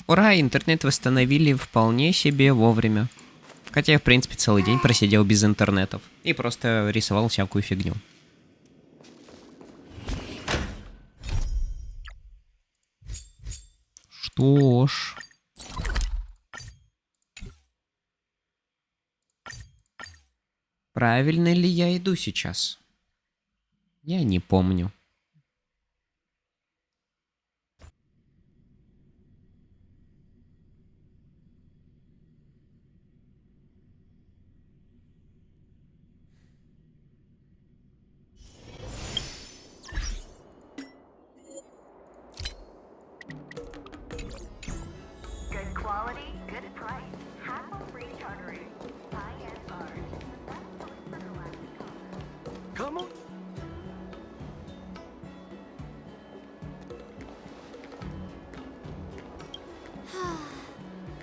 Ура, интернет восстановили вполне себе вовремя. Хотя я, в принципе, целый день просидел без интернетов. И просто рисовал всякую фигню. Что ж... Правильно ли я иду сейчас? Я не помню. Good quality, good price. Hassle free chartering. High-end cars. Best choice for galactic commerce. Come on.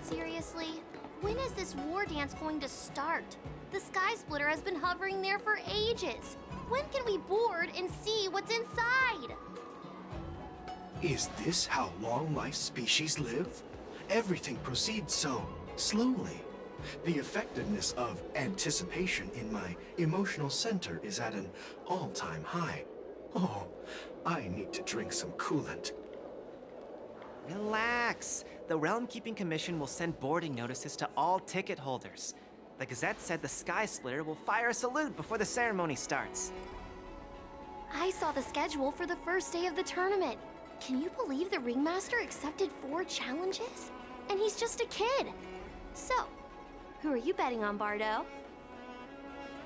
Seriously? When is this war dance going to start? The Sky Splitter has been hovering there for ages. When can we board and see what's inside? Is this how long-life species live? Everything proceeds so slowly. The effectiveness of anticipation in my emotional center is at an all-time high. Oh, I need to drink some coolant. Relax. The Realm Keeping Commission will send boarding notices to all ticket holders. The Gazette said the Sky Splitter will fire a salute before the ceremony starts. I saw the schedule for the first day of the tournament. Can you believe the Ringmaster accepted 4 challenges? And he's just a kid. So, who are you betting on, Bardo?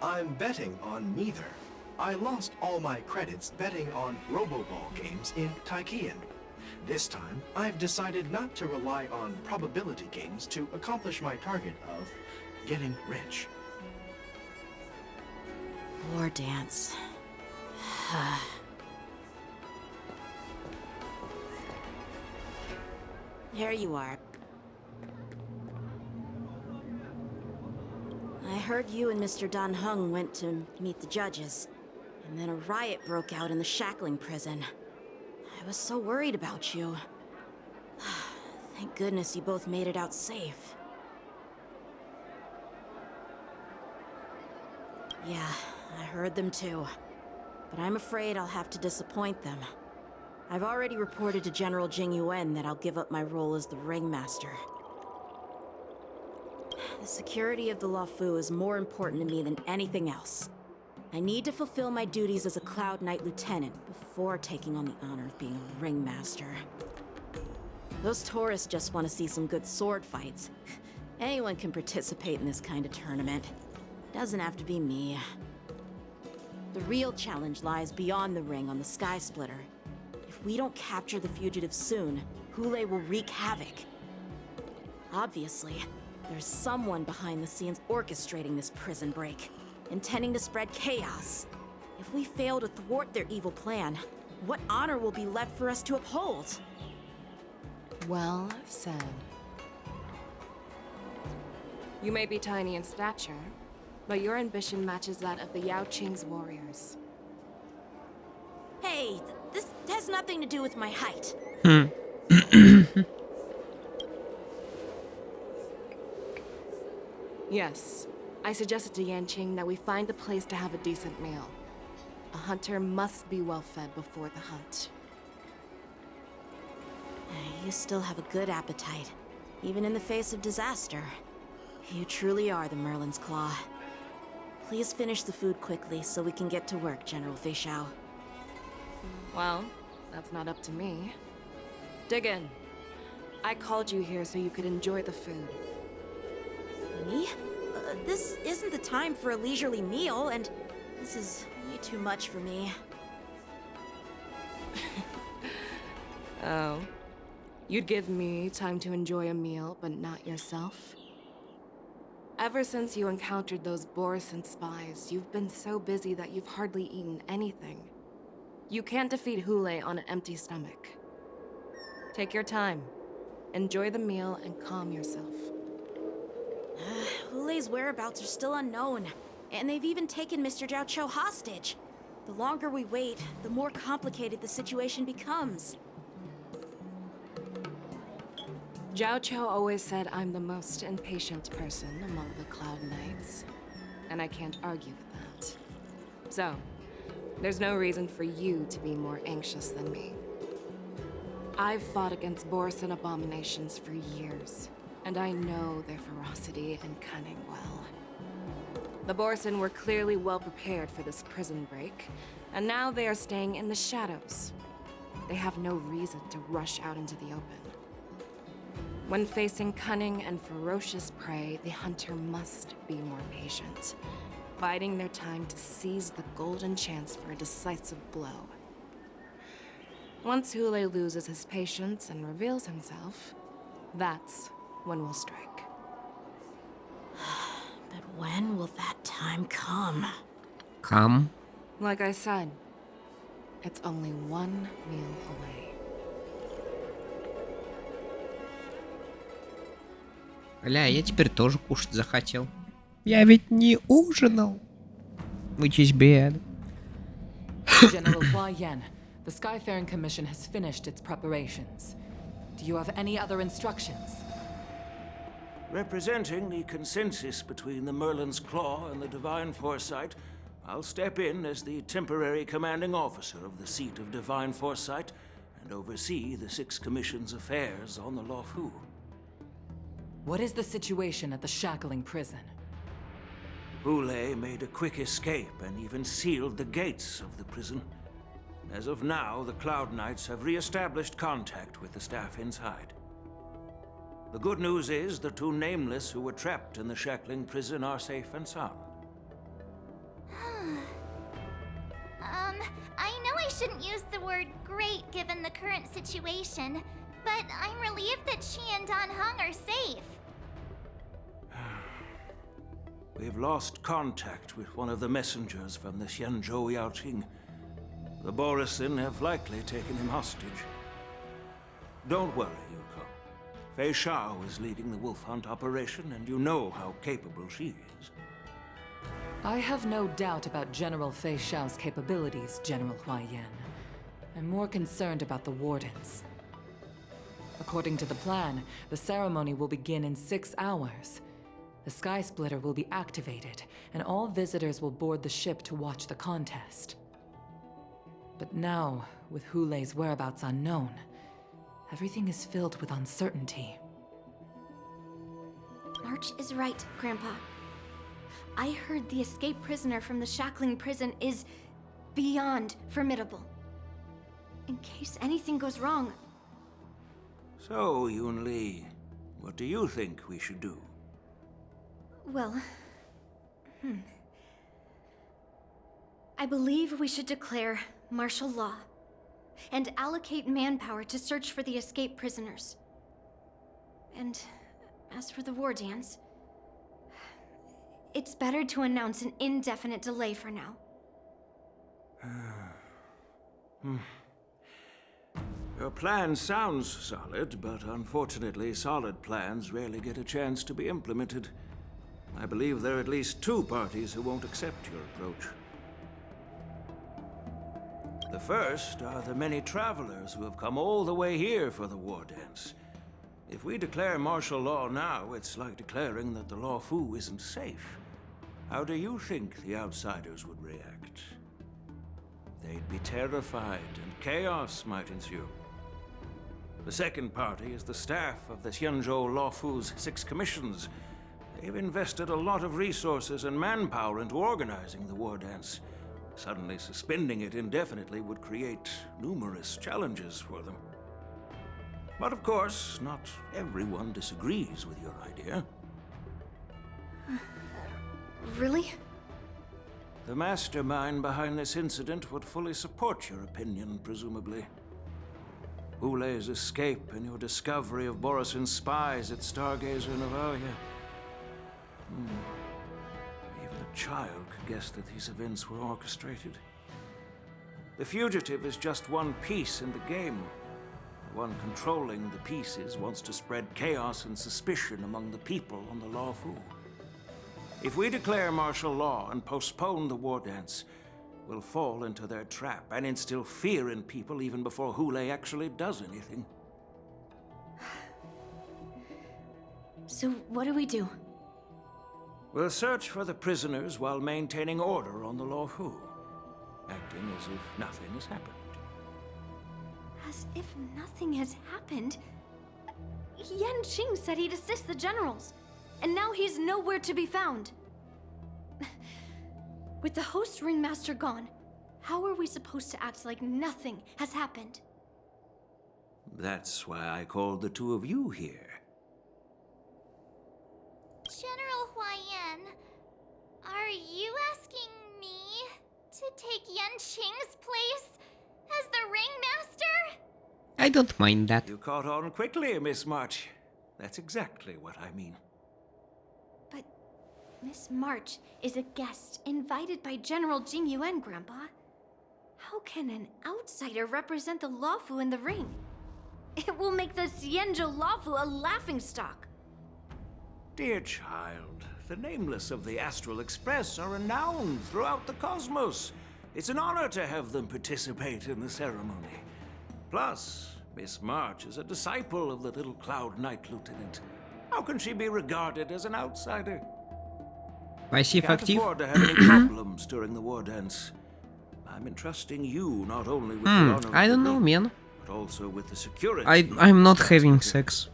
I'm betting on neither. I lost all my credits betting on Roboball games in Tychean. This time, I've decided not to rely on probability games to accomplish my target of getting rich. War dance. Here you are. I heard you and Mr. Dan Heng went to meet the judges, and then a riot broke out in the shackling prison. I was so worried about you. Thank goodness you both made it out safe. Yeah, I heard them too. But I'm afraid I'll have to disappoint them. I've already reported to General Jing Yuan that I'll give up my role as the Ringmaster. The security of the Luofu is more important to me than anything else. I need to fulfill my duties as a Cloud Knight Lieutenant before taking on the honor of being a Ringmaster. Those tourists just want to see some good sword fights. Anyone can participate in this kind of tournament. Doesn't have to be me. The real challenge lies beyond the ring on the Sky Splitter. If we don't capture the fugitives soon, Hule will wreak havoc. Obviously, there's someone behind the scenes orchestrating this prison break, intending to spread chaos. If we fail to thwart their evil plan, what honor will be left for us to uphold? Well said. You may be tiny in stature, but your ambition matches that of the Yao Qing's warriors. Hey, this has nothing to do with my height. Yes, I suggested to Yanqing that we find a place to have a decent meal. A hunter must be well fed before the hunt. You still have a good appetite, even in the face of disaster. You truly are the Merlin's Claw. Please finish the food quickly so we can get to work, General Feixiao. Well, that's not up to me. Dig in. I called you here so you could enjoy the food. Me? This isn't the time for a leisurely meal, and this is way too much for me. Oh. You'd give me time to enjoy a meal, but not yourself? Ever since you encountered those Borisant spies, you've been so busy that you've hardly eaten anything. You can't defeat Hule on an empty stomach. Take your time. Enjoy the meal and calm yourself. Hule's whereabouts are still unknown, and they've even taken Mr. Zhao Cho hostage. The longer we wait, the more complicated the situation becomes. Zhao Cho always said I'm the most impatient person among the Cloud Knights, and I can't argue with that. So, there's no reason for you to be more anxious than me. I've fought against Borisin abominations for years, and I know their ferocity and cunning well. The Borisin were clearly well prepared for this prison break, and now they are staying in the shadows. They have no reason to rush out into the open. When facing cunning and ferocious prey, the hunter must be more patient, biding their time to seize the golden chance for a decisive blow. Once Hule loses his patience and reveals himself, that's when we'll strike. But when will that time come? Come. Like I said, it's only one meal away. Бля, я теперь тоже кушать захотел. Я ведь не ужинал. Which is bad. General Hua Yan, the Skyfaring Commission has finished its preparations. Do you have any other instructions? Representing the consensus between the Merlin's Claw and the Divine Foresight, I'll step in as the temporary commanding officer of the seat of Divine Foresight and oversee the Six Commission's affairs on the Luofu. What is the situation at the shackling prison? Hule made a quick escape and even sealed the gates of the prison. As of now, the Cloud Knights have re-established contact with the staff inside. The good news is the two Nameless who were trapped in the shackling prison are safe and sound. I know I shouldn't use the word great given the current situation, but I'm relieved that she and Dan Heng are safe. We've lost contact with one of the messengers from the Xianzhou Yaoqing. The Borisin have likely taken him hostage. Don't worry, Yuko. Fei Shao is leading the wolf hunt operation, and you know how capable she is. I have no doubt about General Fei Shao's capabilities, General Hua Yan. I'm more concerned about the Wardens. According to the plan, the ceremony will begin in 6 hours. The Sky Splitter will be activated, and all visitors will board the ship to watch the contest. But now, with Hule's whereabouts unknown, everything is filled with uncertainty. March is right, Grandpa. I heard the escaped prisoner from the shackling prison is beyond formidable. In case anything goes wrong. So, Yun Li, what do you think we should do? Well, I believe we should declare martial law and allocate manpower to search for the escaped prisoners. And as for the war dance, it's better to announce an indefinite delay for now. Your plan sounds solid, but unfortunately, solid plans rarely get a chance to be implemented. I believe there are at least 2 parties who won't accept your approach. The first are the many travelers who have come all the way here for the war dance. If we declare martial law now, it's like declaring that the Luofu isn't safe. How do you think the outsiders would react? They'd be terrified, and chaos might ensue. The second party is the staff of the Xianzhou Luofu's 6 commissions. They've invested a lot of resources and manpower into organizing the war dance. Suddenly suspending it indefinitely would create numerous challenges for them. But of course, not everyone disagrees with your idea. Really? The mastermind behind this incident would fully support your opinion, presumably. Hule's escape and your discovery of Borisin's spies at Stargazer Navalia. Even a child could guess that these events were orchestrated. The fugitive is just one piece in the game. The one controlling the pieces wants to spread chaos and suspicion among the people on the Luofu. If we declare martial law and postpone the war dance, we'll fall into their trap and instill fear in people even before Hule actually does anything. So what do we do? We'll search for the prisoners while maintaining order on the Luofu, acting as if nothing has happened. As if nothing has happened? Yan Qing said he'd assist the generals, and now he's nowhere to be found. With the host ringmaster gone, how are we supposed to act like nothing has happened? That's why I called the two of you here. General Huaiyan, are you asking me to take Yan Qing's place as the ringmaster? I don't mind that. You caught on quickly, Miss March. That's exactly what I mean. But Miss March is a guest invited by General Jing Yuan, Grandpa. How can an outsider represent the Luofu in the ring? It will make the Xianzhou Luofu a laughingstock. Dear child, the nameless of the Astral Express are renowned throughout the cosmos. It's an honor to have them participate in the ceremony. Plus, Miss March is a disciple of the little Cloud Knight Lieutenant. How can she be regarded as an outsider? Пассив Can't актив. afford to have any problems during the war dance. I'm entrusting you not only with the honor of I the don't know, ring, man. but also with the security. I'm not having sex,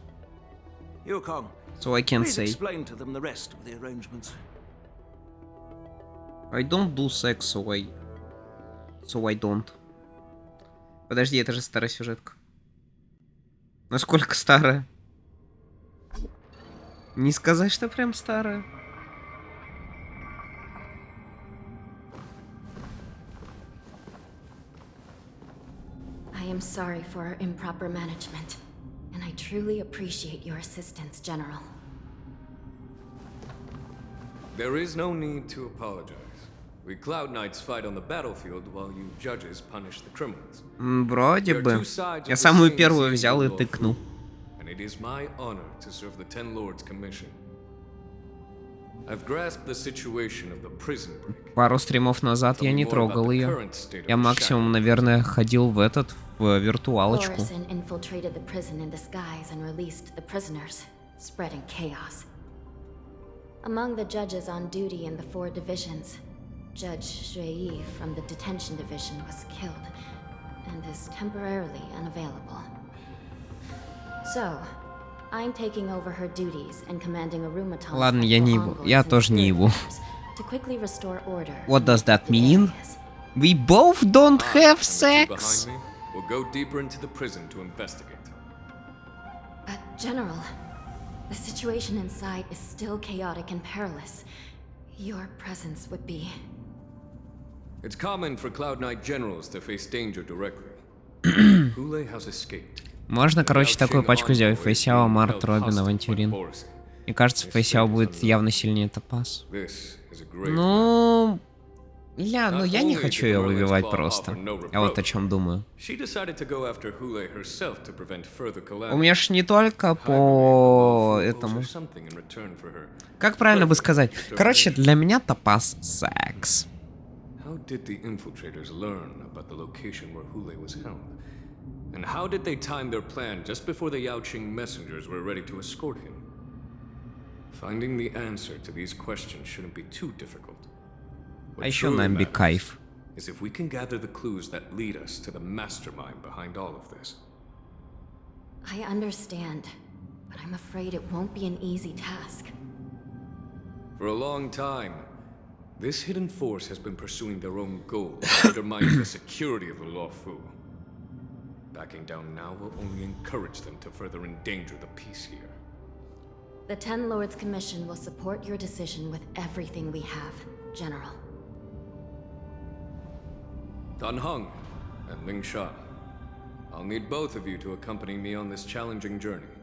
Yukong, so I can't please say. explain to them the rest of the arrangements. I don't do sex, so I don't. Подожди, это же старая сюжетка. Насколько старая? Не сказать, что прям старая. I am sorry for our improper management, and I truly appreciate your assistance, General. There is no need to apologize. We Cloud Knights fight on the battlefield while you judges punish the criminals. Вроде бы. Я самую первую взял и тыкнул. And it is my honor to serve the Ten Lords Commission. I've grasped the situation of the prison break. Пару стримов назад я не трогал ее. Я максимум, наверное, ходил в в виртуалочку. Lorison infiltrated the prison in disguise and released the prisoners, spreading chaos. Among the judges on duty in the 4 divisions, Judge Shui from the detention division was killed and is temporarily unavailable. So, I'm taking over her duties and commanding a rheumatologist. Ладно, я не его. Я тоже не его. To quickly restore order. What does that mean? We both don't have sex. Behind me, we'll go deeper into the prison to investigate. But General, the situation inside is still chaotic and perilous. Your presence would be... It's common for Cloud Knight generals to face danger directly. Hule has escaped. Можно, короче, такую пачку сделать. Фейсяо, Март, Робин, Авантюрин. Мне кажется, Фейсяо будет явно сильнее Топаз. Ну... ну я не хочу ее выбивать просто. Я вот о чем думаю. У меня ж не только по этому. Как правильно бы сказать? Короче, для меня Топаз секс. How did the infiltrators learn about the location where Hule was held? And how did they time their plan just before the Yaoqing messengers were ready to escort him? Finding the answer to these questions shouldn't be too difficult. А еще нам кайф. Is if we can gather the clues that lead us to the mastermind behind all of this. I understand, but I'm afraid it won't be an easy task. For a long time, this hidden force has been pursuing their own goals, undermining the security of the Luofu. Backing down now will only encourage them to further endanger the peace here. The Ten Lords Commission will support your decision with everything we have, General. Dan Heng and Ling Sha, I'll need both of you to accompany me on this challenging journey.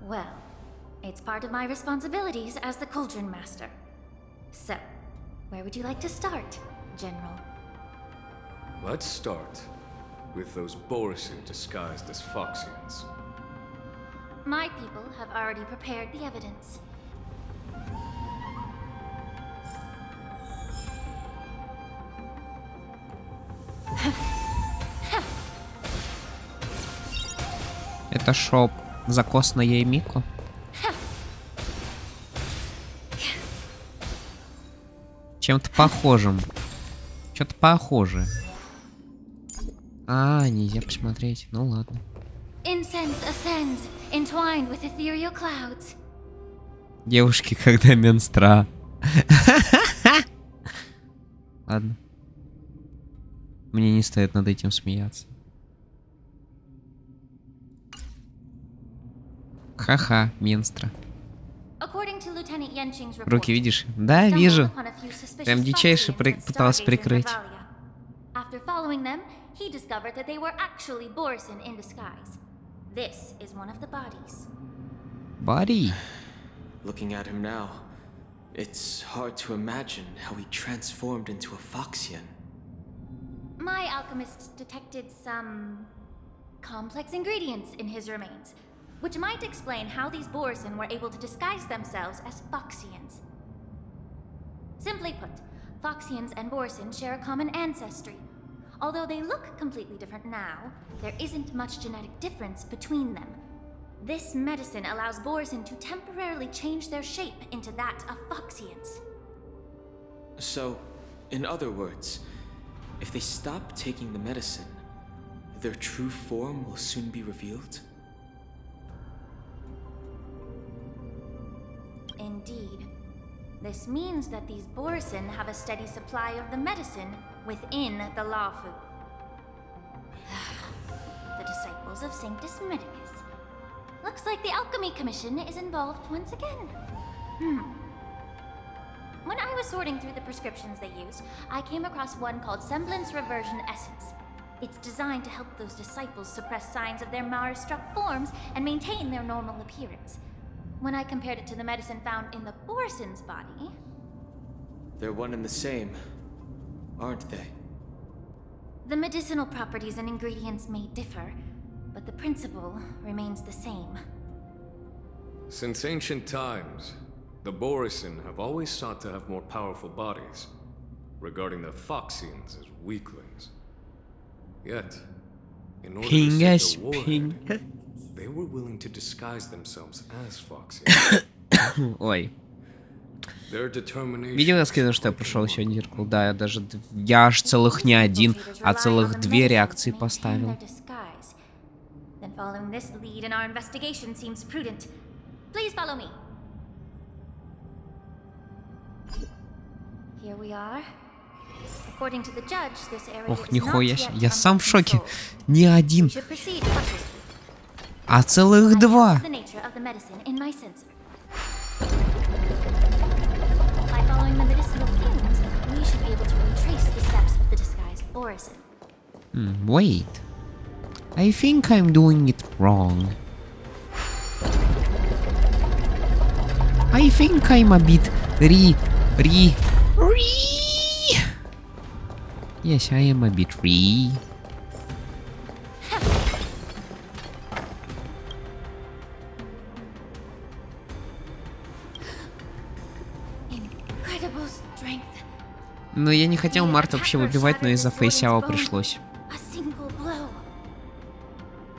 Well, it's part of my responsibilities as the Cauldron Master. So, where would you like to start, General? Let's start with those Borisu disguised as Foxians. My people have already prepared the evidence. Это шо, закос на Еймику? Чем-то похожим. Что-то похоже. А, нельзя посмотреть. Ну ладно. Incense ascends, entwined with ethereal clouds. Девушки, когда менстра. Ладно. Мне не стоит над этим смеяться. Ха-ха, менстра. According to Lieutenant Yenching's report, Руки видишь? Да, stumbled вижу. upon a few suspicious Прям дичайше Foxians at пыталась Stargaze in прикрыть. Revalia. After following them, he discovered that they were actually Borson in disguise. This is one of the bodies. Buddy. Looking at him now, it's hard to imagine how he transformed into a Foxian. My alchemists detected some complex ingredients in his remains, which might explain how these Borson were able to disguise themselves as Foxians. Simply put, Foxians and Borson share a common ancestry. Although they look completely different now, there isn't much genetic difference between them. This medicine allows Borson to temporarily change their shape into that of Foxians. So, in other words, if they stop taking the medicine, their true form will soon be revealed? Indeed. This means that these Borson have a steady supply of the medicine within the Lafu. The disciples of Sanctus Medicus. Looks like the Alchemy Commission is involved once again. When I was sorting through the prescriptions they use, I came across one called Semblance Reversion Essence. It's designed to help those disciples suppress signs of their Mara-struck forms and maintain their normal appearance. When I compared it to the medicine found in the Borson's body... They're one and the same, aren't they? The medicinal properties and ingredients may differ, but the principle remains the same. Since ancient times, the Borison have always sought to have more powerful bodies, regarding the Foxians as weaklings. Yet, in order to save the warhead, they were willing to disguise themselves as Foxians. Ой. Their determination. Видел, я скинул, что я прошел сегодня Диркул? Да, я аж целых не один, а целых 2 реакции поставил. Then following this lead in our investigation seems prudent. Please follow me. Here we are. According to the judge, this area Ох, is нихуя not себе. yet Я сам в шоке. Не We один, should proceed cautiously. а целых 2. The nature of the medicine in my sensor. By following the medicinal fumes, we should be able to retrace the steps of the disguised Borison. Wait. I think I'm doing it wrong. I think I'm a bit Yes, I am a bit Incredible strength. Но я не хотел Марта вообще выбивать, но из-за Фейсяо пришлось. A single blow.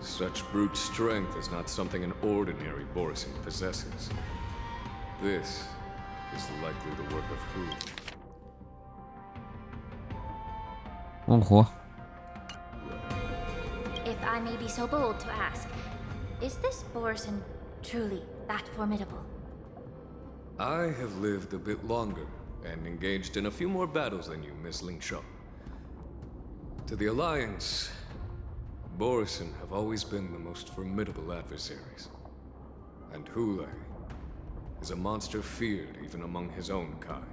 Such brute strength is not something an ordinary Borison possesses. This is likely the work of who? Ого. If I may be so bold to ask, is this Borison truly that formidable? I have lived a bit longer and engaged in a few more battles than you, Miss Lingshaw. To the Alliance, Borison have always been the most formidable adversaries. And Hule is a monster feared even among his own kind.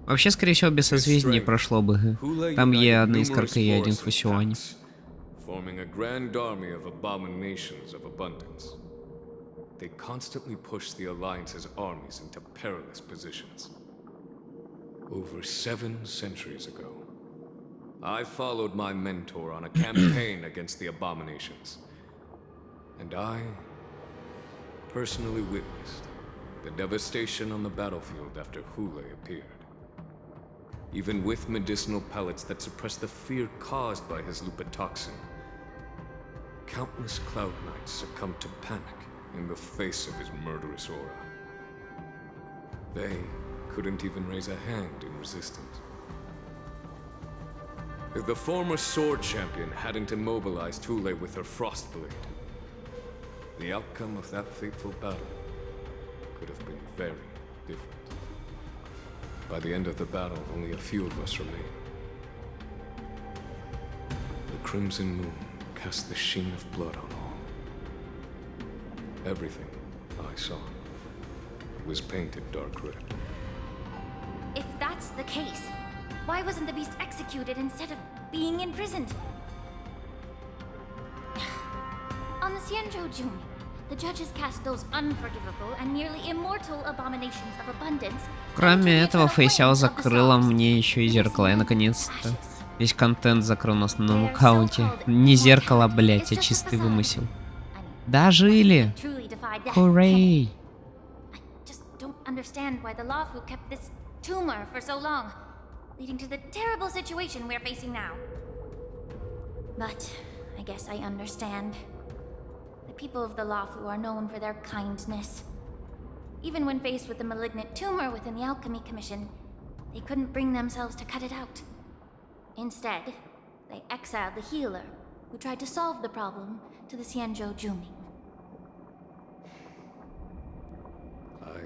Вообще, скорее всего, без созвездий прошло бы. Там есть одна искорка и один фусионе. Forming a grand army of abominations of abundance. They constantly push the Alliance's armies into perilous positions. Over 7 centuries ago, I followed my mentor on a campaign against the abominations. And I personally witnessed the devastation on the battlefield after Hule appeared. Even with medicinal pellets that suppress the fear caused by his lupitoxin, countless Cloud Knights succumbed to panic in the face of his murderous aura. They couldn't even raise a hand in resistance. If the former sword champion hadn't immobilized Thule with her frostblade, the outcome of that fateful battle could have been very different. By the end of the battle, only a few of us remained. The crimson moon cast the sheen of blood on all. Everything I saw was painted dark red. If that's the case, why wasn't the beast executed instead of being imprisoned? On the Xianzhou, the judges cast those unforgivable and nearly immortal abominations of abundance. Кроме этого, Фэйсяо закрыла мне еще и зеркало. Я наконец-то весь контент закрыл на основном аккаунте. Не зеркало, блять, а чистый вымысел. Дожили! Hooray! I just don't understand why the Lafu kept this tumor for so long, leading to the terrible situation we're facing now. But I guess I understand. The people of the Lafu are known for their kindness. Even when faced with the malignant tumor within the Alchemy Commission, they couldn't bring themselves to cut it out. Instead, they exiled the healer, who tried to solve the problem, to the Xianzhou Jumi.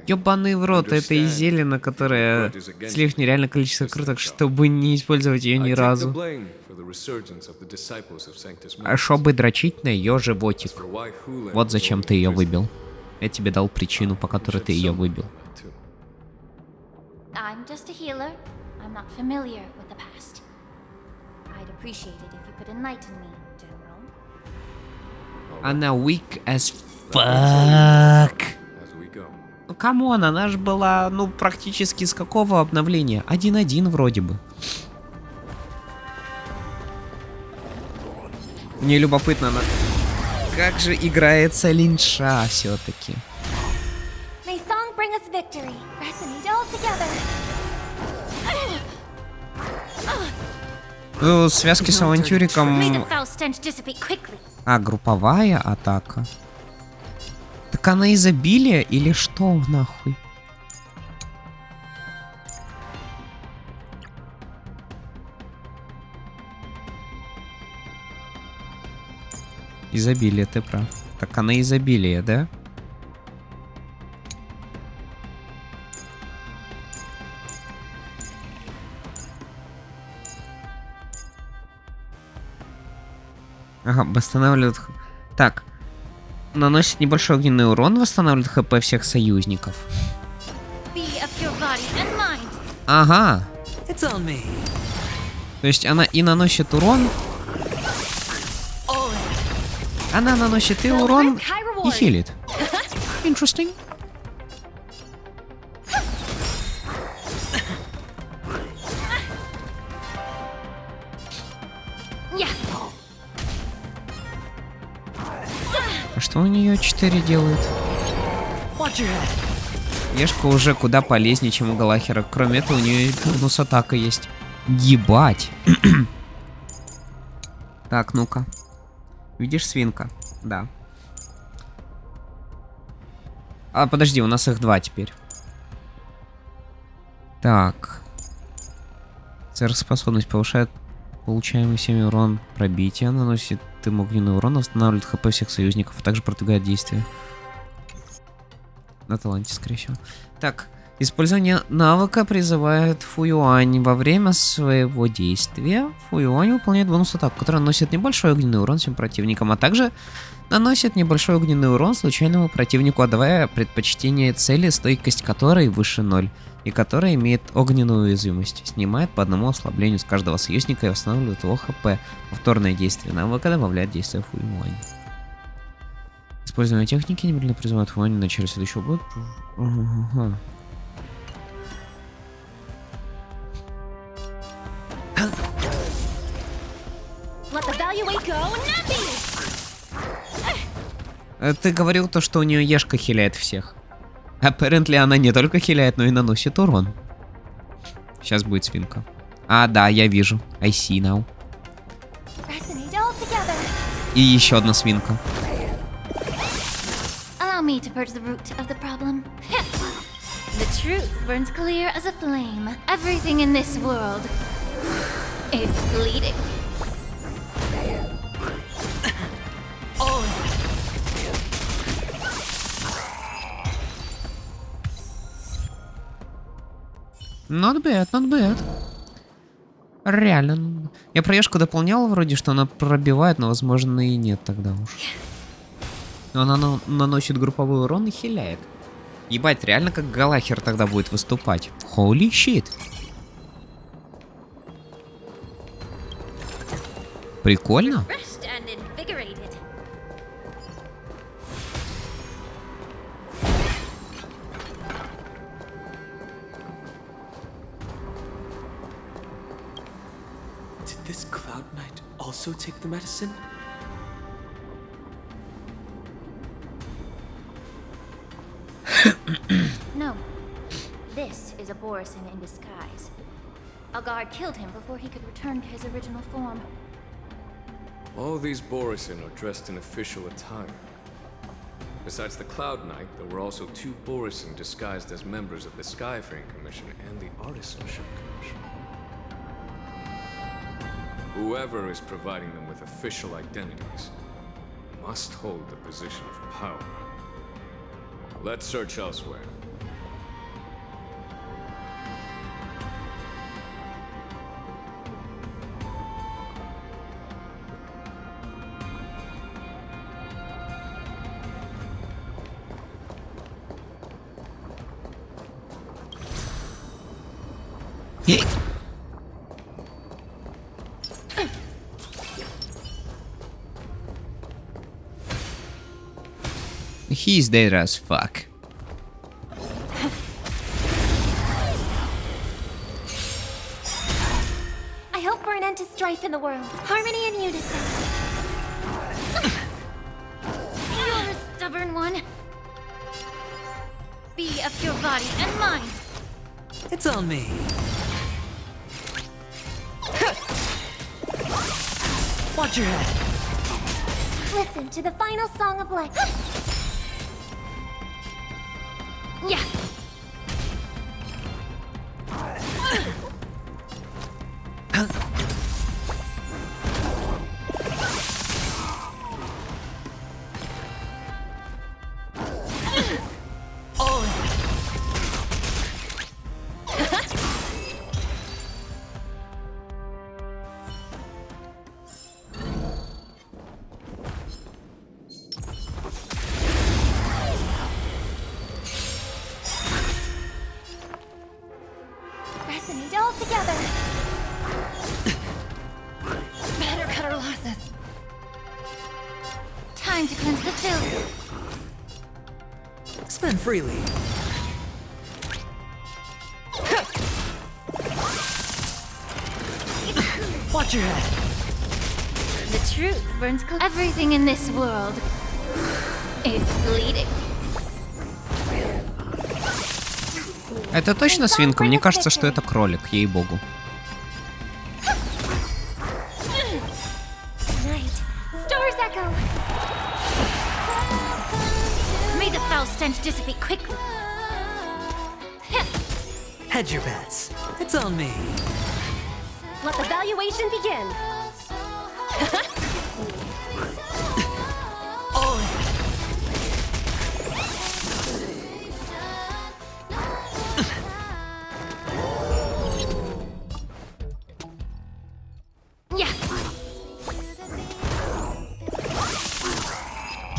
Ёбаный в рот, это из зелена, которая слив нереальное количество круток, чтобы не использовать ее ни разу. А чтобы дрочить на ее животик. Вот зачем ты ее выбил. Я тебе дал причину, по которой ты ее выбил. I'm just a healer. I'm not familiar with the past. I'd appreciate it if you could enlighten me, General. Она weak as fuck. Ну, камон, она же была, ну, практически с какого обновления? 1.1 вроде бы. Мне любопытно, она... как же играется линша все-таки. Ну, связки с авантюриком... А, групповая атака. Так она изобилие или что нахуй? Изобилие, ты прав. Так она изобилие, да? Ага, восстанавливает... Так. Наносит небольшой огненный урон, восстанавливает ХП всех союзников. Ага. То есть она и наносит урон. Она наносит и урон, и хилит. Interesting. А что у нее 4 делает? Ешка уже куда полезнее, чем у Галахера. Кроме этого, у нее бонус атака есть. Ебать. Так, ну-ка. Видишь, свинка? Да. А, подожди, у нас их 2 теперь. Так. Сверхспособность повышает получаемый всеми урон пробития, наносит им огненный урон, восстанавливает ХП всех союзников, а также продвигает действия. На таланте, скорее всего. Так, использование навыка призывает Фуюань. Во время своего действия Фуюань выполняет бонус атаку, который наносит небольшой огненный урон всем противникам, а также наносит небольшой огненный урон случайному противнику, отдавая предпочтение цели, стойкость которой выше 0, и которая имеет огненную уязвимость. Снимает по одному ослаблению с каждого союзника и восстанавливает его ХП. Повторное действие навыка добавляет действие Фуюань. Использование техники немедленно призывает Фуюань в начале следующего боя. Ага. Ты говорил то, что у нее Ешка хиляет всех. Apparently она не только хиляет, но и наносит урон. Сейчас будет свинка. А, да, я вижу. I see now. И еще одна свинка. The truth burns clear as a flame. Everything in this world is bleeding. Not bad, not bad. Реально. Я проешку дополнял вроде, что она пробивает, но возможно и нет тогда уж. Но она наносит групповой урон и хиляет. Ебать, реально как Галахер тогда будет выступать. Holy shit. Прикольно. Did this Cloud Knight also take the medicine? No. This is a Borisin in disguise. Algar killed him before he could return to his original form. All these Borisin are dressed in official attire. Besides the Cloud Knight, there were also 2 Borisin disguised as members of the Skyfaring Commission and the Artisanship Commission. Whoever is providing them with official identities must hold the position of power. Let's search elsewhere. He's dead as fuck. I hope for an end to strife in the world. Harmony and unison. You're a stubborn one. Be of your body and mind. It's on me. Watch your head. Listen to the final song of life. Yeah. Resonate all together. Better cut our losses. Time to cleanse the filth. Spend freely. Watch your head. The truth burns clear. Everything in this world is bleeding. Это точно свинка? Мне кажется, что это кролик, ей-богу. May the foul stench dissipate quickly. Hedge your bets. It's on me. Let the valuation begin.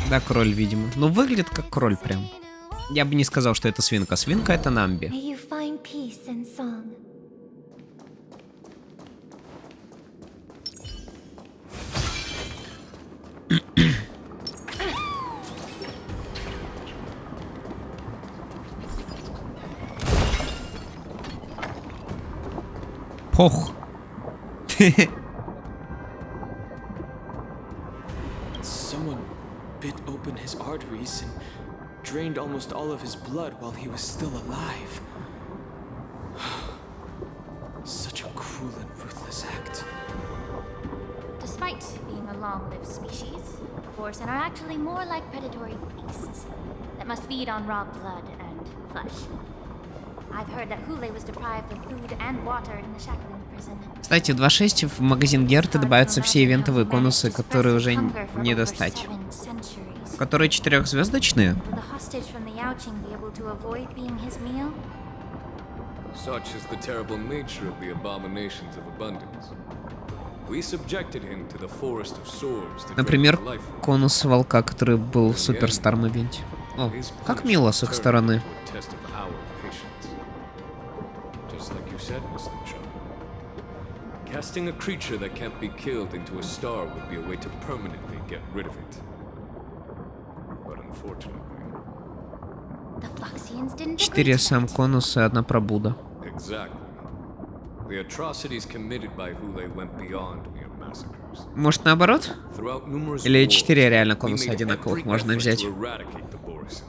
Да, кроль, видимо. Но выглядит как кроль прям. Я бы не сказал, что это свинка. Свинка — это Намби. Пох. Someone bit open his arteries and drained almost all of his blood while he was still alive. Such a cruel and ruthless act. Despite being a long-lived species, Borisin are actually more like predatory beasts that must feed on raw blood and flesh. I've heard that Hule was deprived of food and water in the shackling prison. Кстати, в 2.6 в магазин Герты добавятся все ивентовые конусы, которые уже не достать. Которые 4-звездочные. Will the hostage from the Yaoqing be able to avoid being his meal? Such is the terrible nature of the abominations of abundance. We subjected him to the forest of swords to Например, drain the life from him. конус волка, который был в суперстаром ивенте. О, как мило с их стороны. Test of our patience. Just like you said, Mr. Chung. Casting a creature that can't be killed into a star would be a way to permanently get rid of it. But unfortunately... The Foxians didn't agree 4 to сам that. конус и 1 пробуда. Exactly. The atrocities committed by Hule went beyond mere massacres. Может, наоборот? Throughout numerous Или wars, 4 реально we конуса made одинаковых every можно effort взять? to eradicate the Borisin.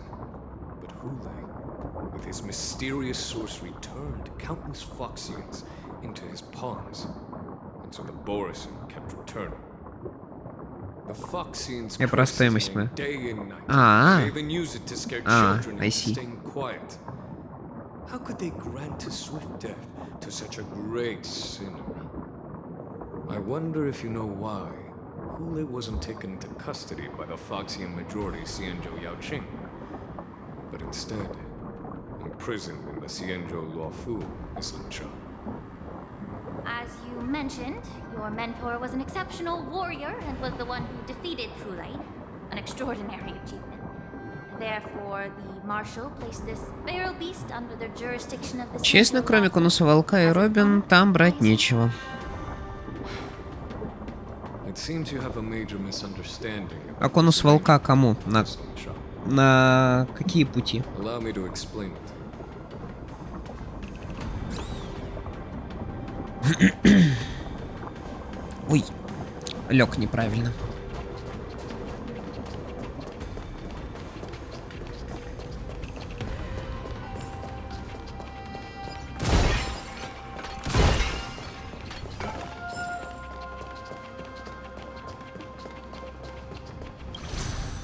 But Hule, with his mysterious sorcery, turned countless Foxians into his pawns. And so the Borisin kept returning. The Foxians Я про стоимость мы. day and night. А, They even use it to scare Ah, children I into see. staying quiet. How could they grant a swift death to such a great sinner? I wonder if you know why Hule wasn't taken into custody by the Foxian majority Xianzhou Yaoqing, but instead imprisoned in the Xianzhou Luofu, Miss Lin Chao. As you mentioned, your mentor was an exceptional warrior and was the one who defeated Hule, an extraordinary achievement. Therefore, the marshal placed this feral beast under the jurisdiction of the честно, кроме конуса волка и Робин, там брать нечего. It seems you have a major misunderstanding. А конус волка кому? Miss Lin Chao. На какие пути? Allow me to explain it. Ой, лег неправильно.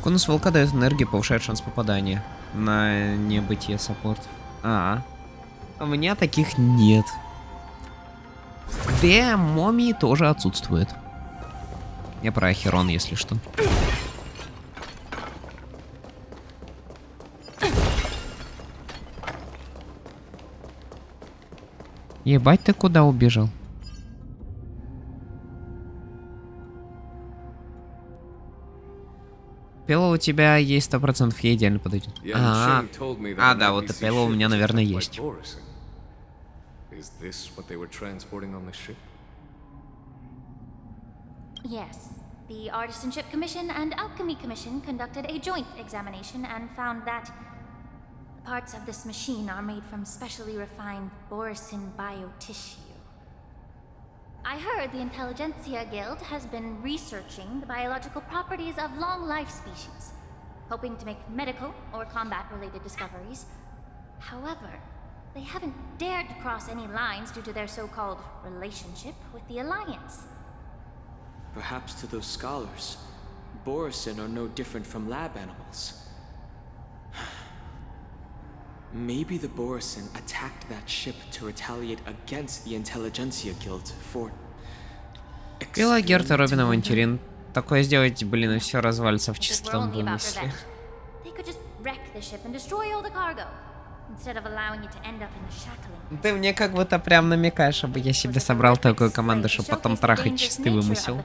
Конус волка дает энергию, повышает шанс попадания на небытие саппорт. У меня таких нет. Где момии тоже отсутствует. Я про Ахерон, если что. Ебать, ты куда убежал? Пело у тебя есть 100%, ей идеально подойдет. Да, вот и Пело у меня, наверное, есть. Is this what they were transporting on the ship? Yes. The Artisanship Commission and Alchemy Commission conducted a joint examination and found that the parts of this machine are made from specially refined Borisin biotissue. I heard the Intelligentsia Guild has been researching the biological properties of long-life species, hoping to make medical or combat-related discoveries. However, they haven't dared to cross any lines due to their so-called relationship with the Alliance. Perhaps to those scholars, Borisin are no different from lab animals. Maybe the Borisin attacked that ship to retaliate against the Intelligentsia Guild for... Пила, Герта, Робин, Авантюрин. Такое сделать, блин, и все развалится в This will чистом only about вымысле. revenge. They could just wreck the ship and destroy all the cargo, instead of allowing it to end up in the shackling. Ты мне как будто прям намекаешь, чтобы я себе собрал такую команду, чтобы потом трахать чистый вымысел.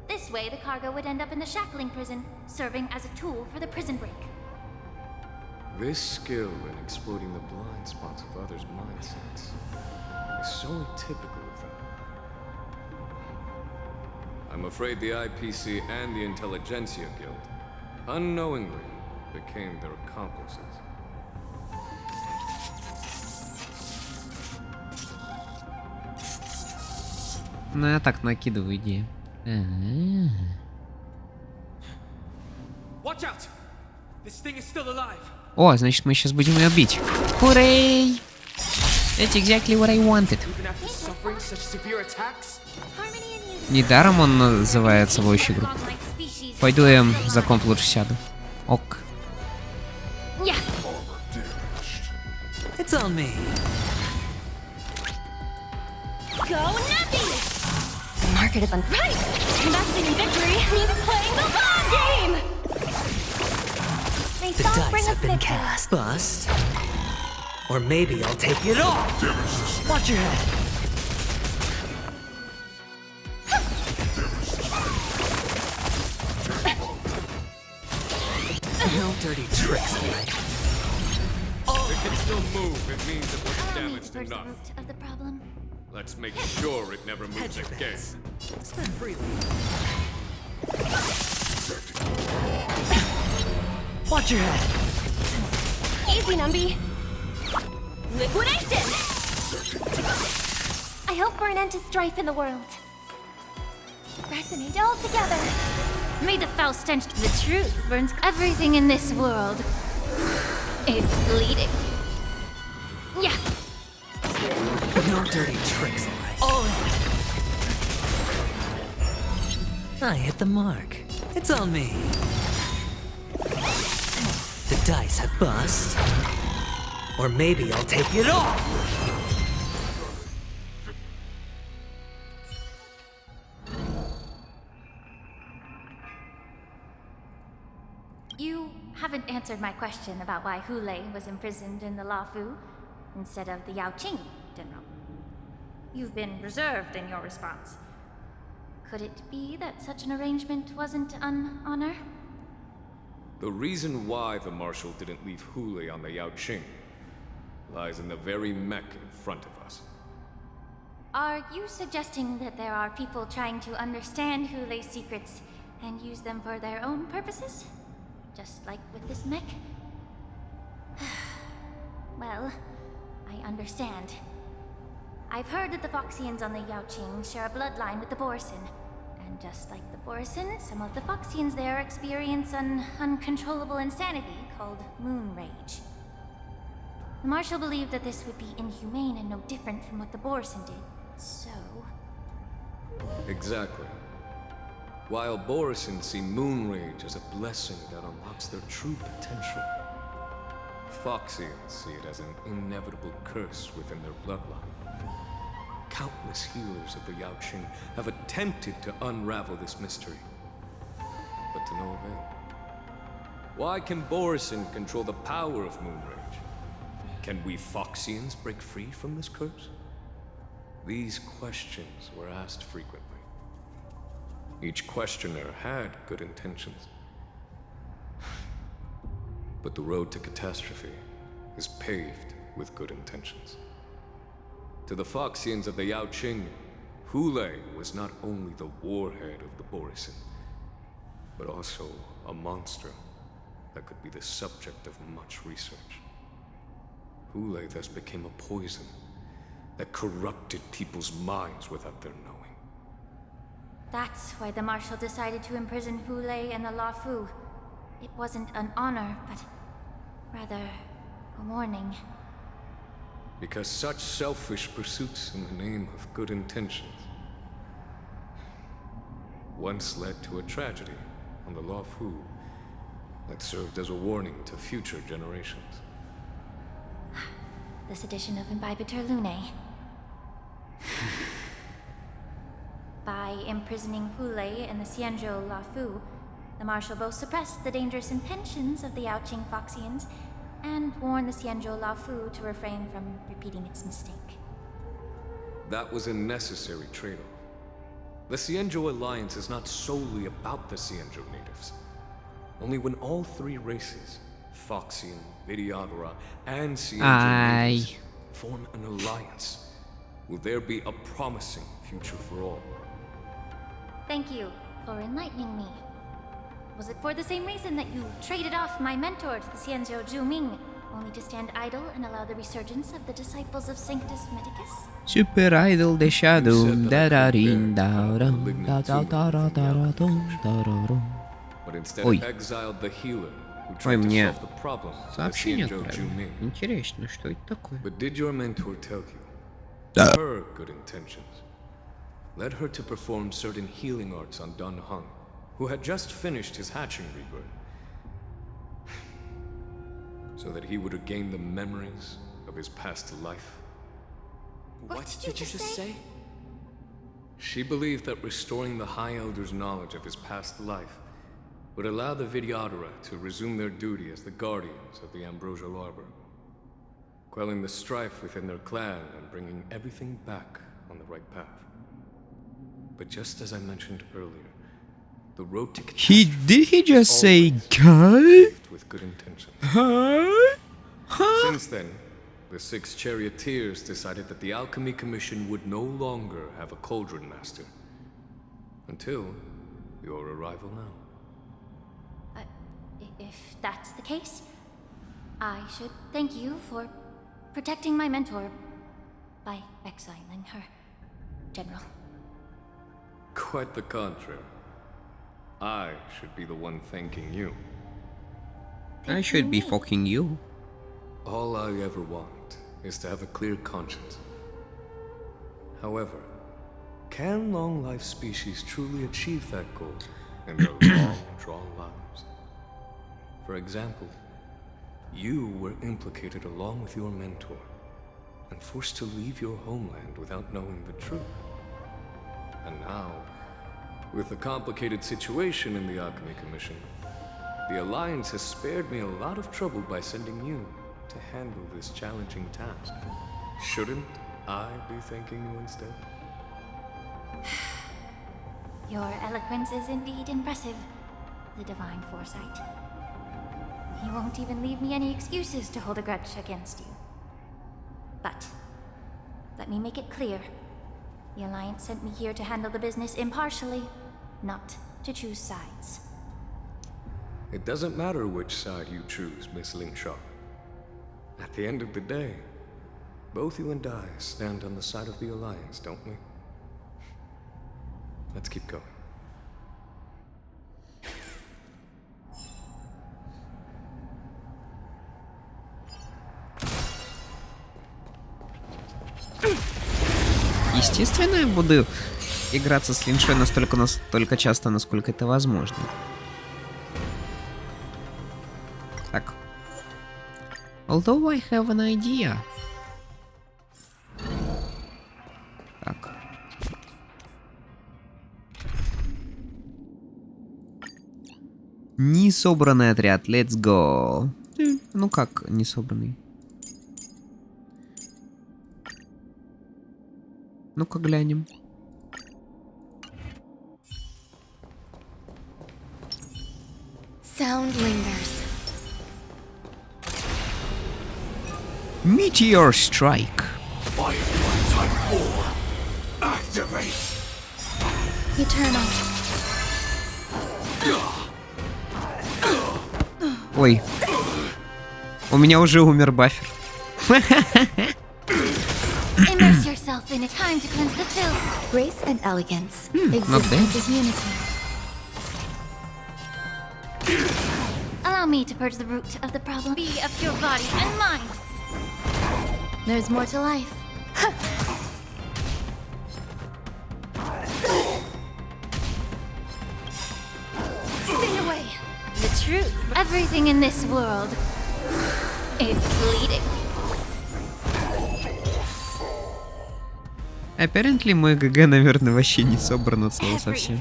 This way, the cargo would end up in the shackling prison, serving as a tool for the prison break. This skill in exploiting the blind spots of others' mindsets is so typical of them. I'm afraid the IPC and the Intelligentsia Guild unknowingly became their accomplices. Ну, я так накидываю идеи. О, значит, мы сейчас будем ее бить. Хурей! That's exactly what I wanted. Недаром он называет свою игру. Пойду я за комп лучше сяду. Ок. It's on me. Go Nappy! The market is on right! Investing in victory means playing the long game! They The don't dice bring us have been victory. cast. Bust. Or maybe I'll take it all. Watch your head. No dirty tricks, right? It can still move. It means it wasn't Allow me to damaged purge the enough. root of the problem. Let's make sure it never moves Hedge your again. bets. Spend freely. Watch your head. Easy, Numby. Liquidation! I hope for an end to strife in the world. Resonate all together. May the foul stench of the truth burns everything in this world. It's bleeding. Yeah. No dirty tricks, alright? All in. I hit the mark. It's on me. The dice have bust. Or maybe I'll take it all. You haven't answered my question about why Hule was imprisoned in the Lafu instead of the Yaoqing General. You've been reserved in your response. Could it be that such an arrangement wasn't an honor? The reason why the Marshal didn't leave Hule on the Yaoqing lies in the very mech in front of us. Are you suggesting that there are people trying to understand Hule's secrets and use them for their own purposes? Just like with this mech? Well, I understand. I've heard that the Foxians on the Yaoqing share a bloodline with the Borisin. And just like the Borisin, some of the Foxians there experience an uncontrollable insanity called moon rage. The Marshal believed that this would be inhumane and no different from what the Borisin did, so... Exactly. While Borisin see moon rage as a blessing that unlocks their true potential, Foxians see it as an inevitable curse within their bloodline. Countless healers of the Yaoqing have attempted to unravel this mystery, but to no avail. Why can Borisin control the power of moon rage? Can we Foxians break free from this curse? These questions were asked frequently. Each questioner had good intentions. But the road to catastrophe is paved with good intentions. To the Foxians of the Yaoqing, Hule was not only the warhead of the Borisin, but also a monster that could be the subject of much research. Hule thus became a poison that corrupted people's minds without their knowing. That's why the Marshal decided to imprison Hule and the Lafu. It wasn't an honor, but rather a warning. Because such selfish pursuits in the name of good intentions once led to a tragedy on the Lafu that served as a warning to future generations. This edition of Imbibitor Lunae. By imprisoning Hule and the Xianzhou Lafu, the Marshal both suppressed the dangerous intentions of the Yaoqing Foxians and warned the Xianzhou Lafu to refrain from repeating its mistake. That was a necessary trade-off. The Xianzhou alliance is not solely about the Xianzhou natives. Only when all three races, Foxian, Vidyadhara, and Xianzhou natives, form an alliance, will there be a promising future for all. Thank you for enlightening me. Was it for the same reason that you traded off my mentor to the Xianzhou Zhuming, only to stand idle and allow the resurgence of the disciples of Sanctus Medicus? Super Idol the Shadow. But instead Ой. exiled the healer who Ой, tried to мне solve the problem of the сообщение Xianzhou отправили. Zhuming. Интересно, что это такое? But did your mentor tell you Да. her good intentions led her to perform certain healing arts on Dan Heng, who had just finished his hatching rebirth, so that he would regain the memories of his past life. What did you just say? She believed that restoring the High Elder's knowledge of his past life would allow the Videodora to resume their duty as the guardians of the Ambrosial Arbor, quelling the strife within their clan and bringing everything back on the right path. But just as I mentioned earlier, the road to Did he just say guy? With good intentions. Huh? Since then, the 6 charioteers decided that the Alchemy Commission would no longer have a Cauldron Master. Until your arrival now. If that's the case, I should thank you for protecting my mentor by exiling her, General. Quite the contrary. I should be the one thanking you. I should be fucking you. All I ever want is to have a clear conscience. However, can long-life species truly achieve that goal in their long, drawn lives? For example, you were implicated along with your mentor and forced to leave your homeland without knowing the truth. And now, with the complicated situation in the Alchemy Commission, the Alliance has spared me a lot of trouble by sending you to handle this challenging task. Shouldn't I be thanking you instead? Your eloquence is indeed impressive, the divine foresight. You won't even leave me any excuses to hold a grudge against you. But let me make it clear. The Alliance sent me here to handle the business impartially, not to choose sides. It doesn't matter which side you choose, Miss Lingshaw. At the end of the day, both you and I stand on the side of the Alliance, don't we? Let's keep going. Естественно, я буду играться с Линшой настолько часто, насколько это возможно. Так. Although I have an idea. Так. Несобранный отряд. Let's go. Ну как несобранный? Ну-ка глянем. Sound lingers. Meteor strike. Type 4. Activate. Eternal. Ой. У меня уже умер баффер. Immerse yourself in a time to cleanse the filth. Grace and elegance. Existence is unity. Allow me to purge the root of the problem. Be of your body and mind. There's more to life. Spin away. The truth. Everything in this world is bleeding. Apparently мой ГГ, наверное, вообще не собран от слова совсем.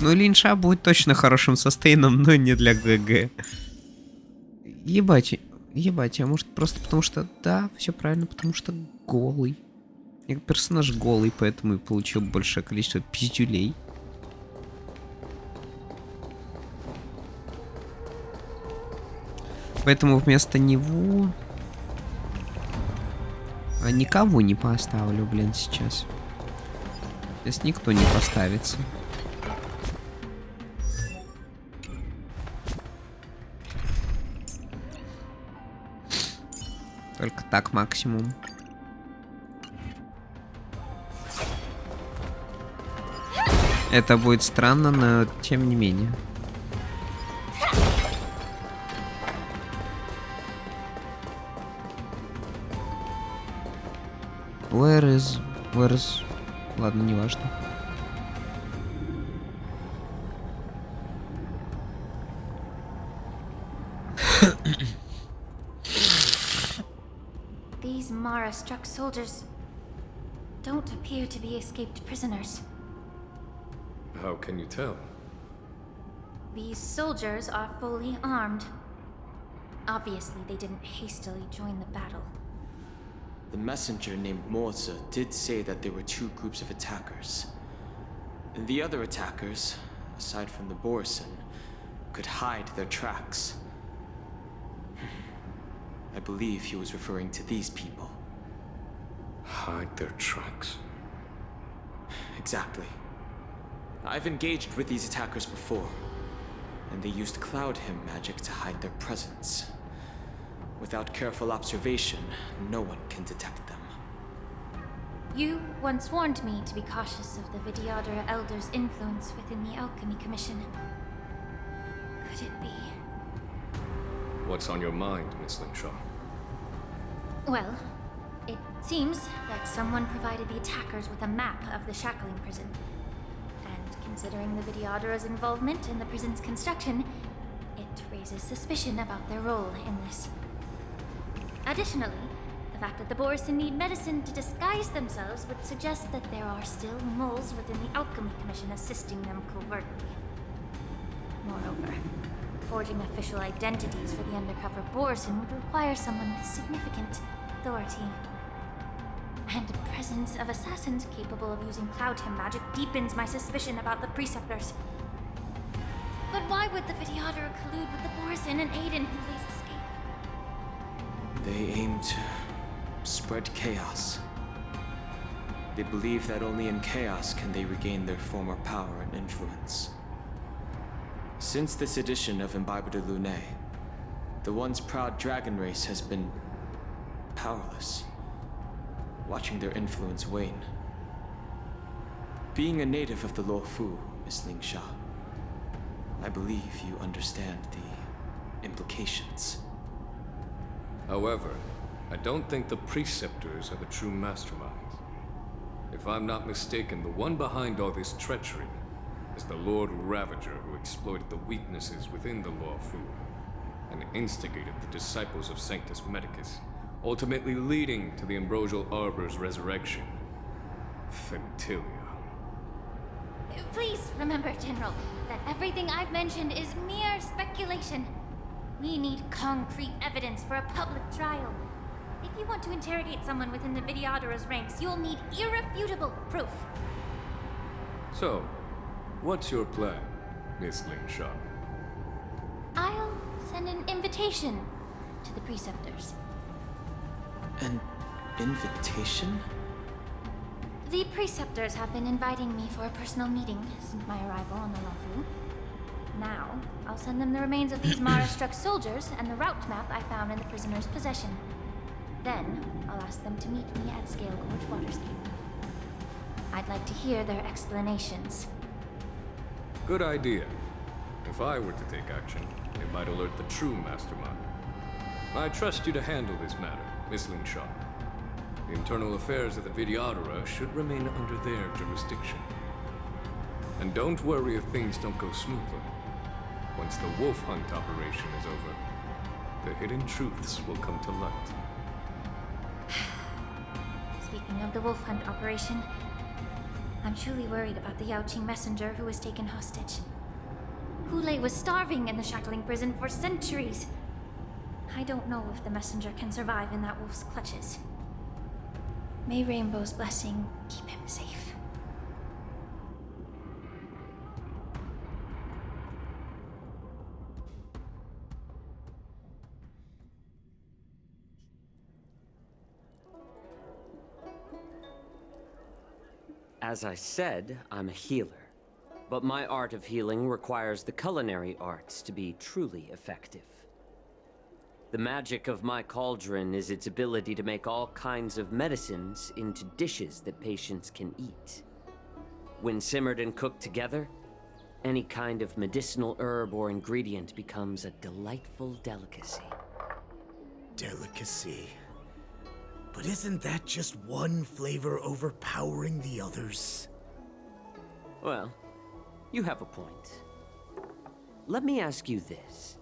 Ну, Линша будет точно хорошим состейном, но не для ГГ. Ебать, а может просто потому что... Да, все правильно, потому что голый. Я персонаж голый, поэтому и получил большее количество пиздюлей. Поэтому вместо него... А никого не поставлю, блин, сейчас. Сейчас никто не поставится. Только так максимум. Это будет странно, но тем не менее. Where is... Ладно, не важно. These Mara-struck soldiers don't appear to be escaped prisoners. How can you tell? These soldiers are fully armed. Obviously, they didn't hastily join the battle. The messenger named Morza did say that there were two groups of attackers. The other attackers, aside from the Borison, could hide their tracks. I believe he was referring to these people. Hide their tracks? Exactly. I've engaged with these attackers before, and they used Cloud Hymn magic to hide their presence. Without careful observation, no one can detect them. You once warned me to be cautious of the Vidyadhara Elder's influence within the Alchemy Commission. Could it be? What's on your mind, Miss Linshaw? Well, it seems that someone provided the attackers with a map of the shackling prison. And considering the Vidyadhara's involvement in the prison's construction, it raises suspicion about their role in this. Additionally, the fact that the Borison need medicine to disguise themselves would suggest that there are still moles within the Alchemy Commission assisting them covertly. Moreover, forging official identities for the undercover Borison would require someone with significant authority. And the presence of assassins capable of using Cloud Hymn magic deepens my suspicion about the Preceptors. But why would the Vidyadhara collude with the Borison and aid in Hule's escape? They aim to spread chaos. They believe that only in chaos can they regain their former power and influence. Since this edition of Imbibe de Lune, the once proud dragon race has been powerless, watching their influence wane. Being a native of the Luofu, Miss Lingsha, I believe you understand the implications. However, I don't think the Preceptors are the true masterminds. If I'm not mistaken, the one behind all this treachery is the Lord Ravager who exploited the weaknesses within the Luofu and instigated the disciples of Sanctus Medicus, ultimately leading to the Ambrosial Arbor's resurrection. Fentilia. Please remember, General, that everything I've mentioned is mere speculation. We need concrete evidence for a public trial. If you want to interrogate someone within the Vidyadhara's ranks, you'll need irrefutable proof. So, what's your plan, Miss Lingshaw? I'll send an invitation to the Preceptors. An invitation? The Preceptors have been inviting me for a personal meeting since my arrival on the Luofu. Now, I'll send them the remains of these Mara-struck soldiers and the route map I found in the prisoner's possession. Then, I'll ask them to meet me at Scale Gorge Waterscape. I'd like to hear their explanations. Good idea. If I were to take action, it might alert the true mastermind. I trust you to handle this matter, Miss Lingshaw. The internal affairs of the Vidyadhara should remain under their jurisdiction. And don't worry if things don't go smoothly. Once the wolf hunt operation is over, the hidden truths will come to light. Speaking of the wolf hunt operation, I'm truly worried about the Yaoqing messenger who was taken hostage. Hule was starving in the shackling prison for centuries. I don't know if the messenger can survive in that wolf's clutches. May Rainbow's blessing keep him safe. As I said, I'm a healer. But my art of healing requires the culinary arts to be truly effective. The magic of my cauldron is its ability to make all kinds of medicines into dishes that patients can eat. When simmered and cooked together, any kind of medicinal herb or ingredient becomes a delightful delicacy. Delicacy. But isn't that just one flavor overpowering the others? Well, you have a point. Let me ask you this.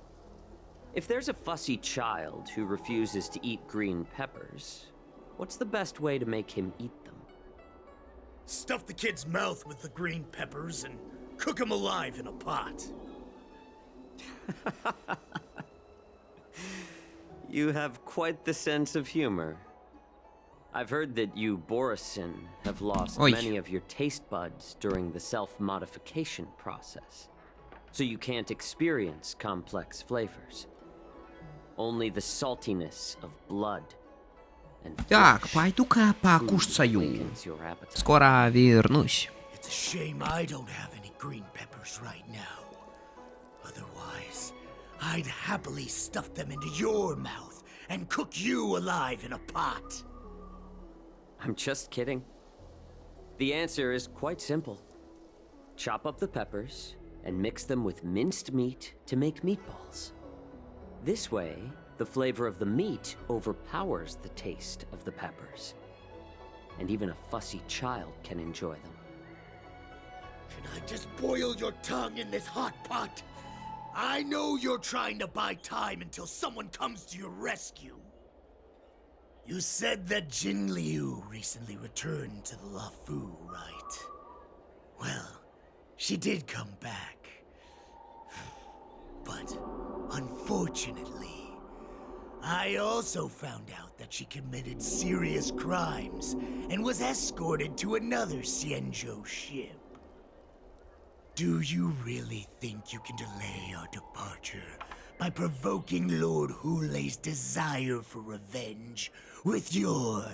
If there's a fussy child who refuses to eat green peppers, what's the best way to make him eat them? Stuff the kid's mouth with the green peppers and cook him alive in a pot. You have quite the sense of humor. I've heard that you, Borisin, have lost many of your taste buds during the self-modification process, so you can't experience complex flavors. Only the saltiness of blood and Так, пойду-ка покушаю. Скоро вернусь. It's a shame I don't have any green peppers right now. Otherwise, I'd happily stuff them into your mouth and cook you alive in a pot. I'm just kidding. The answer is quite simple. Chop up the peppers and mix them with minced meat to make meatballs. This way, the flavor of the meat overpowers the taste of the peppers. And even a fussy child can enjoy them. Can I just boil your tongue in this hot pot? I know you're trying to buy time until someone comes to your rescue. You said that Jin Liu recently returned to the Luofu, right? Well, she did come back. But, unfortunately, I also found out that she committed serious crimes and was escorted to another Xianzhou ship. Do you really think you can delay our departure by provoking Lord Hulei's desire for revenge with your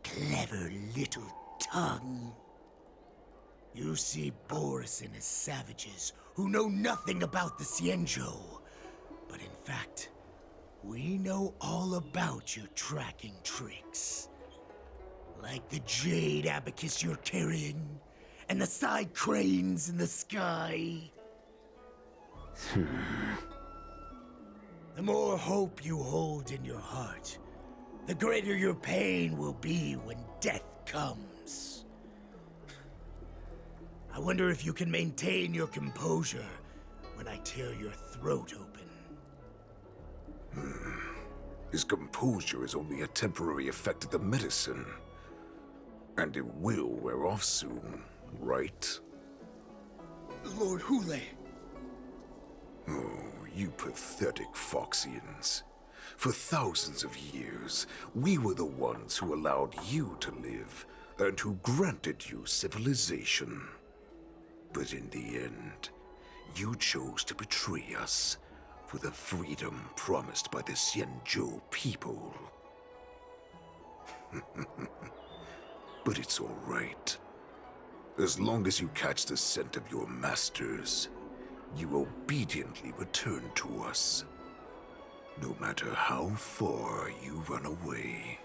clever little tongue? You see Borisin as savages who know nothing about the Xianzhou, but in fact, we know all about your tracking tricks. Like the jade abacus you're carrying, and the side cranes in the sky. The more hope you hold in your heart, the greater your pain will be when death comes. I wonder if you can maintain your composure when I tear your throat open. His composure is only a temporary effect of the medicine. And it will wear off soon, right? Lord Hulei. Oh, you pathetic Foxians. For thousands of years, we were the ones who allowed you to live, and who granted you civilization. But in the end, you chose to betray us for the freedom promised by the Xianzhou people. But it's all right. As long as you catch the scent of your masters, you obediently return to us. No matter how far you run away.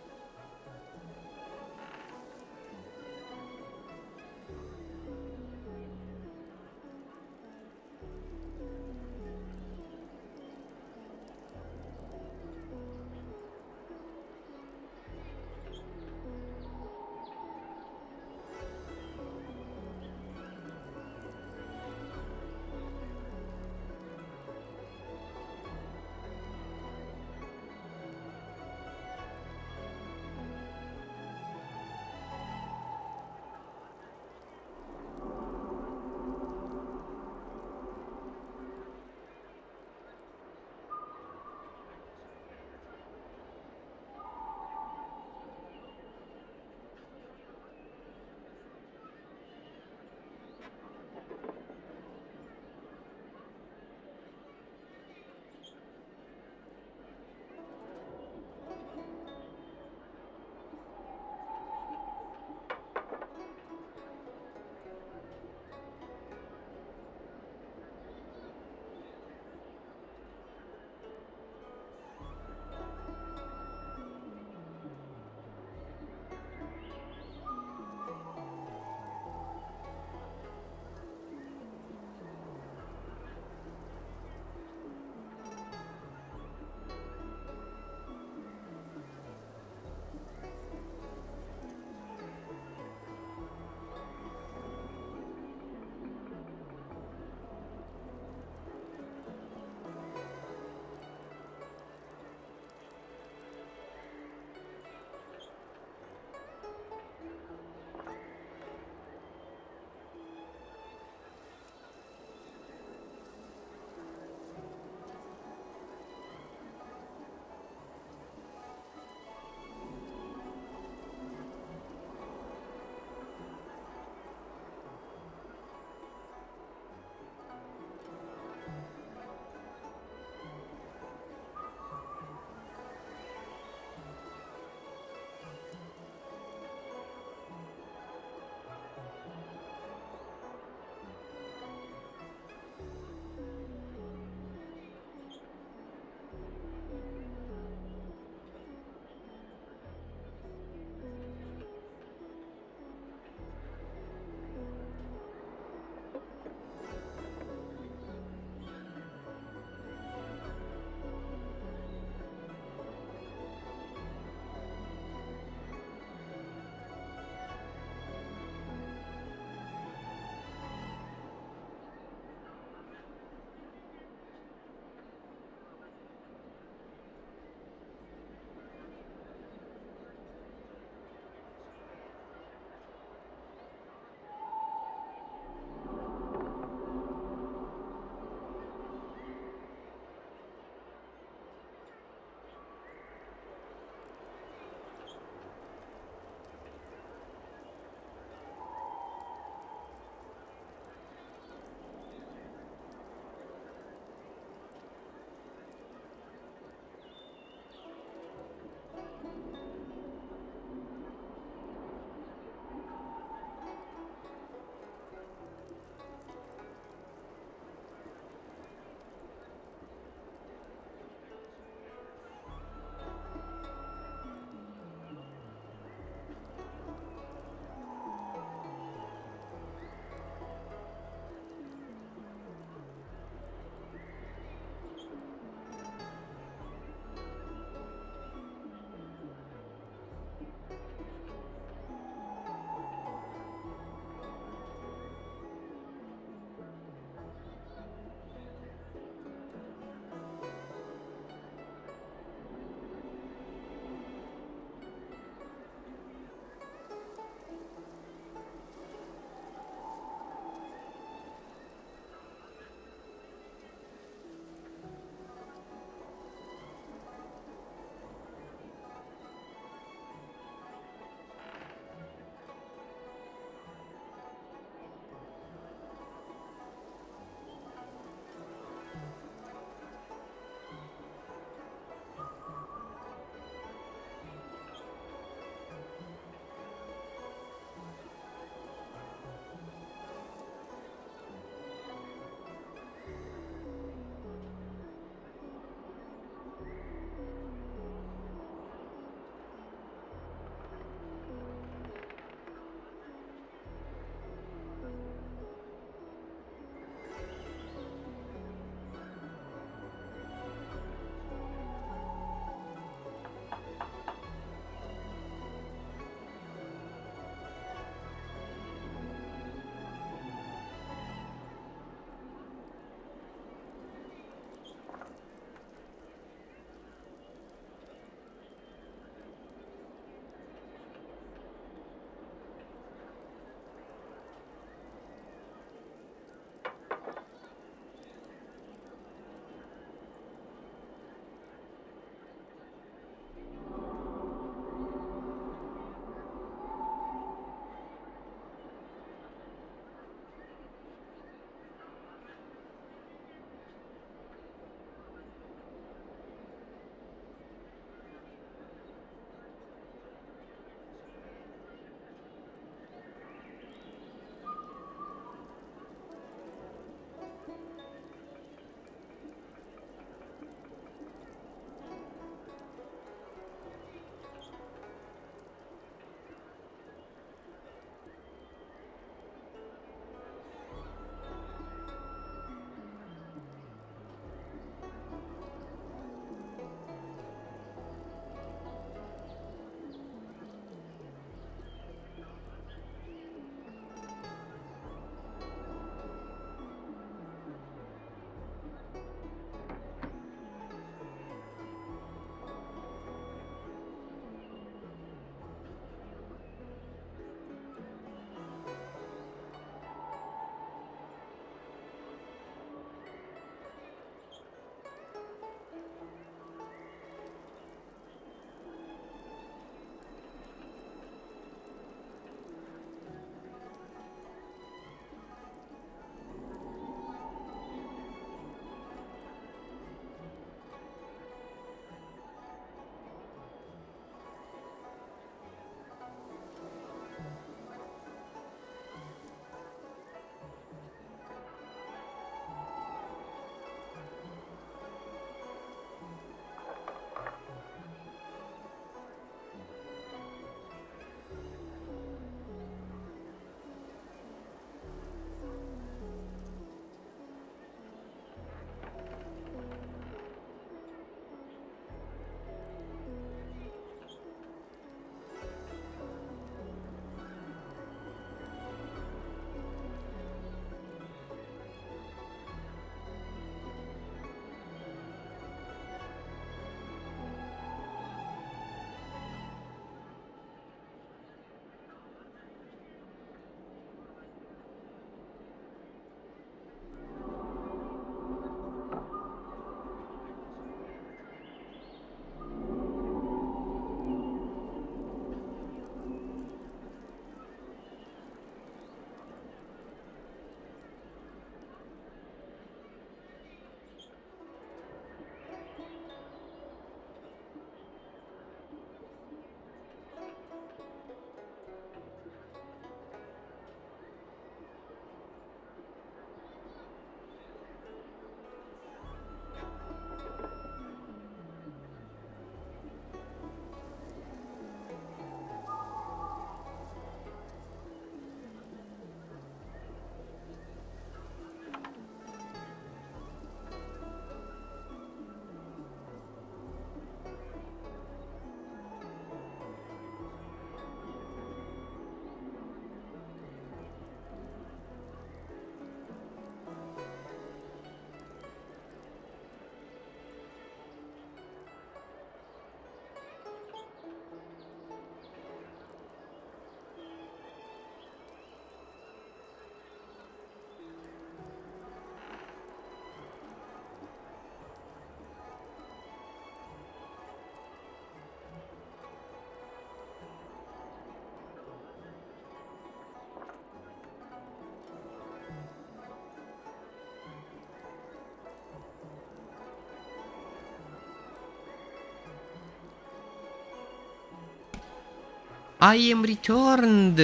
I am returned.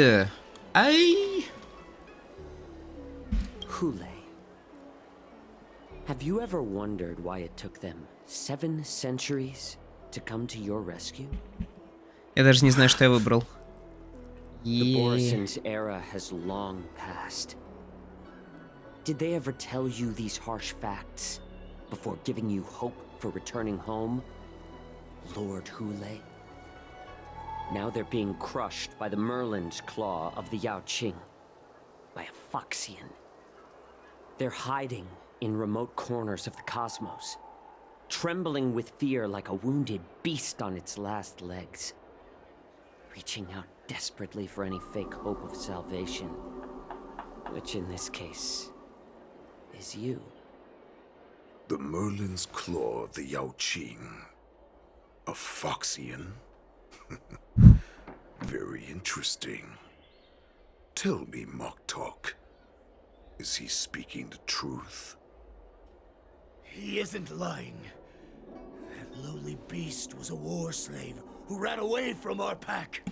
I. Hule. Have you ever wondered why it took them 7 centuries to come to your rescue? Я даже не знаю, что я выбрал. The Borison's era has long passed. Did they ever tell you these harsh facts before giving you hope for returning home, Lord Hule? Now they're being crushed by the Merlin's claw of the Yao Qing, by a Foxian. They're hiding in remote corners of the cosmos, trembling with fear like a wounded beast on its last legs, reaching out desperately for any fake hope of salvation, which in this case is you. The Merlin's claw of the Yao Qing. A Foxian? Very interesting. Tell me, Moktok, is he speaking the truth? He isn't lying. That lowly beast was a war slave who ran away from our pack.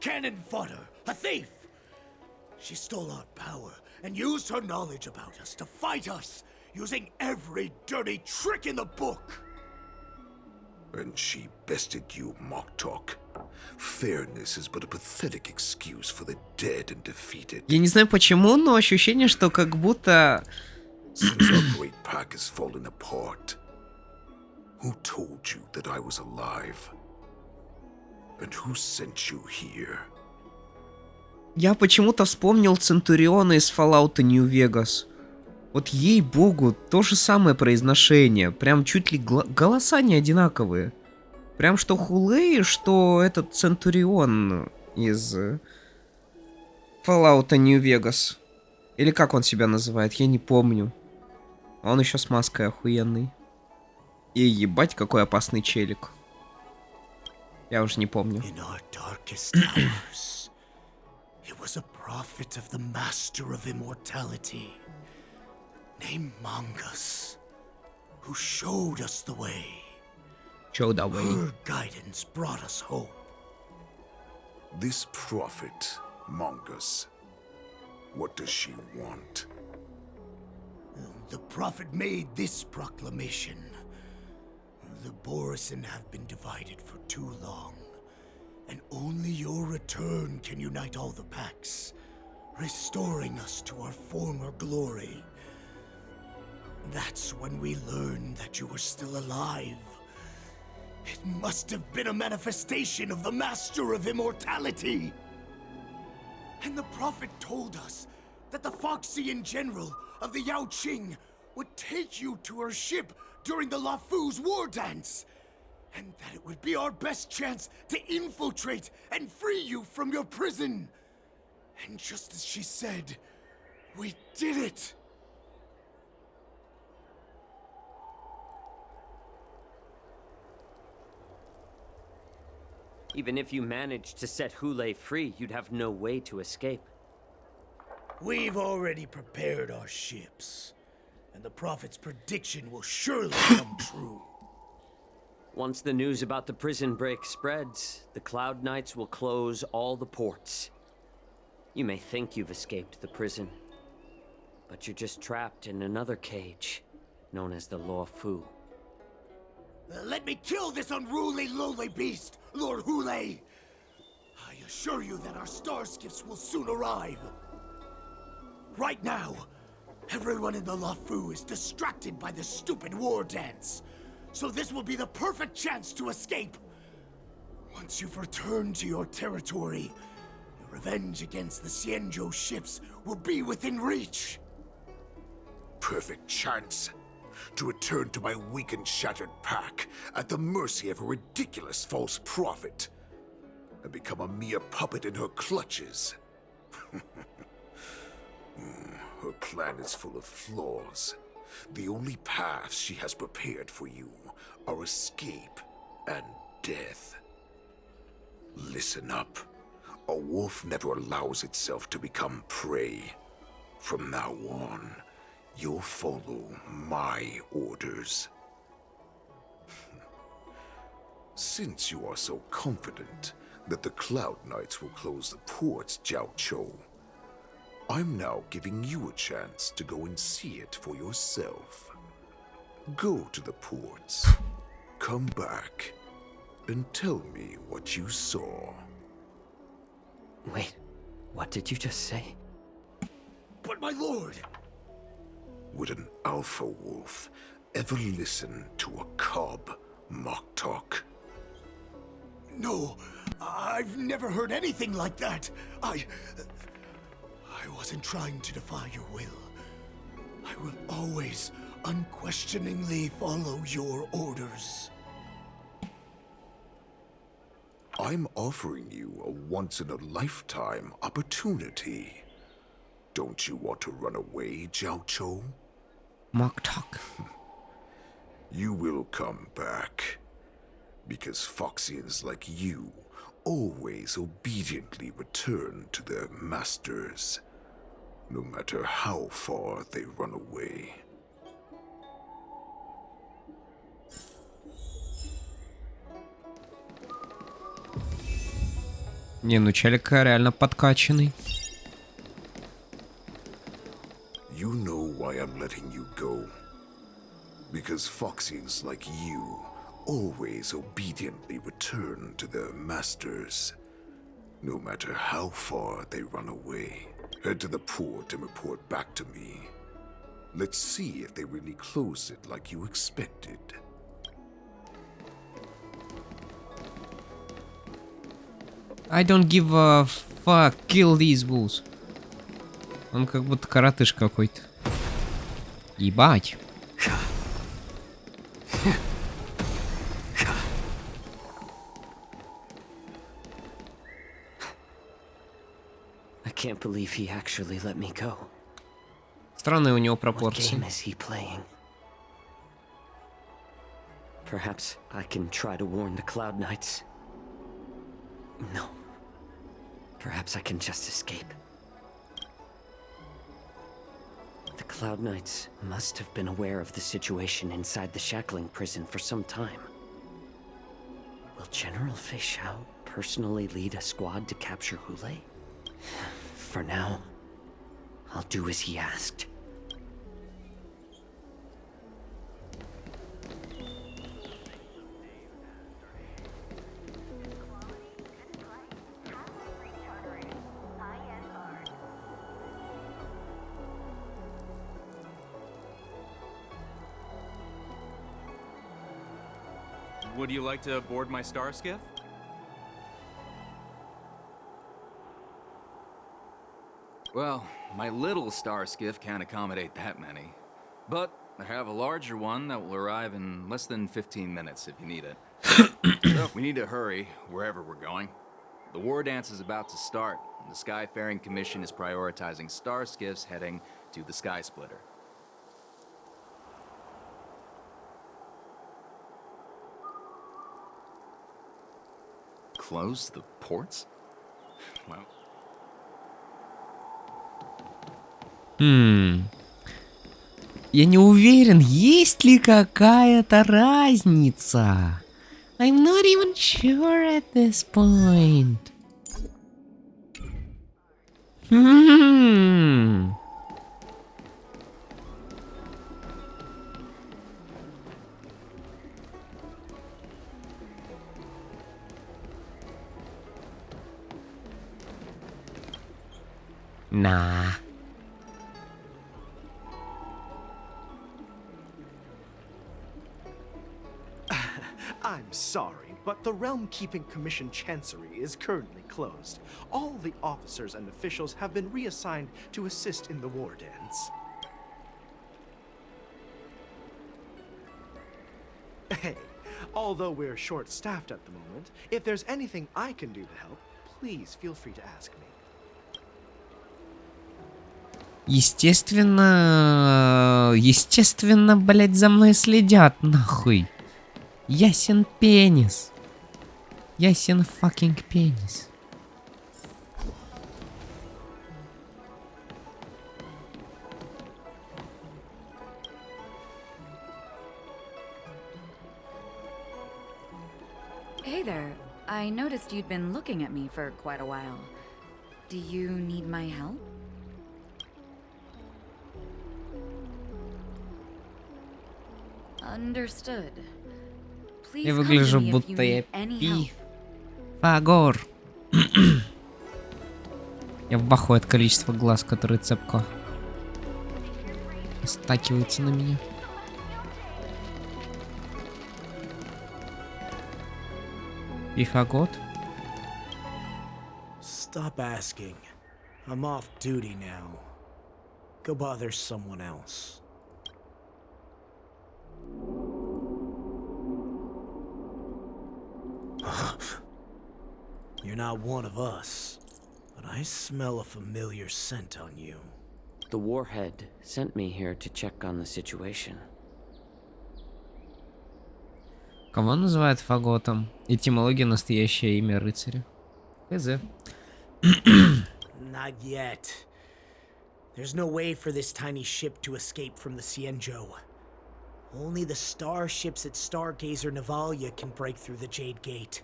Cannon fodder, a thief! She stole our power and used her knowledge about us to fight us, using every dirty trick in the book! And she bested you, Moktok. Fairness is but a pathetic excuse for the dead and defeated. Я не знаю почему, но ощущение, что как будто... Since our great pack has fallen apart, who told you that I was alive? And who sent you here? Я почему-то вспомнил Центуриона из Fallout New Vegas. Вот ей-богу, то же самое произношение. Прям чуть ли голоса не одинаковые. Прям что Хулей, что этот Центурион из Fallout New Vegas. Или как он себя называет, я не помню. Он еще с маской охуенный. И ебать, какой опасный челик. Я уже не помню. It was a prophet of the Master of Immortality, named Mongus, who showed us the way. Showed the way. Her guidance brought us hope. This prophet, Mongus, what does she want? The prophet made this proclamation. The Borison have been divided for too long. And only your return can unite all the packs, restoring us to our former glory. That's when we learned that you were still alive. It must have been a manifestation of the Master of Immortality. And the Prophet told us that the Foxian General of the Yao Qing would take you to her ship during the Lafu's war dance. And that it would be our best chance to infiltrate and free you from your prison. And just as she said, we did it! Even if you managed to set Hule free, you'd have no way to escape. We've already prepared our ships. And the Prophet's prediction will surely come true. Once the news about the prison break spreads, the Cloud Knights will close all the ports. You may think you've escaped the prison, but you're just trapped in another cage, known as the Law Fu. Let me kill this unruly, lowly beast, Lord Hule! I assure you that our star skiffs will soon arrive. Right now, everyone in the Lafu is distracted by the stupid war dance. So this will be the perfect chance to escape. Once you've returned to your territory, your revenge against the Xianzhou ships will be within reach. Perfect chance to return to my weak and shattered pack at the mercy of a ridiculous false prophet and become a mere puppet in her clutches. Her plan is full of flaws. The only paths she has prepared for you are escape and death. Listen up. A wolf never allows itself to become prey. From now on, you'll follow my orders. Since you are so confident, that the Cloud Knights will close the ports, Jiao Chou. I'm now giving you a chance to go and see it for yourself. Go to the ports, come back, and tell me what you saw. Wait, what did you just say? But my lord! Would an alpha wolf ever listen to a cub mock talk? No, I've never heard anything like that. I wasn't trying to defy your will. I will always unquestioningly follow your orders. I'm offering you a once-in-a-lifetime opportunity. Don't you want to run away, Jiao Chou? Mock talk. You will come back. Because Foxians like you always obediently return to their masters, no matter how far they run away. Не, ну челик реально подкачанный. You know why I'm letting you go. Because Foxians like you always obediently return to their masters, no matter how far they run away. Head to the port and report back to me. Let's see if they really closed it like you expected. I don't give a fuck. Kill these bulls. Он как будто коротыш какой-то. Ебать. I can't believe he actually let me go. Странные у него What пропорции. game is he playing? Perhaps I can try to warn the Cloud Knights. No. Perhaps I can just escape. The Cloud Knights must have been aware of the situation inside the shackling prison for some time. Will General Fei Xiao personally lead a squad to capture Hule? For now, I'll do as he asked. Would you like to board my star skiff? Well, my little star skiff can't accommodate that many. But I have a larger one that will arrive in less than 15 minutes if you need it. So, we need to hurry wherever we're going. The war dance is about to start, and the Skyfaring Commission is prioritizing star skiffs heading to the Sky Splitter. Close the ports? Well... Я не уверен, есть ли какая-то разница. I'm not even sure at this point. Nah. I'm sorry, but the Realm Keeping Commission Chancery is currently closed. All the officers and officials have been reassigned to assist in the war dance. Hey, although we're short-staffed at the moment, if there's anything I can do to help, please feel free to ask me. Естественно, блять, за мной следят, нахуй. Ясен пенис. Ясен fucking пенис. Hey there. I noticed you'd been looking at me for quite a while. Do you need my help? Understood. Please Я come to выгляжу, me if you будто я need any help. Фагор. Я в баху от количества глаз, которые цепко стакиваются на меня. Пифагот? Stop asking. I'm off duty now. Go bother someone else. You're not one of us, but I smell a familiar scent on you. The Warhead sent me here to check on the situation. Кого называют фаготом? Этимология настоящее имя рыцаря. Хз. Not yet. There's no way for this tiny ship to escape from the Cienjo. Only the starships at Stargazer Navalia can break through the Jade Gate.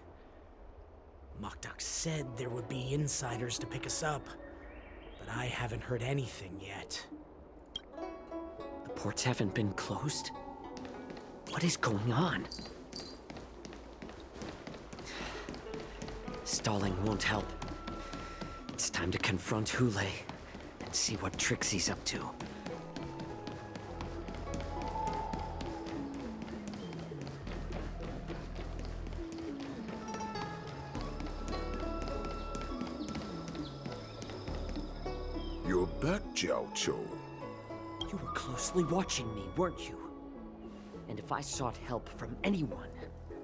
Mokdok said there would be insiders to pick us up, but I haven't heard anything yet. The ports haven't been closed? What is going on? Stalling won't help. It's time to confront Hule and see what tricks he's up to. You're back, Jiao Cho. You were closely watching me, weren't you? And if I sought help from anyone,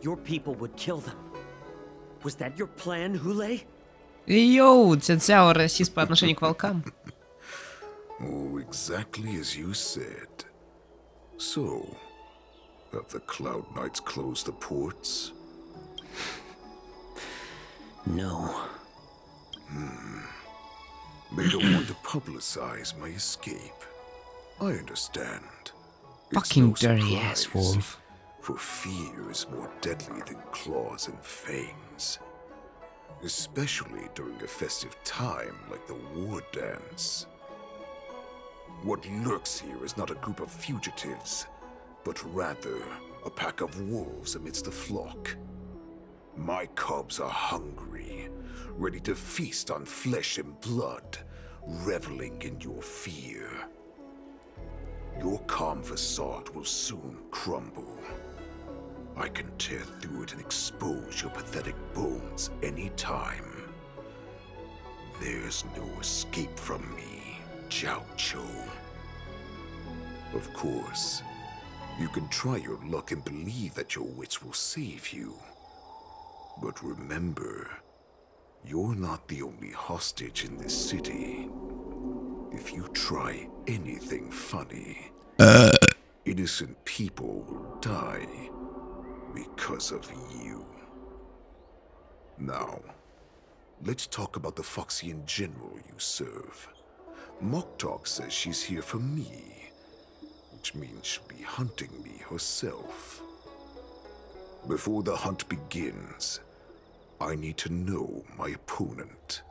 your people would kill them. Was that your plan, Hule? Йоу, Цяо расист по отношению к волкам. Oh, exactly as you said. So, have the Cloud Knights closed the ports? No. They don't want to publicize my escape. I understand. Fucking It's no dirty surprise, ass wolf. For fear is more deadly than claws and fangs. Especially during a festive time like the war dance. What lurks here is not a group of fugitives, but rather a pack of wolves amidst the flock. My cubs are hungry, ready to feast on flesh and blood, reveling in your fear. Your calm facade will soon crumble. I can tear through it and expose your pathetic bones anytime. There's no escape from me, Jiao Cho. Of course, you can try your luck and believe that your wits will save you. But remember, you're not the only hostage in this city. If you try anything funny, innocent people will die because of you. Now, let's talk about the Foxian general you serve. Mokdok says she's here for me, which means she'll be hunting me herself. Before the hunt begins, I need to know my opponent.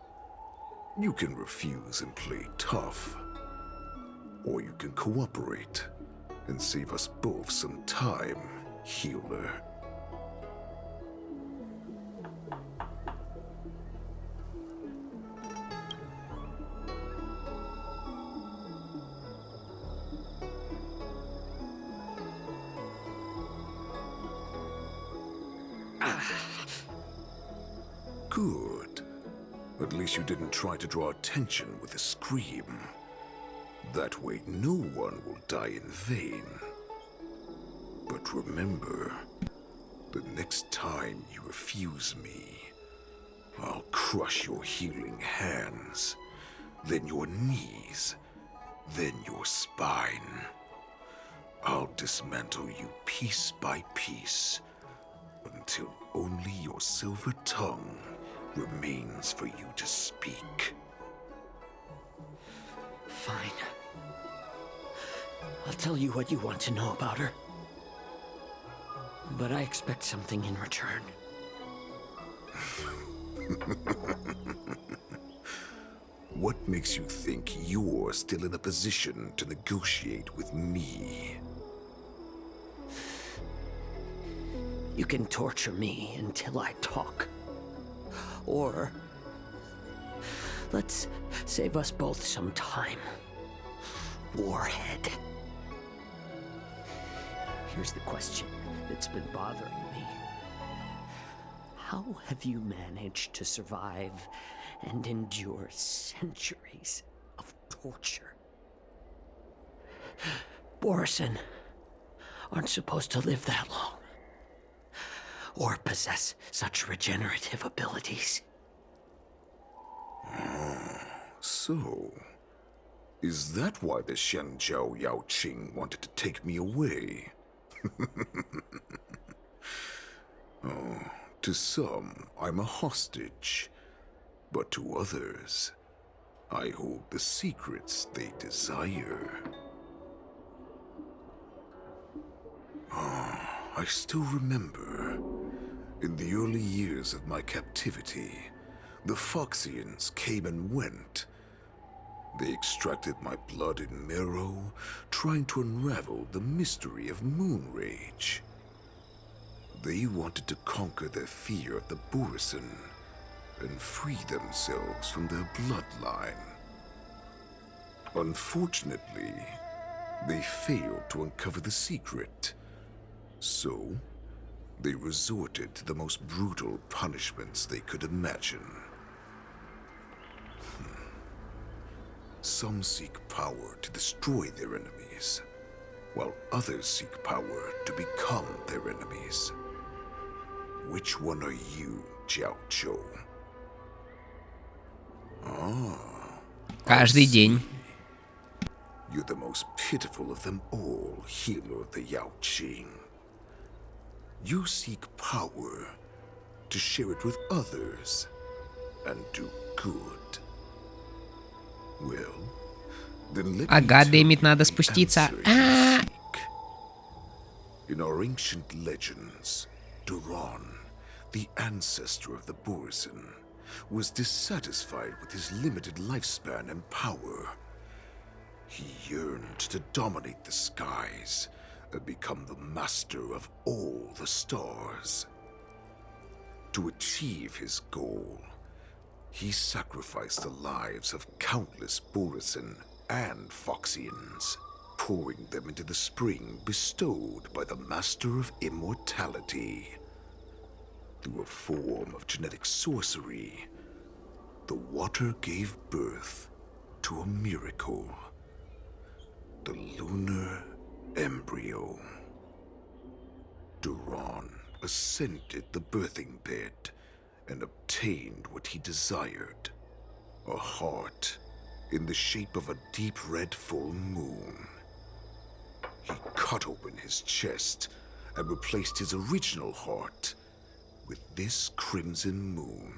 You can refuse and play tough, or you can cooperate and save us both some time, healer. Good. At least you didn't try to draw attention with a scream. That way no one will die in vain. But remember, the next time you refuse me, I'll crush your healing hands, then your knees, then your spine. I'll dismantle you piece by piece, until only your silver tongue remains for you to speak. Fine. I'll tell you what you want to know about her. But I expect something in return. What makes you think you're still in a position to negotiate with me? You can torture me until I talk. Or let's save us both some time. Warhead. Here's the question that's been bothering me. How have you managed to survive and endure centuries of torture? Borison aren't supposed to live that long, or possess such regenerative abilities. So, is that why the Shenjiao Yao Qing wanted to take me away? Oh, to some, I'm a hostage. But to others, I hold the secrets they desire. I still remember, in the early years of my captivity, the Foxians came and went. They extracted my blood and marrow, trying to unravel the mystery of moon rage. They wanted to conquer their fear of the Borison and free themselves from their bloodline. Unfortunately, they failed to uncover the secret. So, they resorted to the most brutal punishments they could imagine. Some seek power to destroy their enemies, while others seek power to become their enemies. Which one are you, Jiao Zhou? Каждый день. You're the most pitiful of them all, healer of the Yao Qing. You seek power to share it with others and do good. Well, then let me Ага, tell Дэмит, you надо the спуститься. answer you seek. In our ancient legends, Duran, the ancestor of the Borison, was dissatisfied with his limited lifespan and power. He yearned to dominate the skies and become the master of all the stars. To achieve his goal, he sacrificed the lives of countless Borison and Foxians, pouring them into the spring bestowed by the Master of Immortality. Through a form of genetic sorcery, the water gave birth to a miracle. The lunar embryo. Duran ascended the birthing bed and obtained what he desired. A heart in the shape of a deep red full moon. He cut open his chest and replaced his original heart with this crimson moon.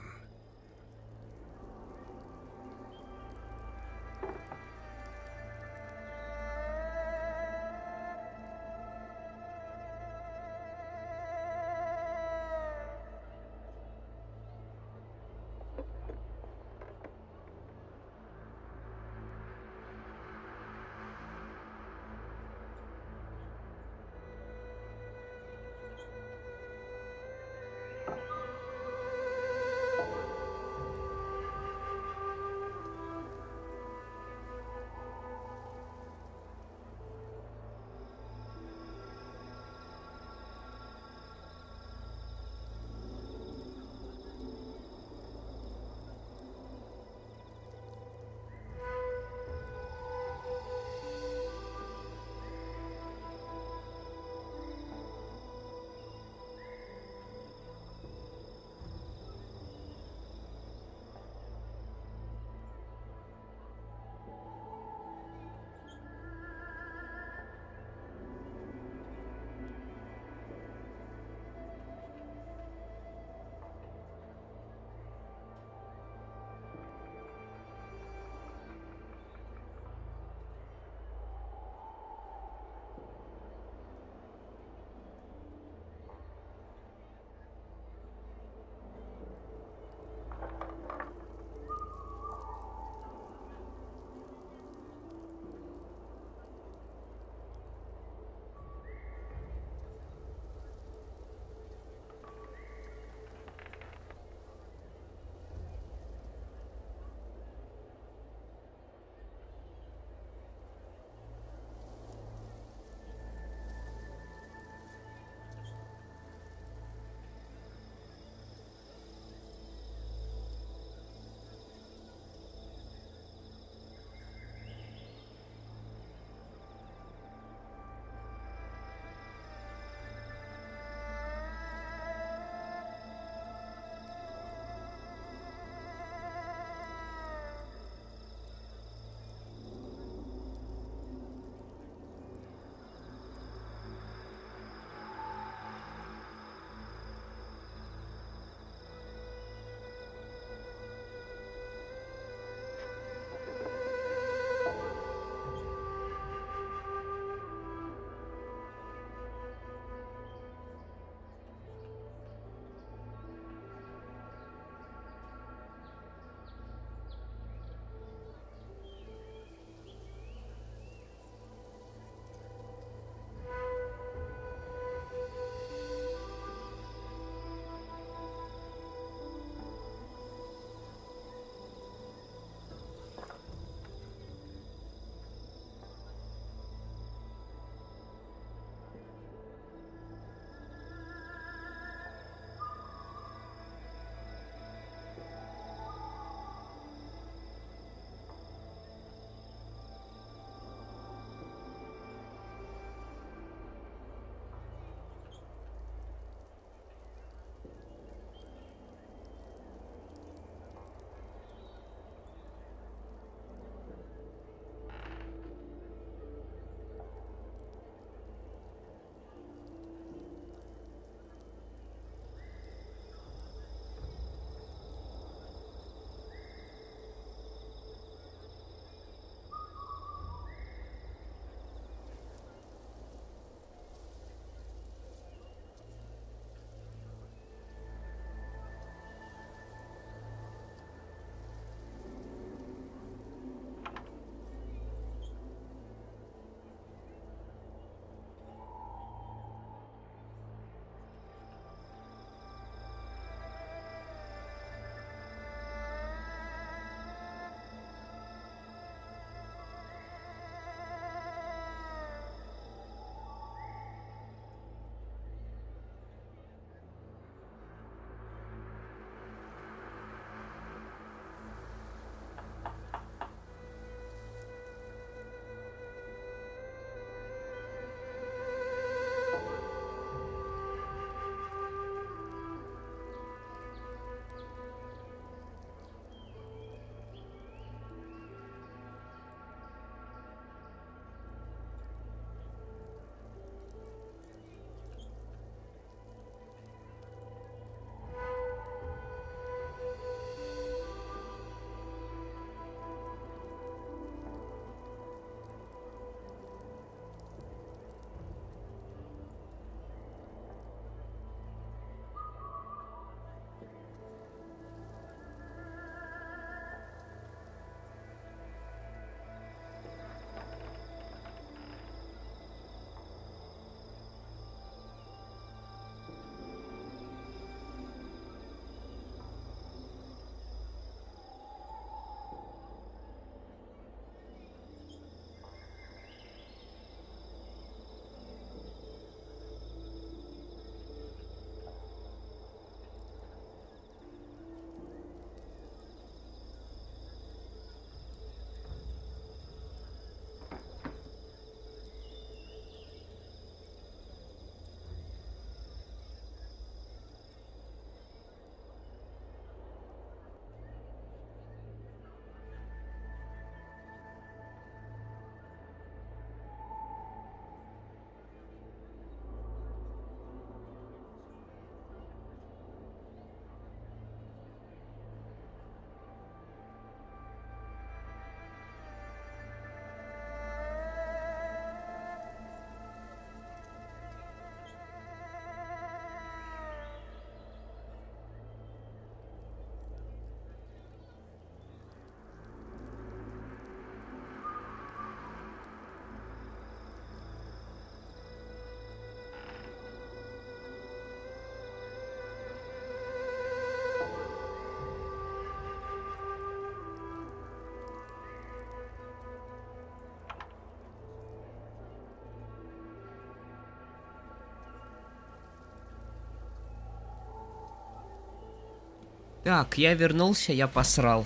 Так, я вернулся, я посрал.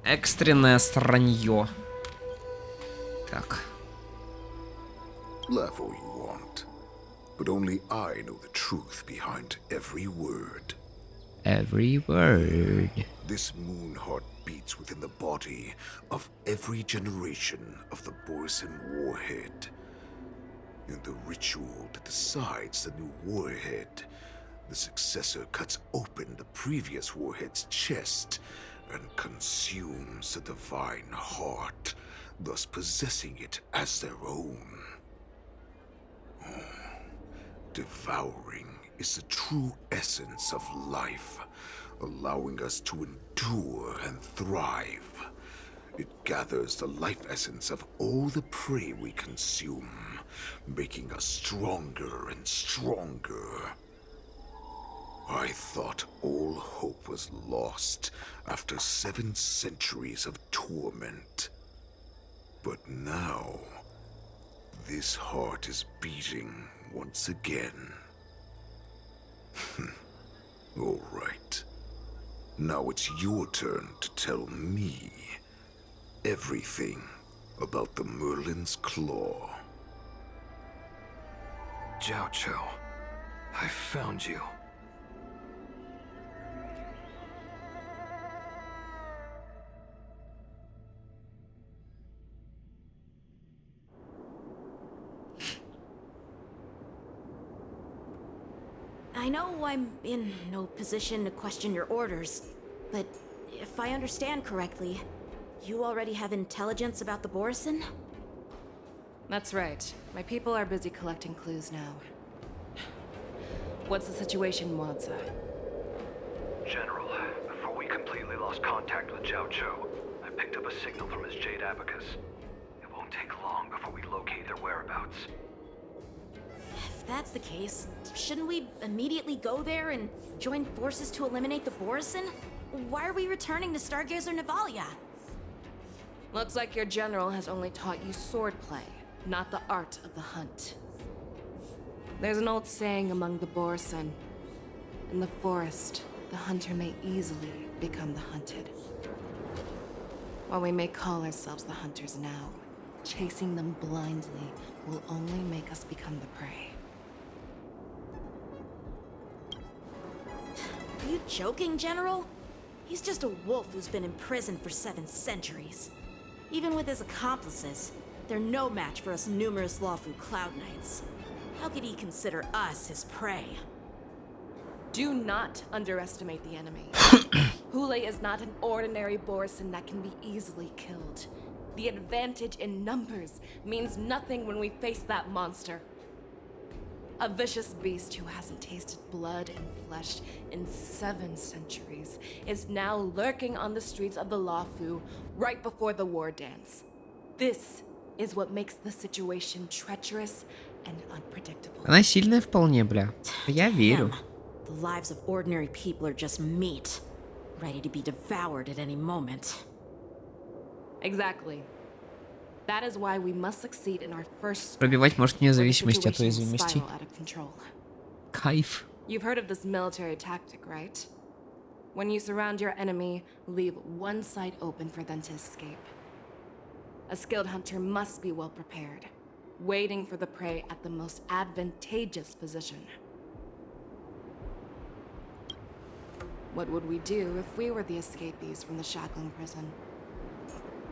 Экстренное сранье. Так. Laugh all you want, but only I know the truth behind every word. Every word. This moon heart beats within the body of every generation of the Borson warhead. In the ritual that decides the new warhead, the successor cuts open the previous warhead's chest and consumes the divine heart, thus possessing it as their own. Devouring is the true essence of life, allowing us to endure and thrive. It gathers the life essence of all the prey we consume, making us stronger and stronger. I thought all hope was lost after 7 centuries of torment. But now, this heart is beating once again. All right. Now it's your turn to tell me everything about the Merlin's Claw. Jiao Cho, I found you. I know I'm in no position to question your orders, but if I understand correctly, you already have intelligence about the Borison? That's right. My people are busy collecting clues now. What's the situation, Mwanza? General, before we completely lost contact with Jiao Cho, I picked up a signal from his Jade Abacus. It won't take long before we locate their whereabouts. If that's the case, shouldn't we immediately go there and join forces to eliminate the Borison? Why are we returning to Stargazer Navalia? Looks like your general has only taught you swordplay, not the art of the hunt. There's an old saying among the Borison. In the forest, the hunter may easily become the hunted. While we may call ourselves the hunters now, chasing them blindly will only make us become the prey. Are you joking, General? He's just a wolf who's been imprisoned for 7 centuries. Even with his accomplices, they're no match for us numerous Lawfu Cloud Knights. How could he consider us his prey? Do not underestimate the enemy. Hule is not an ordinary Borison that can be easily killed. The advantage in numbers means nothing when we face that monster. A vicious beast who hasn't tasted blood and flesh in 7 centuries is now lurking on the streets of the Lawfu right before the war dance. This is what makes the situation treacherous and unpredictable. Она сильная вполне, бля. Я верю. The lives of ordinary people are just meat, ready to be devoured at any moment. Exactly. That is why we must succeed in our first. Пробивать может вне зависимости от уязвимости. Кайф. You've heard of this military tactic, right? When you surround your enemy, leave one side open for them to escape. A skilled hunter must be well prepared, waiting for the prey at the most advantageous position. What would we do if we were the escapees from the shackling prison?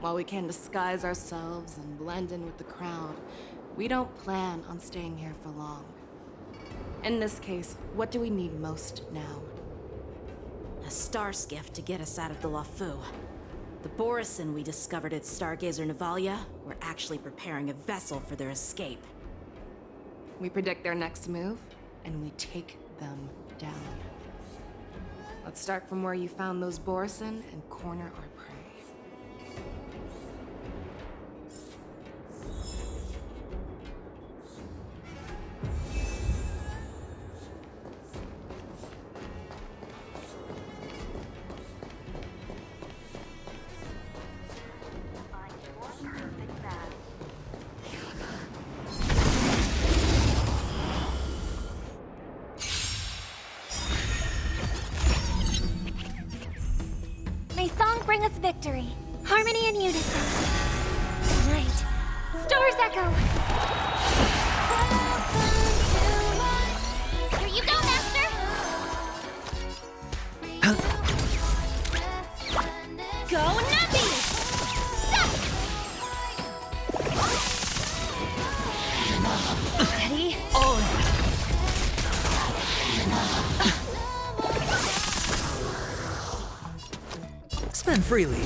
While we can disguise ourselves and blend in with the crowd, we don't plan on staying here for long. In this case, what do we need most now? A star skiff to get us out of the Lawfu. The Borison we discovered at Stargazer Navalia were actually preparing a vessel for their escape. We predict their next move, and we take them down. Let's start from where you found those Borison and corner our prey. victory. Harmony and unison. Right. Stars echo. Here you go, Master. Go Nappy! Ready? On. Spend freely.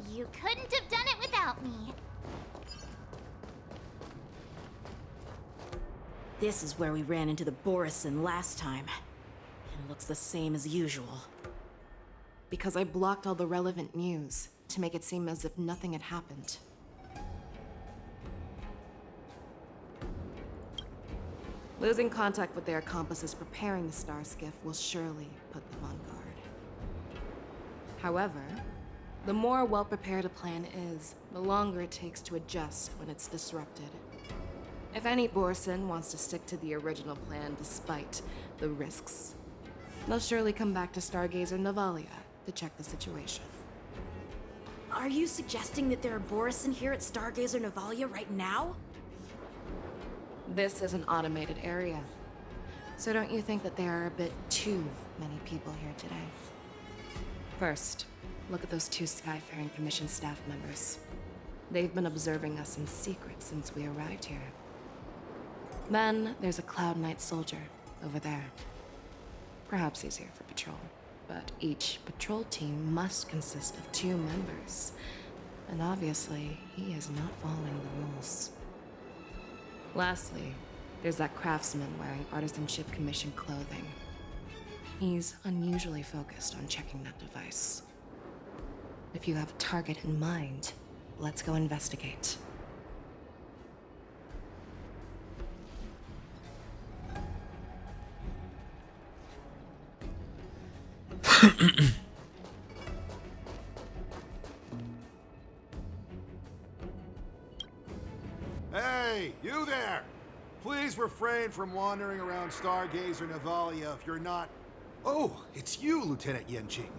You couldn't have done it without me. This is where we ran into the Borison last time. It looks the same as usual. Because I blocked all the relevant news to make it seem as if nothing had happened. Losing contact with their accomplices preparing the Star Skiff will surely put them on guard. However, the more well-prepared a plan is, the longer it takes to adjust when it's disrupted. If any Borison wants to stick to the original plan despite the risks, they'll surely come back to Stargazer Navalia to check the situation. Are you suggesting that there are Borison here at Stargazer Navalia right now? This is an automated area, so don't you think that there are a bit too many people here today? First, look at those 2 Skyfaring Commission staff members. They've been observing us in secret since we arrived here. Then there's a Cloud Knight soldier over there. Perhaps he's here for patrol, but each patrol team must consist of 2 members. And obviously, he is not following the rules. Lastly, there's that craftsman wearing Artisanship Commission clothing. He's unusually focused on checking that device. If you have a target in mind, let's go investigate. Hey, you there! Please refrain from wandering around Stargazer Navalia if you're not... Oh, it's you, Lieutenant Yenjing.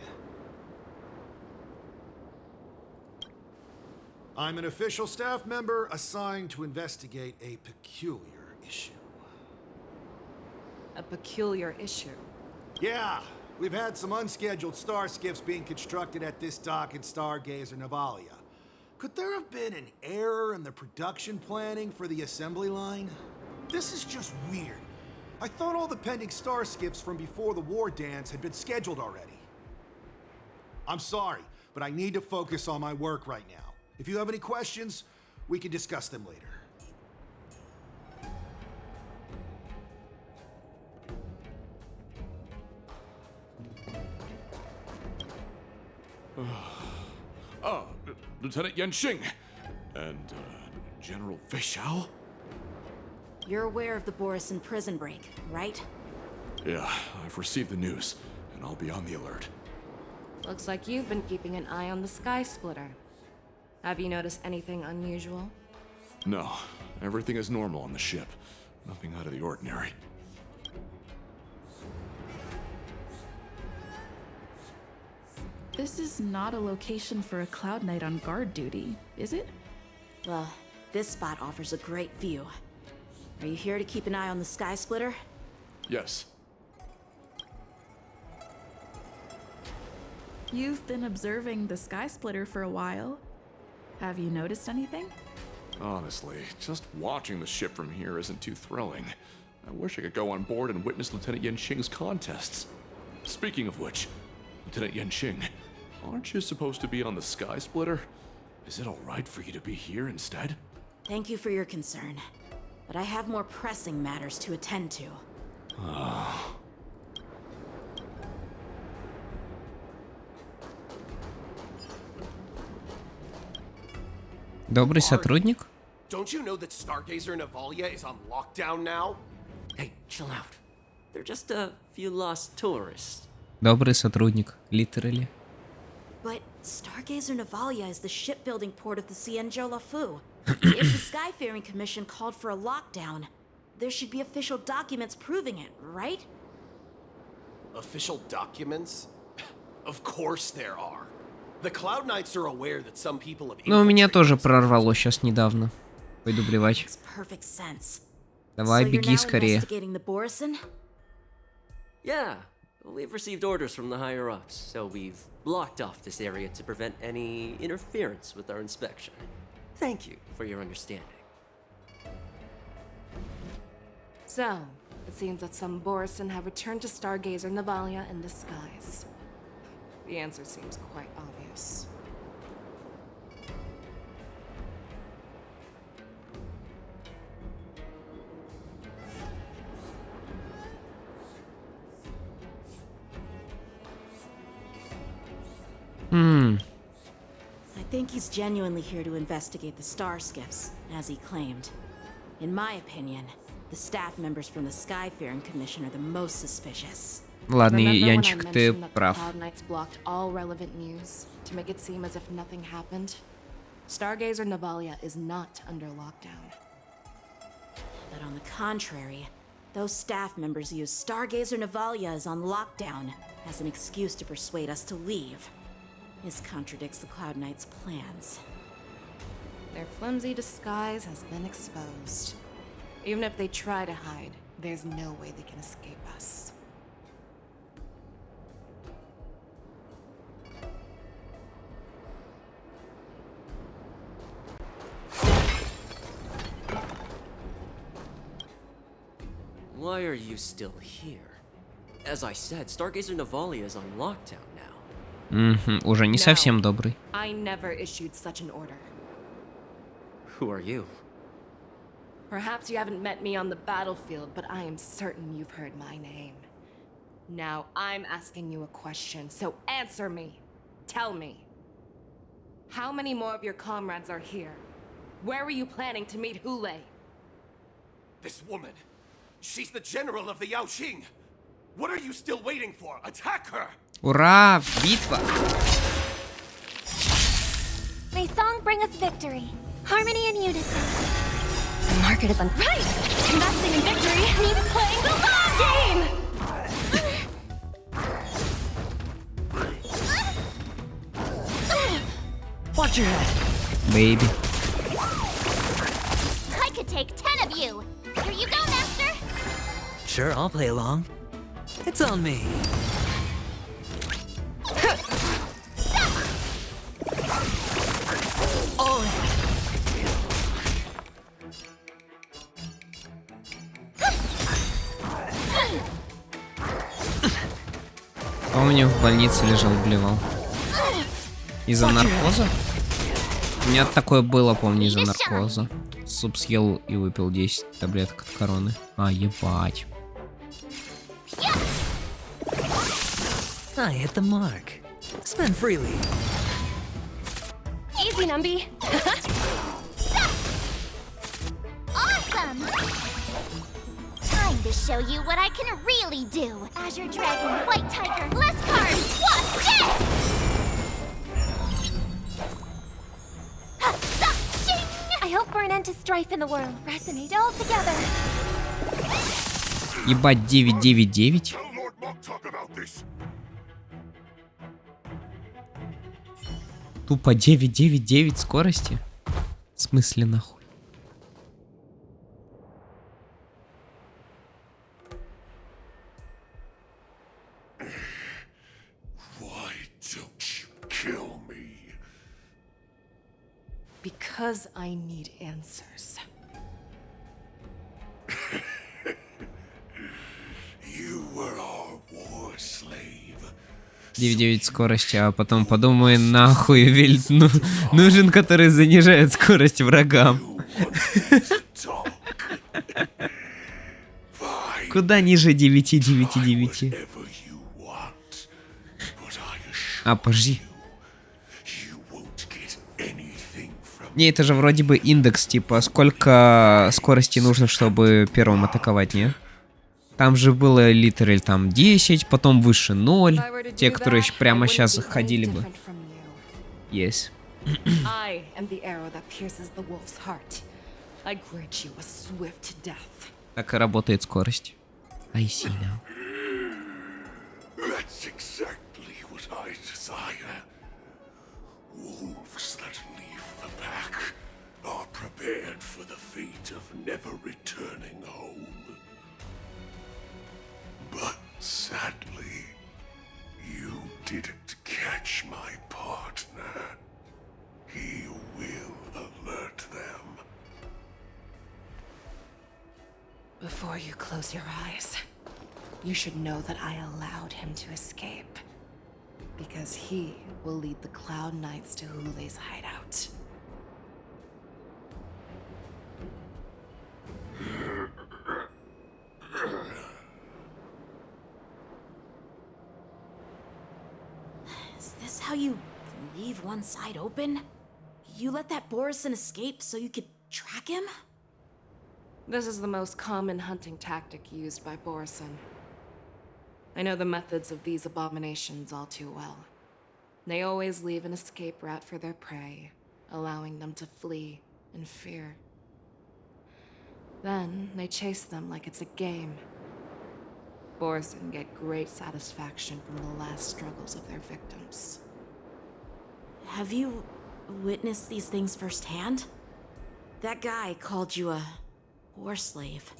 I'm an official staff member assigned to investigate a peculiar issue. A peculiar issue? Yeah, we've had some unscheduled star skiffs being constructed at this dock in Stargazer Navalia. Could there have been an error in the production planning for the assembly line? This is just weird. I thought all the pending star skiffs from before the war dance had been scheduled already. I'm sorry, but I need to focus on my work right now. If you have any questions, we can discuss them later. Lieutenant Yenjing and General Fei Xiao? You're aware of the Borison prison break, right? Yeah, I've received the news, and I'll be on the alert. Looks like you've been keeping an eye on the Sky Splitter. Have you noticed anything unusual? No, everything is normal on the ship. Nothing out of the ordinary. This is not a location for a Cloud Knight on guard duty, is it? Well, this spot offers a great view. Are you here to keep an eye on the Sky Splitter? Yes. You've been observing the Sky Splitter for a while. Have you noticed anything? Honestly, just watching the ship from here isn't too thrilling. I wish I could go on board and witness Lieutenant Yenjing's contests. Speaking of which, Lieutenant Yenjing, aren't you supposed to be on the Sky Splitter? Is it alright for you to be here instead? Thank you for your concern, but I have more pressing matters to attend to. Добрый сотрудник? Don't you know that Stargazer Navalia is on lockdown now? Hey, chill out. They're just a few lost tourists. Добрый сотрудник, literally. But Stargazer Navalia is the shipbuilding port of the Cienjo Lafu. If the Skyfaring Commission called for a lockdown, there should be official documents proving it, right? Official documents? Of course there are. The Cloud Knights are aware that some people have... Ну, у меня тоже прорвало сейчас недавно. Пойду блевать. Perfect sense. Давай, So беги you're now скорее. investigating the Borison? Yeah, we've received orders from the higher-ups, so we've blocked off this area to prevent any interference with our inspection. Thank you for your understanding. So, it seems that some Borison have returned to Stargazer Navalia in disguise. The answer seems quite obvious. I think he's genuinely here to investigate the star skiffs, as he claimed. In my opinion, the staff members from the Skyfaring Commission are the most suspicious. Ладно, Remember when I Янчик, ты mentioned that the прав. Cloud Knights blocked all relevant news to make it seem as if nothing happened? Stargazer Navalia is not under lockdown. But on the contrary, those staff members use Stargazer Navalia as on lockdown as an excuse to persuade us to leave. This contradicts the Cloud Knights' plans. Their flimsy disguise has been exposed. Even if they try to hide, there's no way they can escape us. Why are you still here? As I said, Stargazer Navalia is on lockdown now. Уже не совсем добрый. I never issued such an order. Who are you? Perhaps you haven't met me on the battlefield, but I am certain you've heard my name. Now I'm asking you a question, so answer me. Tell me. How many more of your comrades are here? Where were you planning to meet Hule? This woman, she's the general of the Yaoxing. What are you still waiting for? Attack her! Ура! Битва! May song bring us victory, harmony and unison. The market is on right. Investing in victory means playing the long game. Watch your head. Baby. I could take 10 of you. Here you go, Master. Sure, I'll play along. It's on me. Oh. Помню, в больнице лежал, блевал. Из-за наркоза? У меня такое было, помню, из-за наркоза. Суп съел и выпил 10 таблеток от короны. А, ебать. I hit the mark. Spend freely. Easy, Numby. Awesome. Time to show you what I can really do. Azure Dragon, White Tiger, less cards. Watch this! I hope for an end to strife in the world. Resonate all together. Ебать, 999. Тупо 999 скорости? В смысле нахуй? Why don't you kill me? Because I need answers. You were our war slave. 9.9 скорости, а потом подумай, нахуй вельт нужен, который занижает скорость врагам. Куда ниже 9.9.9? А, подожди. Не, это же вроде бы индекс, типа, сколько скорости нужно, чтобы первым атаковать, не? Там же было литераль там 10, потом выше 0. Те, которые прямо сейчас ходили бы. Yes. I am the arrow that pierces the wolf's heart. I grant you a swift death. Так и работает скорость. I see now. That's exactly what I desire. Wolves that leave the pack are prepared for the fate of never returning home. But sadly, you didn't catch my partner. He will alert them. Before you close your eyes, you should know that I allowed him to escape. Because he will lead the Cloud Knights to Hule's hideout. Is this how you leave one side open? You let that Borison escape so you could track him? This is the most common hunting tactic used by Borison. I know the methods of these abominations all too well. They always leave an escape route for their prey, allowing them to flee in fear. Then they chase them like it's a game. Borison get great satisfaction from the last struggles of their victims. Have you witnessed these things firsthand? That guy called you a war slave.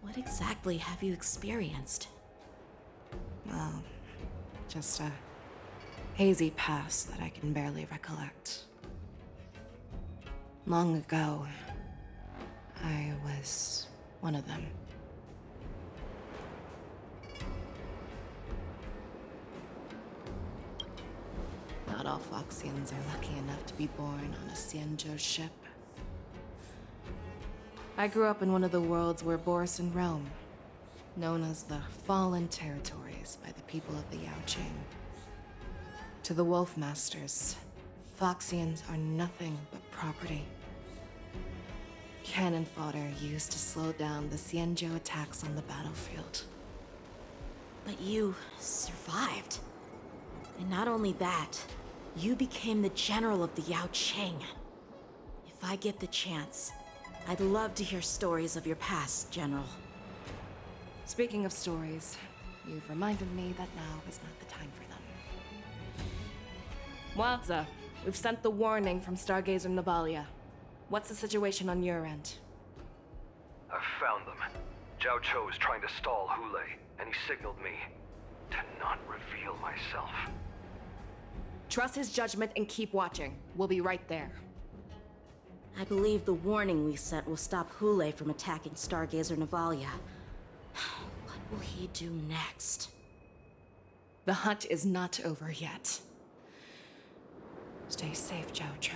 What exactly have you experienced? Well, just a hazy past that I can barely recollect. Long ago, I was one of them. Not all Foxians are lucky enough to be born on a Xianzhou ship. I grew up in one of the worlds where Borison roam, known as the Fallen Territories by the people of the Yaoqing. To the Wolf Masters, Foxians are nothing but property. Cannon fodder used to slow down the Xianzhou attacks on the battlefield. But you survived. And not only that, you became the general of the Yaoqing. If I get the chance, I'd love to hear stories of your past, General. Speaking of stories, you've reminded me that now is not the time for them. Wadza, we've sent the warning from Stargazer Navalia. What's the situation on your end? I've found them. Zhao Cho is trying to stall Hule, and he signaled me to not reveal myself. Trust his judgment and keep watching. We'll be right there. I believe the warning we sent will stop Hule from attacking Stargazer Navalia. What will he do next? The hunt is not over yet. Stay safe, Zhao Cho.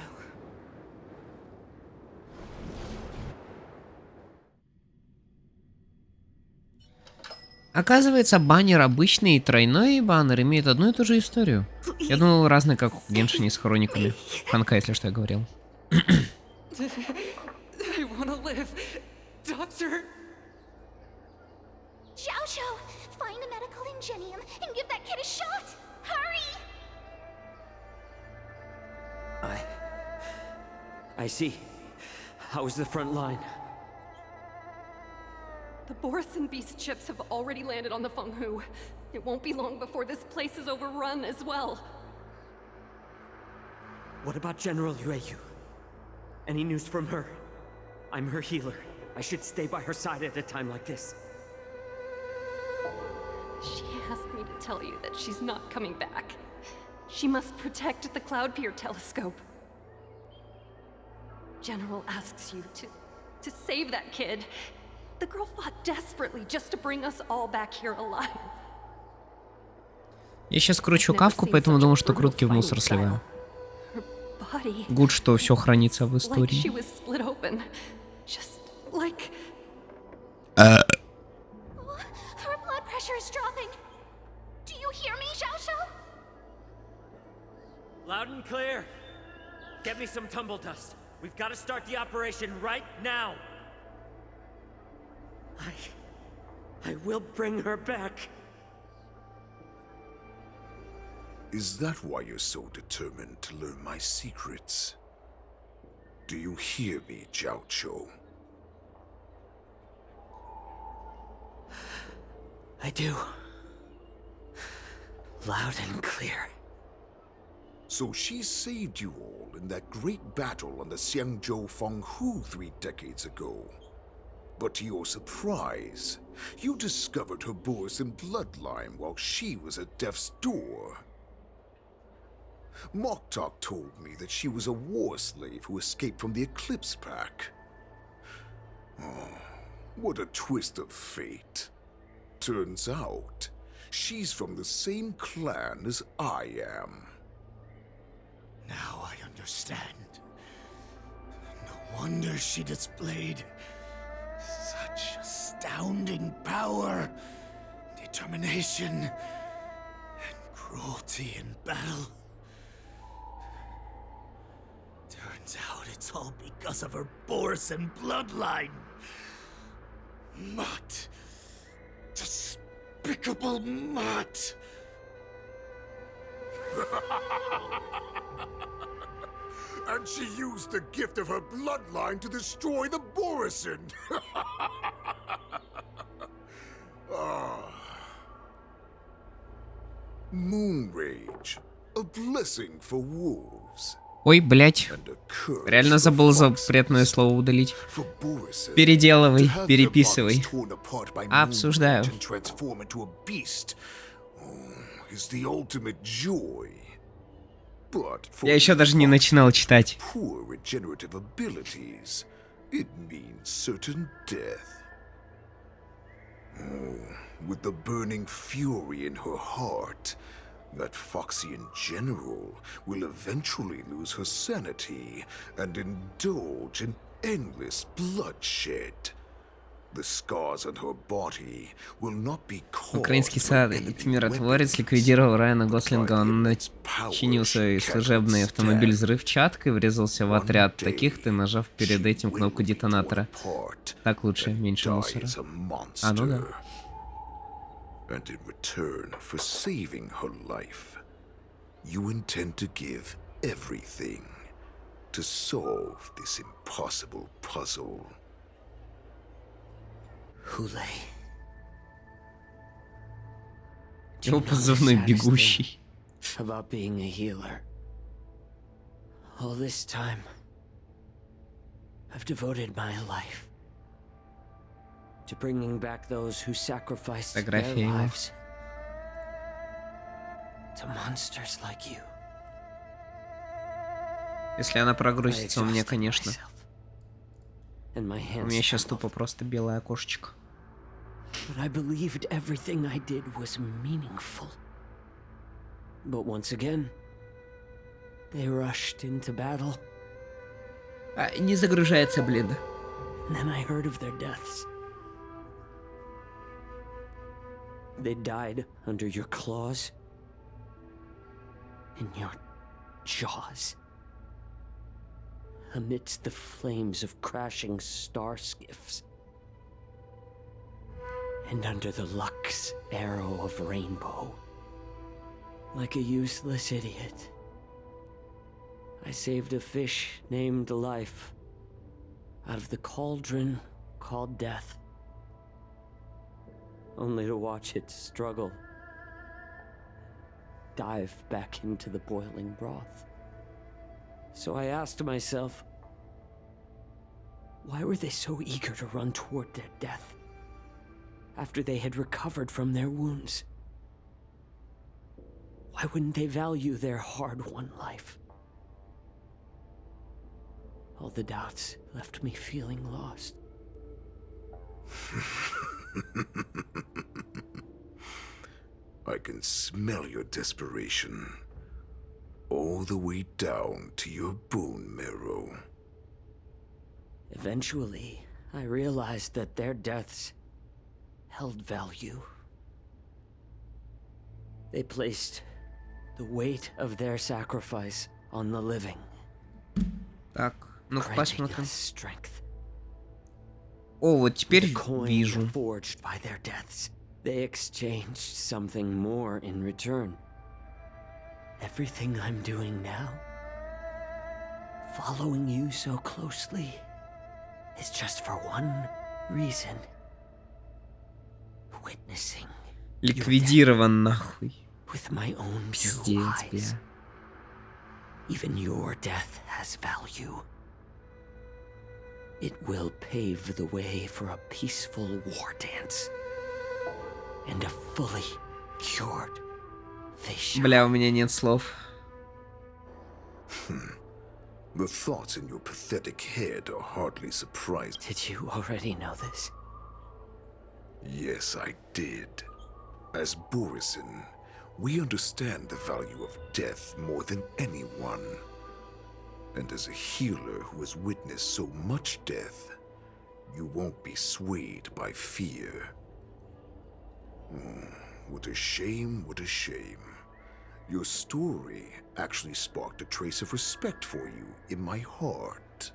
Оказывается, баннер обычный и тройной баннер имеют одну и ту же историю. Я думал, разные, как в Геншине с хрониками. Ханка, если что я говорил. I wanna live. Doctor! Xiaoshu, find a medical ingenium and give that kid a shot! Hurry! I see. How is the front line? The Borison Beast ships have already landed on the Fenghu. It won't be long before this place is overrun as well. What about General Yueyu? Any news from her? I'm her healer. I should stay by her side at a time like this. She asked me to tell you that she's not coming back. She must protect the Cloud Pier telescope. General asks you to save that kid. The girl fought desperately just to bring us all back here alive. Я сейчас кручу кавку, поэтому думал, что крутки в мусор сливаю. Гуд, что все хранится в истории. Her blood pressure is dropping. Do you hear me, Xiaoshu? Loud and clear. Get me some tumble dust. We've got to start the operation right now. I will bring her back. Is that why you're so determined to learn my secrets? Do you hear me, Jiaoqiu? I do. Loud and clear. So she saved you all in that great battle on the Xiangzhou Fenghu 3 decades ago. But to your surprise, you discovered her Borisson bloodline while she was at death's door. Moktok told me that she was a war slave who escaped from the Eclipse Pack. Oh, what a twist of fate. Turns out, she's from the same clan as I am. Now I understand. No wonder she displayed such astounding power, determination, and cruelty in battle. Turns out it's all because of her Borisson bloodline. Mutt. Despicable mutt. And she used the gift of her bloodline to destroy the Borisson. Moon Rage, a blessing for wolves. Ой, блять. Реально забыл запретное слово удалить. Переделывай, переписывай. Обсуждаю. Я еще даже не начинал читать. With the burning fury in her heart, that Foxian general will eventually lose her sanity and indulge in endless bloodshed. The scars on her body will not be caused. Украинский миротворец ликвидировал Райана Гослинга. Он начинил свой служебный автомобиль взрывчаткой, врезался в отряд таких-то, нажав перед этим кнопку детонатора. Так лучше, меньше мусора. А, ну да. And in return for saving her life, you intend to give everything to solve this impossible puzzle. Hule. Его позывной бегущий. About being a healer. All this time, I've devoted my life to bringing back those who sacrificed their lives to monsters like you. Если она прогрузится у меня, конечно. У меня сейчас тупо просто белое окошечко. But I believed everything I did was meaningful. But once again, they rushed into battle. Не загружается, блин. Then I heard of their deaths. They died under your claws, in your jaws, amidst the flames of crashing star skiffs, and under the Lux arrow of rainbow. Like a useless idiot, I saved a fish named Life out of the cauldron called Death, only to watch it struggle, dive back into the boiling broth. So I asked myself, why were they so eager to run toward their death after they had recovered from their wounds? Why wouldn't they value their hard-won life? All the doubts left me feeling lost. I can smell your desperation, all the way down to your bone marrow. Eventually, I realized that their deaths held value. They placed the weight of their sacrifice on the living. Так, ну-ка посмотрим. Strength. О, вот теперь вижу. Forged by their deaths, they exchanged something more in return. Everything I'm doing now, following you so closely, is just for one reason. Witnessing Ликвидирован нахуй. with my own two Пиздец, бля. eyes. Even your death has value. It will pave the way for a peaceful war dance. And a fully cured face. Бля, у меня нет слов. The thoughts in your pathetic head are hardly surprising. Did you already know this? Yes, I did. As Borisin, we understand the value of death more than anyone. And as a healer who has witnessed so much death, you won't be swayed by fear. What a shame, what a shame. Your story actually sparked a trace of respect for you in my heart.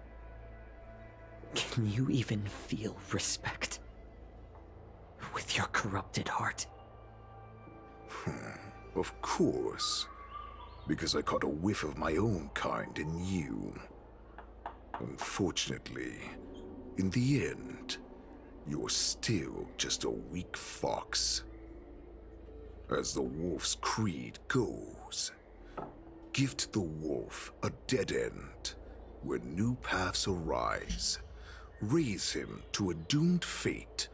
Can you even feel respect? With your corrupted heart? Of course. Because I caught a whiff of my own kind in you. Unfortunately, in the end, you're still just a weak fox. As the wolf's creed goes, gift the wolf a dead end where new paths arise. Raise him to a doomed fate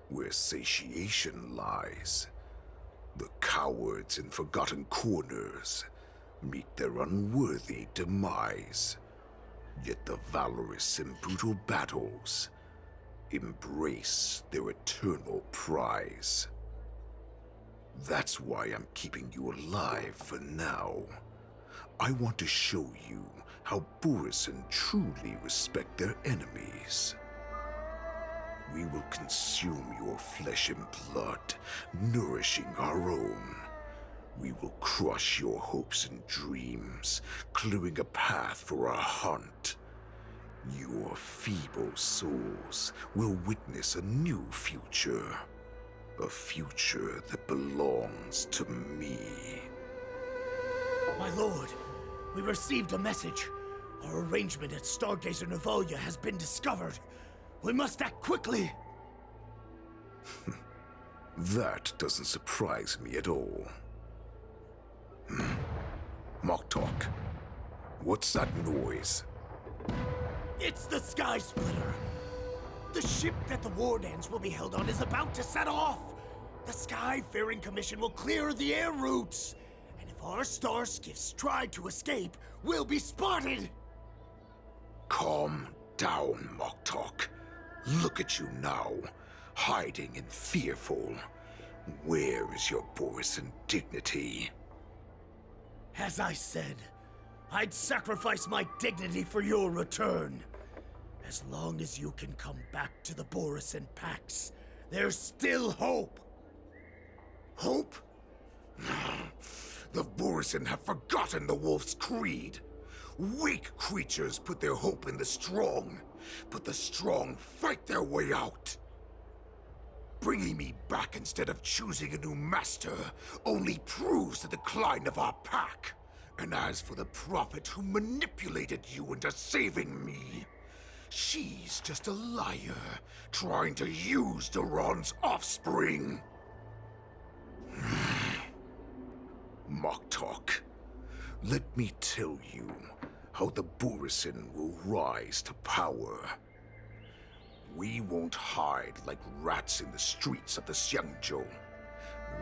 where satiation lies. The cowards in forgotten corners meet their unworthy demise. Yet the valorous in brutal battles embrace their eternal prize. That's why I'm keeping you alive for now. I want to show you how Borisin truly respect their enemies. We will consume your flesh and blood, nourishing our own. We will crush your hopes and dreams, clearing a path for our hunt. Your feeble souls will witness a new future. A future that belongs to me. My lord, we received a message. Our arrangement at Stargazer Navalia has been discovered. We must act quickly. That doesn't surprise me at all. Moktok, what's that noise? It's the Sky Splitter. The ship that the Wardens will be held on is about to set off. The Skyfaring Commission will clear the air routes. And if our star skiffs try to escape, we'll be spotted. Calm down, Moktok. Look at you now, hiding and fearful. Where is your Borisin dignity? As I said, I'd sacrifice my dignity for your return. As long as you can come back to the Borisin Pax, there's still hope. Hope? The Borisin have forgotten the wolf's creed. Weak creatures put their hope in the strong, but the strong fight their way out. Bringing me back instead of choosing a new master only proves the decline of our pack. And as for the prophet who manipulated you into saving me, she's just a liar, trying to use Duran's offspring. Moktok, let me tell you how the Borisin will rise to power. We won't hide like rats in the streets of the Xiangzhou.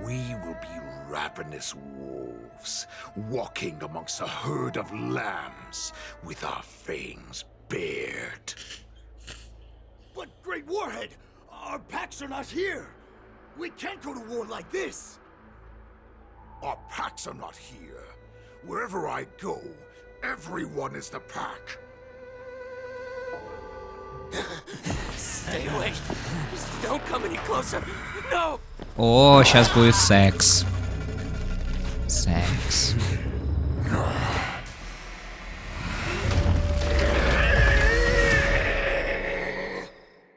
We will be ravenous wolves, walking amongst a herd of lambs with our fangs bared. But Great Warhead, our packs are not here. We can't go to war like this. Our packs are not here. Wherever I go, everyone is the pack. Stay away. Just don't come any closer. No! О, сейчас будет секс. Секс.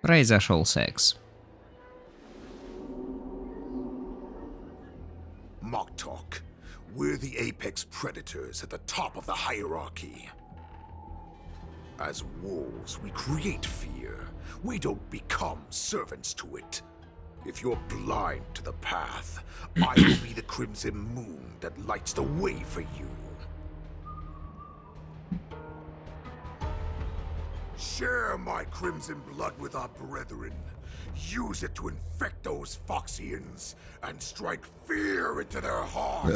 Произошел секс. Moktok, We're the apex predators at the top of the hierarchy. As wolves, we create fear. We don't become servants to it. If you're blind to the path, I will be the crimson moon that lights the way for you. Share my crimson blood with our brethren. Use it to infect those Foxians and strike fear into their hearts.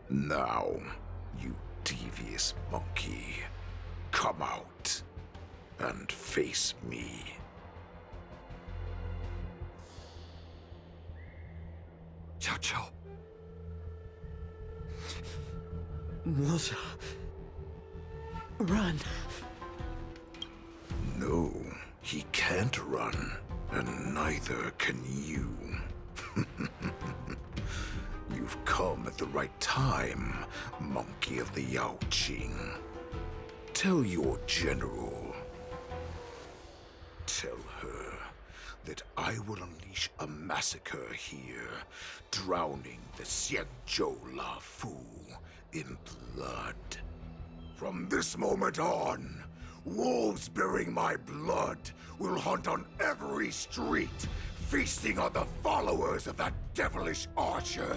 Now, you devious monkey, come out and face me. Jiao. Musa. Run. No, he can't run, and neither can you. You've come at the right time, monkey of the Yaoqing. Tell your general. Tell her that I will unleash a massacre here, drowning the Xianzhou La Fu in blood. From this moment on, wolves bearing my blood will hunt on every street, feasting on the followers of that devilish archer.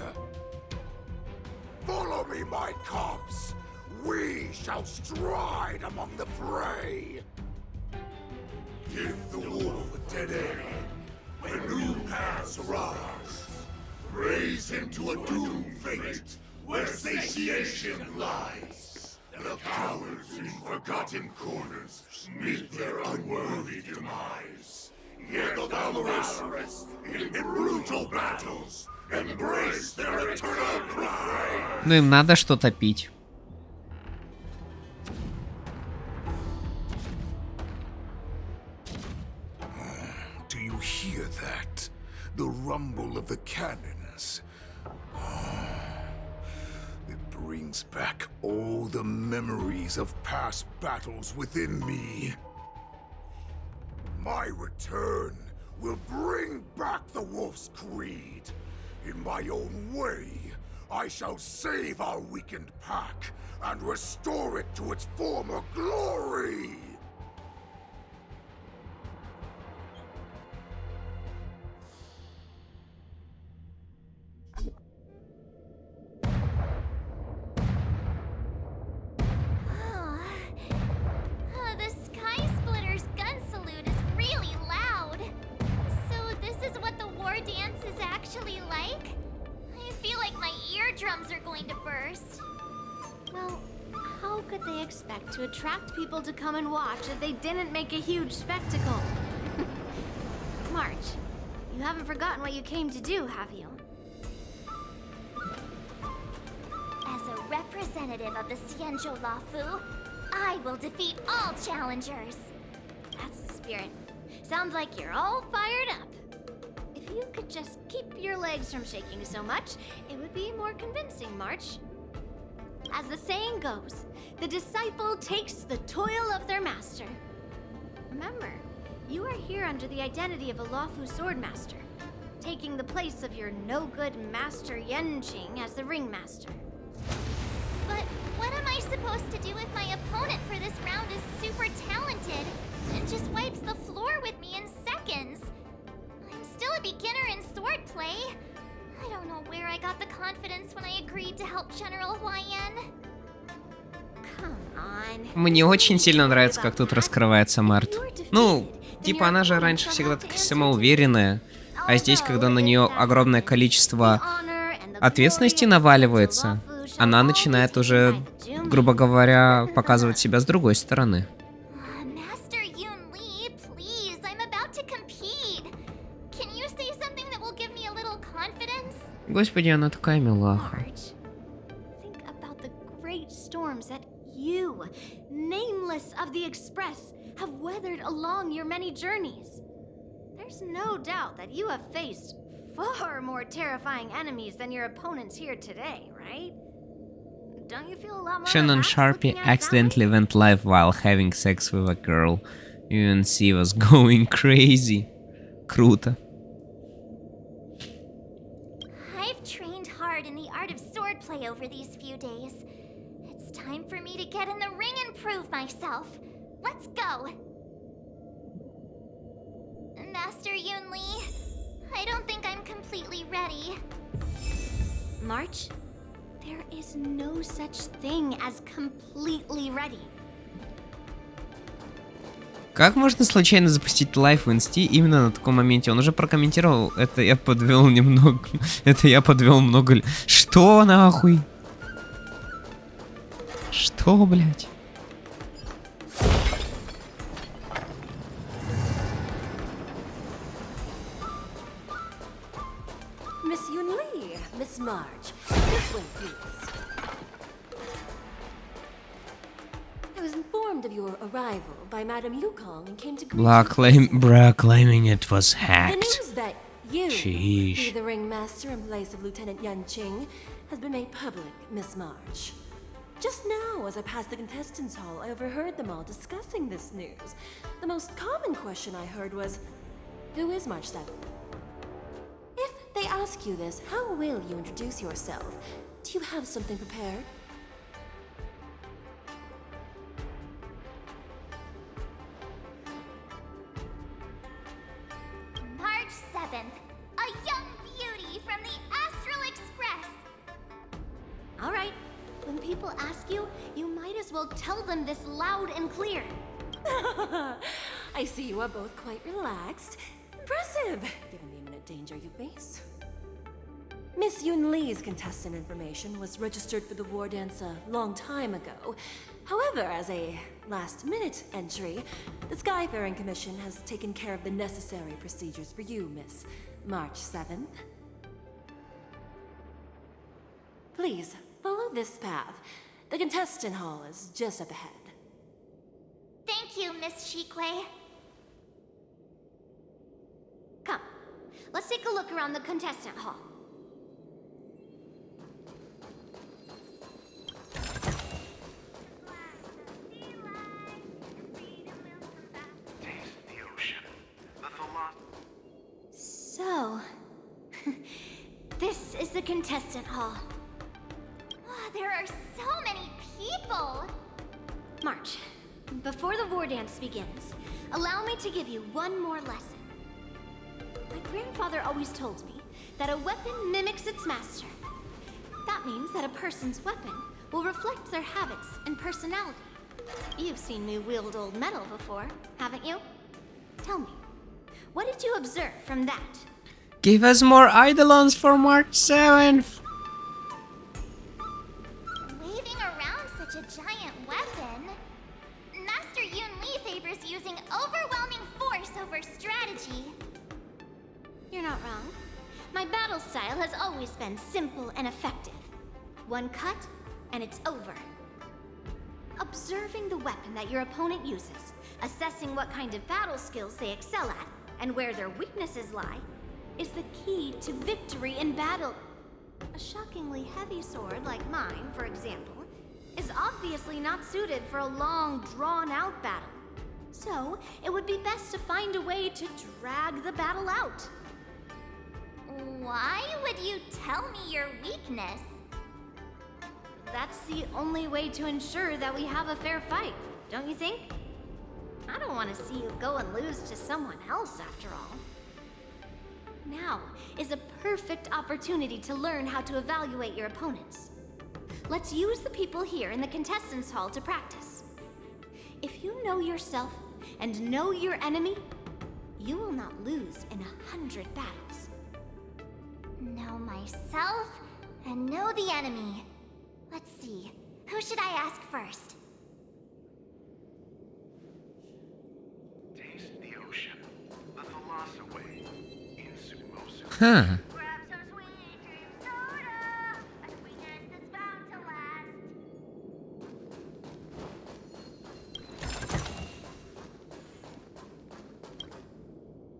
Follow me, my cubs. We shall stride among the prey. Give the wolf a dead end when new paths arise. Raise him to a doomed fate where satiation lies. The cowards in forgotten corners meet their unworthy demise. Yet the valorous in brutal battles embrace their eternal pride. Ну им надо что-то пить. Do you hear that? The rumble of the cannons. It brings back all the memories of past battles within me. My return will bring back the Wolf's Creed. In my own way, I shall save our weakened pack and restore it to its former glory. The Sky Splitter's gun salute is really loud. So this is what the war dance is actually like? I feel like my eardrums are going to burst. Well, how could they expect to attract people to come and watch if they didn't make a huge spectacle? March, you haven't forgotten what you came to do, have you? As a representative of the Xianzhou La Fu, I will defeat all challengers. That's the spirit. Sounds like you're all fired up. If you could just keep your legs from shaking so much, it would be more convincing, March. As the saying goes, the disciple takes the toil of their master. Remember, you are here under the identity of a Lawfu swordmaster, taking the place of your no-good master Yenqing as the ringmaster. But what am I supposed to do if my opponent for this round is super talented and just wipes the floor with me in seconds? I'm still a beginner in swordplay. I don't know where I got the confidence when I agreed to help General Huayan. Come on. Мне очень сильно нравится, как тут раскрывается Март. Ну, типа она же раньше всегда такая самоуверенная, а здесь, когда на нее огромное количество ответственности наваливается, она начинает уже, грубо говоря, показывать себя с другой стороны. Master Yun Li, please, I'm about to compete. Can you say something that will give me a little confidence? Господи, она такая милаха. Think about the great storms that you, nameless of the Express, have weathered along your many journeys. There's no doubt that you have faced far more terrifying enemies than your opponents here today, right? Don't you feel a lot more Shannon relaxed Sharpie looking at accidentally went live while having sex with a girl. UNC was going crazy. Круто. I've trained over these few days. It's time for me to get in the ring and prove myself. Let's go! Master Yunli, I don't think I'm completely ready. March, there is no such thing as completely ready. Как можно случайно запустить лайв в инсти именно на таком моменте? Он уже прокомментировал, это я подвел немного. Это я подвел много. Что нахуй? Что, блять? Miss Yunli, Miss March, this way, please. I was informed of your arrival by Madame Yukong and came to greet you. Claiming it was The hacked. news that you Sheesh. be the ringmaster in place of Lieutenant Yan Qing has been made public, Miss March. Just now, as I passed the contestants' hall, I overheard them all discussing this news. The most common question I heard was, who is March 7? If they ask you this, how will you introduce yourself? Do you have something prepared? March 7th, a young beauty from the Astral Express. All right, when people ask you, you might as well tell them this loud and clear. I see you are both quite relaxed. Impressive, given the imminent danger you face. Miss Yunli's contestant information was registered for the war dance a long time ago. However, as a last-minute entry, the Skyfaring Commission has taken care of the necessary procedures for you, Miss March 7th. Please, follow this path. The contestant hall is just up ahead. Thank you, Miss Shikwe. Come, let's take a look around the contestant hall. So, this is the contestant hall. There are so many people! March, before the war dance begins, allow me to give you one more lesson. My grandfather always told me that a weapon mimics its master. That means that a person's weapon will reflect their habits and personality. You've seen me wield old metal before, haven't you? Tell me, what did you observe from that? Give us more Eidolons for March 7th. Waving around such a giant weapon, Master Yunli favors using overwhelming force over strategy. You're not wrong. My battle style has always been simple and effective. One cut, and it's over. Observing the weapon that your opponent uses, assessing what kind of battle skills they excel at, and where their weaknesses lie, is the key to victory in battle. A shockingly heavy sword like mine, for example, is obviously not suited for a long, drawn-out battle. So, it would be best to find a way to drag the battle out. Why would you tell me your weakness? That's the only way to ensure that we have a fair fight, don't you think? I don't want to see you go and lose to someone else, after all. Now is a perfect opportunity to learn how to evaluate your opponents. Let's use the people here in the contestants' hall to practice. If you know yourself and know your enemy, you will not lose in 100 battles. Know myself and know the enemy. Let's see, who should I ask first? Taste the ocean. The Thalassa way. In Sumosu. Huh.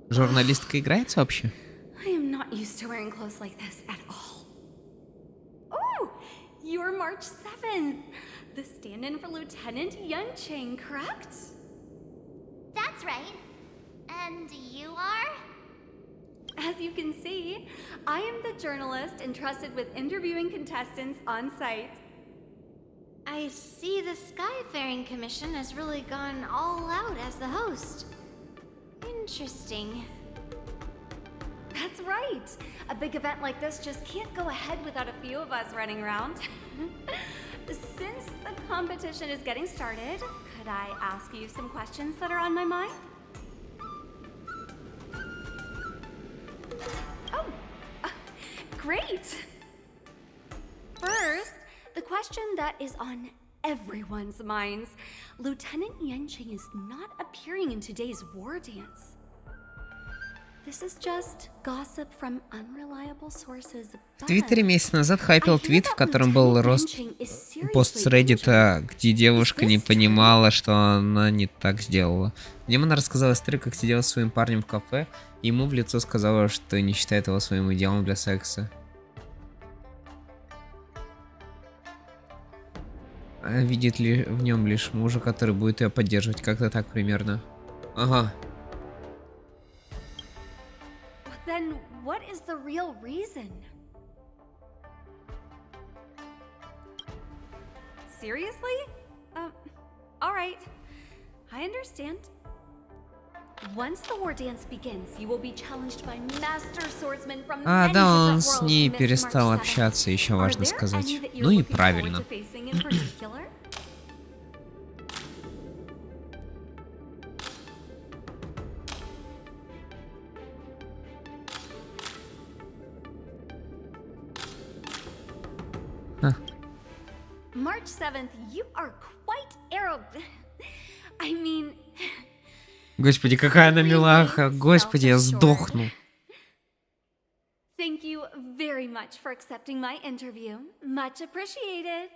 Журналистка играется вообще? I am not used to wearing clothes like this at all. Oh, you're March 7th, the stand-in for Lieutenant Yuncheng, correct? That's right. And you are? As you can see, I am the journalist entrusted with interviewing contestants on site. I see the Skyfaring Commission has really gone all out as the host. Interesting. That's right. A big event like this just can't go ahead without a few of us running around. Since the competition is getting started, could I ask you some questions that are on my mind? Oh, great! First, the question that is on everyone's minds. Lieutenant Yanqing is not appearing in today's war dance. This is just gossip from unreliable sources. В Твиттере месяц назад хайпил твит, в котором был пост с Reddit, где девушка не понимала, что она не так сделала. В нем она рассказала историю, как сидела с своим парнем в кафе, и ему в лицо сказала, что не считает его своим идеалом для секса. А видит ли в нем лишь мужа, который будет ее поддерживать, как-то так примерно. Ага. Then what is the real reason? Seriously? All right. I understand. Once the war dance begins, you will be challenged by master swordsmen from many Да, он different с worlds ней to Miss перестал March 7. общаться, еще важно Are there сказать. any that you're Ну и looking forward правильно. to facing in particular? March 7th, you are quite I mean... Господи, какая она милаха. Господи, я сдохну. Thank you very much for accepting my interview. Much appreciated.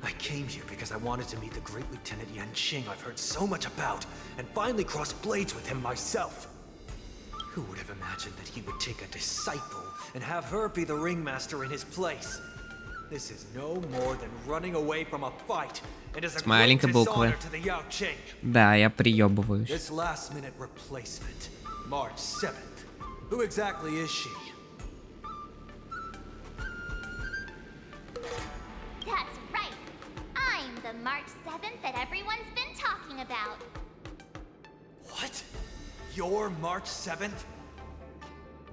I came here because I wanted to meet the great Lieutenant Yanqing I've heard so much about, and finally cross blades with him myself. Who would have imagined that he would take a disciple and have her be the ringmaster in his place? This is no more than running away from a fight, and is a great dishonor to the Yaoqing. Да, я приебываюсь. This last-minute replacement, March 7th. Who exactly is she? That's right. I'm the March 7th that everyone's been talking about. What? You're March 7th?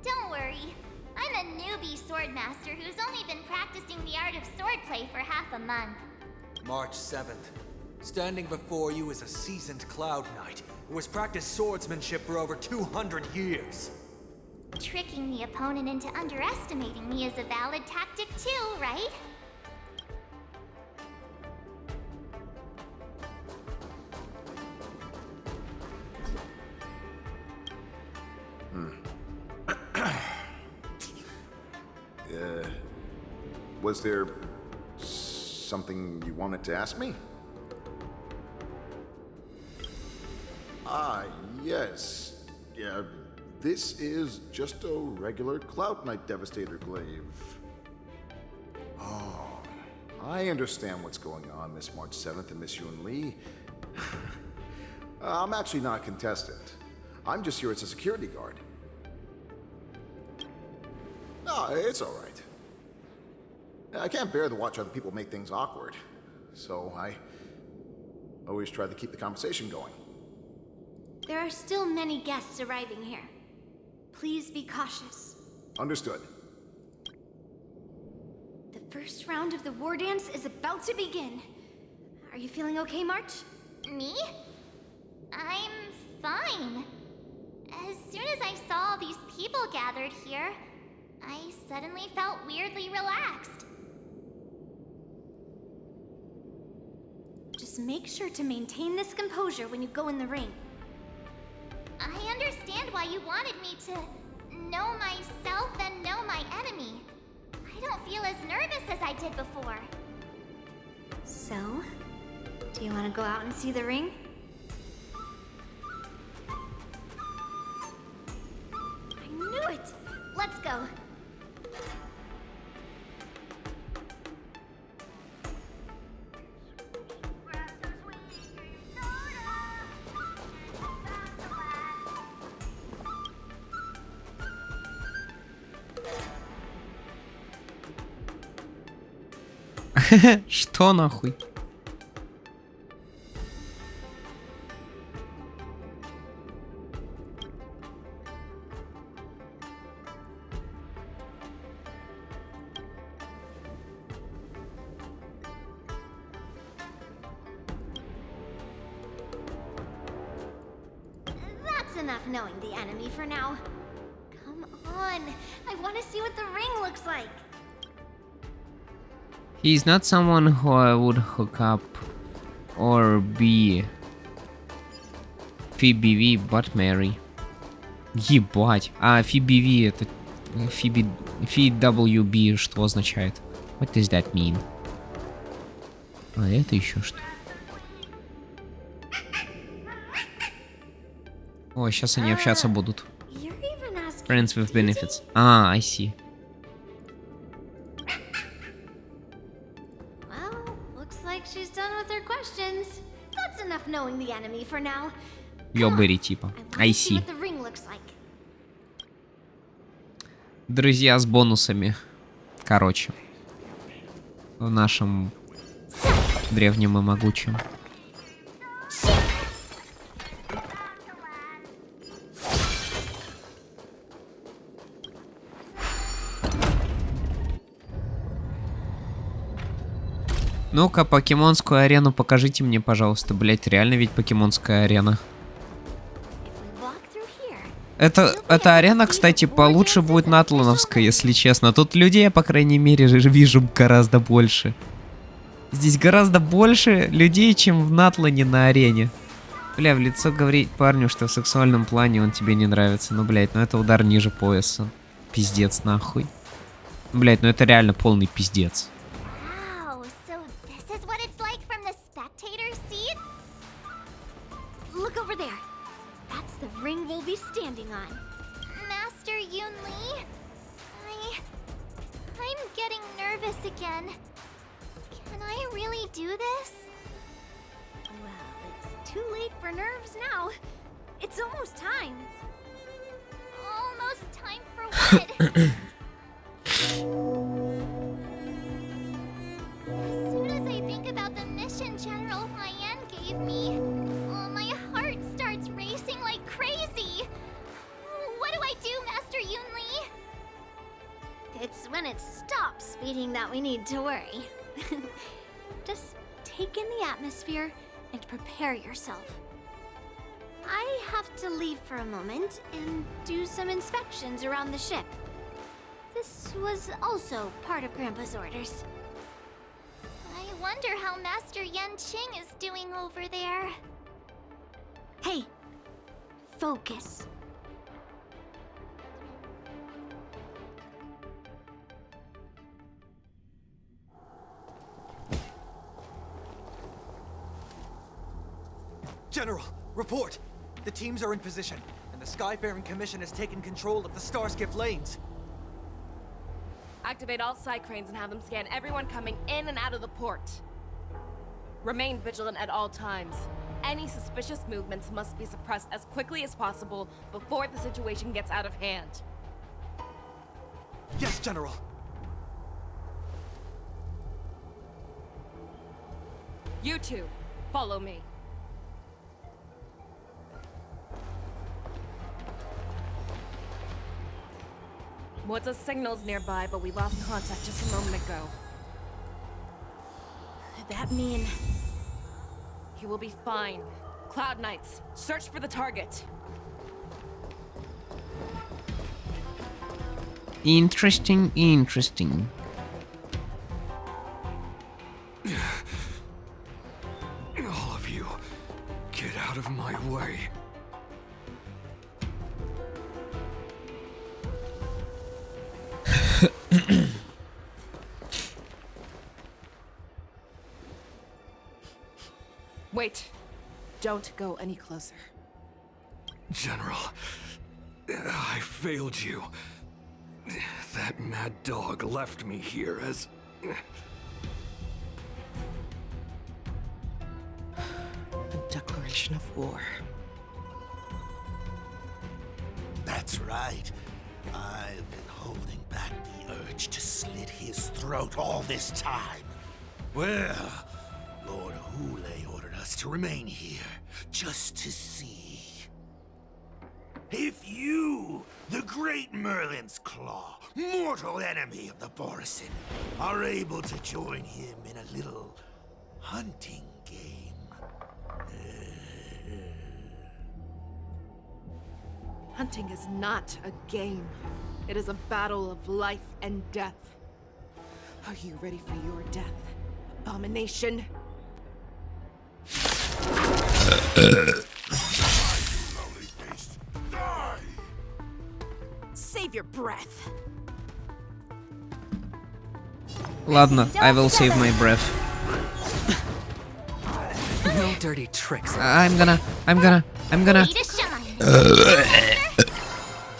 Don't worry. I'm a newbie swordmaster who's only been practicing the art of swordplay for half a month. March 7th. Standing before you is a seasoned Cloud Knight who has practiced swordsmanship for over 200 years. Tricking the opponent into underestimating me is a valid tactic too, right? Was there something you wanted to ask me? Yes. Yeah, this is just a regular Cloud Knight Devastator glaive. Oh, I understand what's going on, Miss March 7th and Miss Yun Li. I'm actually not a contestant. I'm just here as a security guard. No, it's all right. I can't bear to watch other people make things awkward, so I always try to keep the conversation going. There are still many guests arriving here. Please be cautious. Understood. The first round of the war dance is about to begin. Are you feeling okay, March? Me? I'm fine. As soon as I saw all these people gathered here, I suddenly felt weirdly relaxed. Just make sure to maintain this composure when you go in the ring. I understand why you wanted me to know myself and know my enemy. I don't feel as nervous as I did before. So, do you want to go out and see the ring? I knew it! Let's go. Что нахуй? That's enough knowing the enemy for now. Come on, I want to see what the ring looks like. He's not someone who I would hook up or be FBV, but marry. Ебать. А FBV это FWB что означает? What does that mean? А это еще что? О, сейчас они общаться будут. Friends with benefits. А, I see. Well, looks like she's done with her questions. That's enough knowing the enemy for now. Ёбери типа. I See see. what the ring looks like. Друзья с бонусами. Короче. В нашем древнем и могучем. Ну-ка, покемонскую арену покажите мне, пожалуйста. Блять, реально ведь покемонская арена. Эта арена, кстати, получше будет натлоновская, если честно. Тут людей я, по крайней мере, вижу гораздо больше. Здесь гораздо больше людей, чем в Натлоне на арене. Бля, в лицо говорить парню, что в сексуальном плане он тебе не нравится. Ну, блять, ну это удар ниже пояса. Пиздец, нахуй. Блять, ну это реально полный пиздец. Wow, so this is what it's like from the spectator seats? Look over there. That's the ring we'll be standing on. Master Yunli? I'm getting nervous again. Can I really do this? Well, it's too late for nerves now. It's almost time. Almost time for what? As soon as I think about the mission General Hyen gave me, my heart starts racing like crazy. What do I do, Master Yunli? It's when it stops speeding that we need to worry. Just take in the atmosphere and prepare yourself. I have to leave for a moment and do some inspections around the ship. This was also part of Grandpa's orders. I wonder how Master Yanqing is doing over there. Hey, focus. General, report! The teams are in position, and the Skyfaring Commission has taken control of the Starskiff lanes. Activate all side cranes and have them scan everyone coming in and out of the port. Remain vigilant at all times. Any suspicious movements must be suppressed as quickly as possible before the situation gets out of hand. Yes, General. You two, follow me. What's a signal's nearby, but we lost contact just a moment ago. That mean... He will be fine. Cloud Knights, search for the target. Interesting, interesting. All of you, get out of my way. Wait. Don't go any closer. General, I failed you. That mad dog left me here as... A declaration of war. That's right. I've been holding back the urge to slit his throat all this time. Well, Lord Hule ordered us to remain here, just to see. If you, the great Merlin's Claw, mortal enemy of the Borison, are able to join him in a little hunting game. Hunting is not a game. It is a battle of life and death. Are you ready for your death, abomination? Save your breath. Ладно, I will save my breath. No dirty tricks. I'm gonna.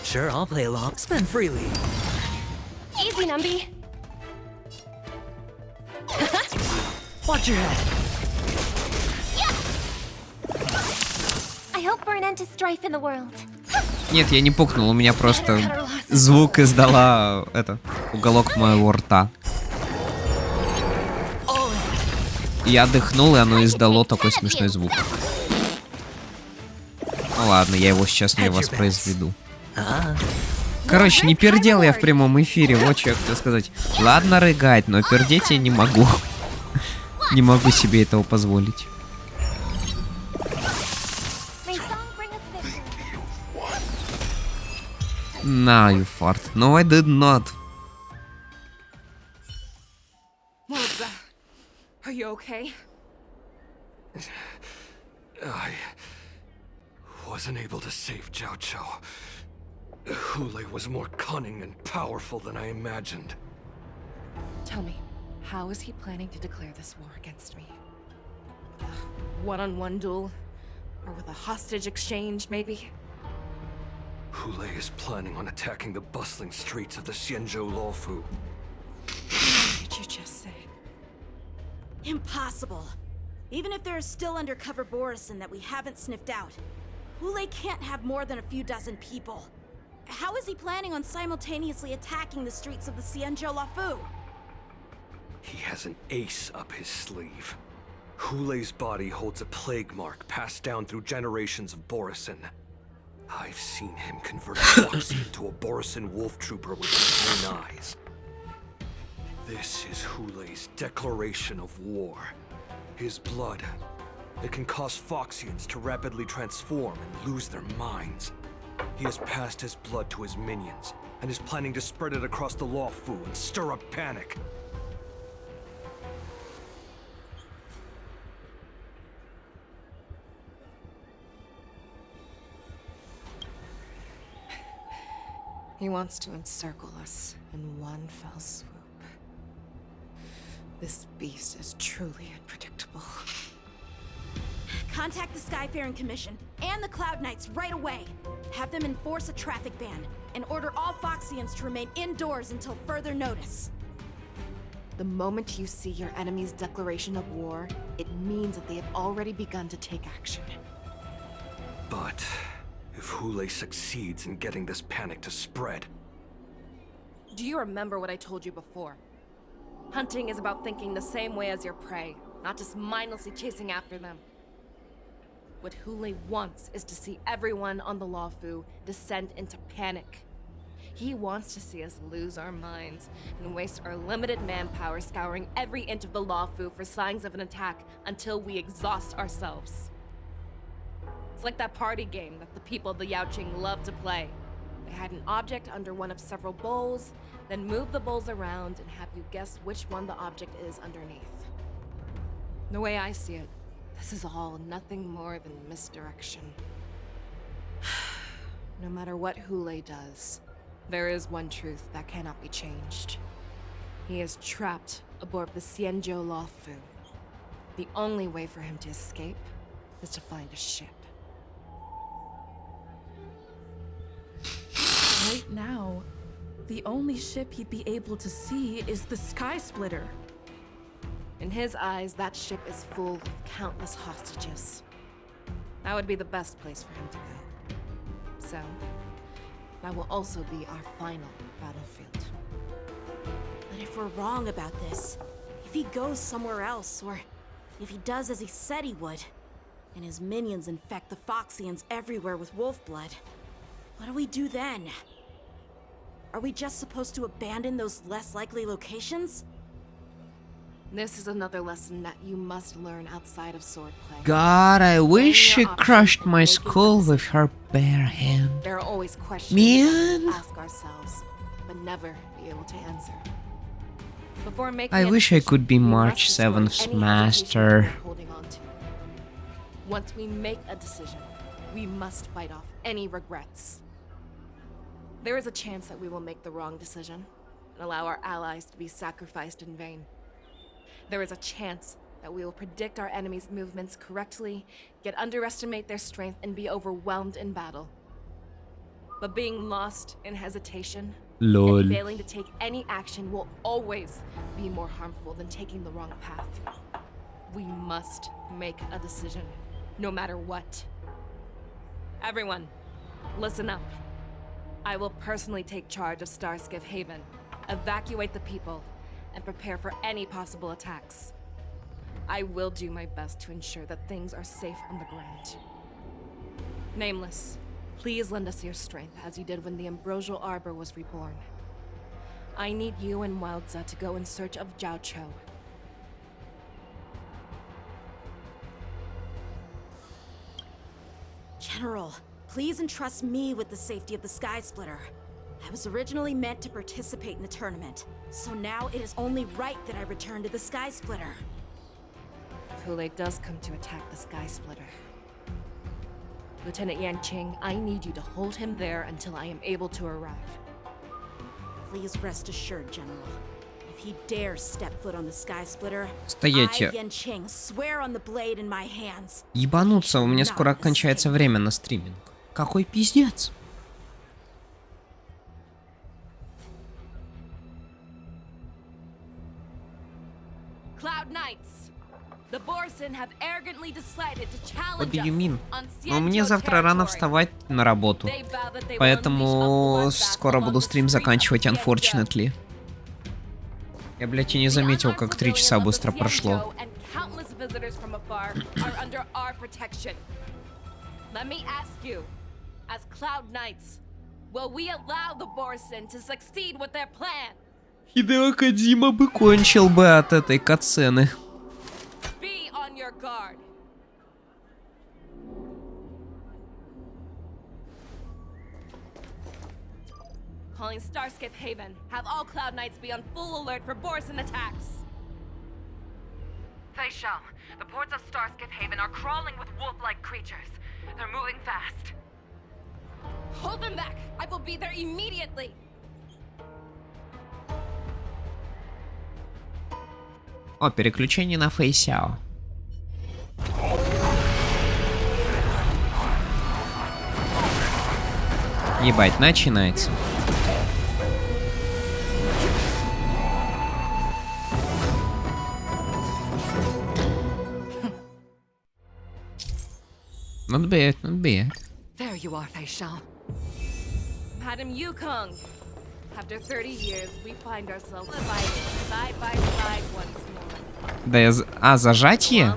Sure, I'll play along. Spend freely. Easy, Numby. Watch your head. I hope for an end to strife in the world. Нет, я не пукнул, у меня просто звук издала уголок моего рта. Я дыхнул, и оно издало такой смешной звук. Ну ладно, я его сейчас не воспроизведу. Короче, не пердел я в прямом эфире, вот что я хотел сказать. Ладно рыгать, но пердеть я не могу. Не могу себе этого позволить. Now you fart. No, I did not. What was that? Are you okay? I wasn't able to save Jiao Chou. Hule was more cunning and powerful than I imagined. Tell me, how is he planning to declare this war against me? One-on-one duel? Or with a hostage exchange, maybe? Hule is planning on attacking the bustling streets of the Xianzhou Luofu. What did you just say? Impossible. Even if there are still undercover Borison that we haven't sniffed out, Hule can't have more than a few dozen people. How is he planning on simultaneously attacking the streets of the Xianzhou Luofu? He has an ace up his sleeve. Hule's body holds a plague mark passed down through generations of Borison. I've seen him convert Foxy into a Borison wolf trooper with his own eyes. This is Hule's declaration of war. His blood. It can cause Foxians to rapidly transform and lose their minds. He has passed his blood to his minions, and is planning to spread it across the Luofu and stir up panic. He wants to encircle us in one fell swoop. This beast is truly unpredictable. Contact the Skyfaring Commission and the Cloud Knights right away. Have them enforce a traffic ban and order all Foxians to remain indoors until further notice. The moment you see your enemy's declaration of war, it means that they have already begun to take action. But if Hule succeeds in getting this panic to spread... Do you remember what I told you before? Hunting is about thinking the same way as your prey, not just mindlessly chasing after them. What Hule wants is to see everyone on the Luofu descend into panic. He wants to see us lose our minds and waste our limited manpower scouring every inch of the Luofu for signs of an attack until we exhaust ourselves. It's like that party game that the people of the Yaoqing love to play. They hide an object under one of several bowls, then move the bowls around and have you guess which one the object is underneath. The way I see it, this is all nothing more than misdirection. No matter what Hule does, there is one truth that cannot be changed. He is trapped aboard the Xianzhou Luofu. The only way for him to escape is to find a ship. Right now, the only ship he'd be able to see is the Sky Splitter. In his eyes, that ship is full of countless hostages. That would be the best place for him to go. So, that will also be our final battlefield. But if we're wrong about this, if he goes somewhere else, or if he does as he said he would, and his minions infect the Foxians everywhere with wolf blood, what do we do then? Are we just supposed to abandon those less likely locations? This is another lesson that you must learn outside of swordplay. God, I wish she crushed my skull with her bare hand. There are always questions Man. we ask ourselves, but never be able to answer. Before making I a wish I decision, could be we March must destroy 7th's any master. hesitation we're holding on to. Once we make a decision, we must fight off any regrets. There is a chance that we will make the wrong decision and allow our allies to be sacrificed in vain. There is a chance that we will predict our enemies' movements correctly, yet underestimate their strength and be overwhelmed in battle. But being lost in hesitation Lol. and failing to take any action will always be more harmful than taking the wrong path. We must make a decision, no matter what. Everyone, listen up. I will personally take charge of Starskiff Haven, evacuate the people, and prepare for any possible attacks. I will do my best to ensure that things are safe on the ground. Nameless, please lend us your strength as you did when the Ambrosial Arbor was reborn. I need you and Wildza to go in search of Jiao Cho. General, please entrust me with the safety of the Sky Splitter. I was originally meant to participate in the tournament, so now it is only right that I return to the Sky Splitter. If Hule does come to attack the Sky Splitter, Lieutenant Yanqing, I need you to hold him there until I am able to arrive. Please rest assured, General. If he dares step foot on the Sky Splitter, Стоять. I, Yanqing, swear on the blade in my hands. Ебануться, у меня скоро кончается время на стриминг. Какой пиздец. Cloud Knights, the Borson have arrogantly decided to challenge What do you us mean? on Но мне Xianzhou завтра рано territory. вставать на работу. They vow that they will Поэтому unleash a скоро bloodbath буду along стрим the streets of заканчивать, Xianzhou. unfortunately. Я, блядь, и не заметил, как 3 часа быстро прошло. And countless visitors from afar are under our protection. Let me ask you, as Cloud Knights, will we allow the Borson to succeed with their plan? Хидео Кодзима бы кончил бы от этой катсцены. Be on your guard. Calling Starskiff Haven. Have all Cloud Knights be on full alert for Borson attacks. Fei Xiao, the ports of Starskiff Haven are crawling with wolf-like creatures. They're moving fast. Hold them back! I will be there immediately! О, переключение на Фэй Сяо. Ебать, начинается. Not bad, not bad. There you are, Fei Xiao. Madam Yukong, after 30 years, we find ourselves fighting side by side once more. Да я... зажать Е?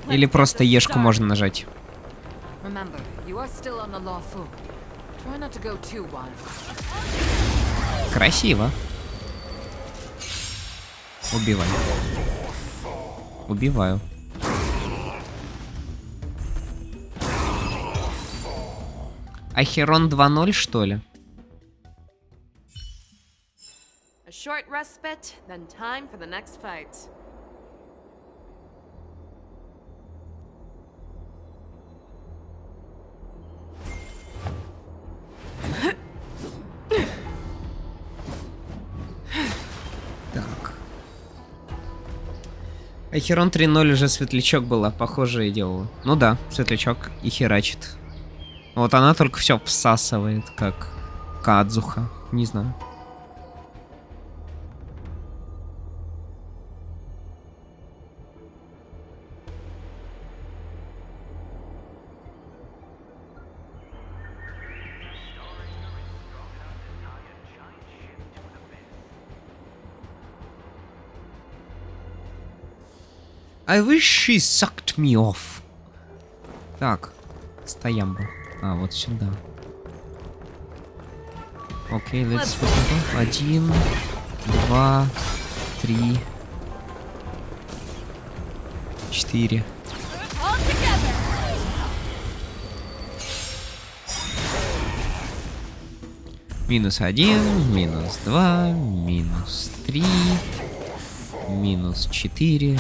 Или просто Ешку можно нажать? Remember, you are still on the Lawfu. Try not to go too wild. Красиво. Убиваю. Убиваю. Ахерон 2.0, что ли? A short respite, then time for the next fight. Так. Ахерон 3.0 уже светлячок была, похожее делала. Ну да, светлячок и херачит. Вот она только все всасывает, как Кадзуха. Не знаю. I wish she sucked me off. Так, стоямба. А, вот сюда. Окей, let's go. 1, 2, 3, 4. Минус 1, минус 2, минус 3, минус 4.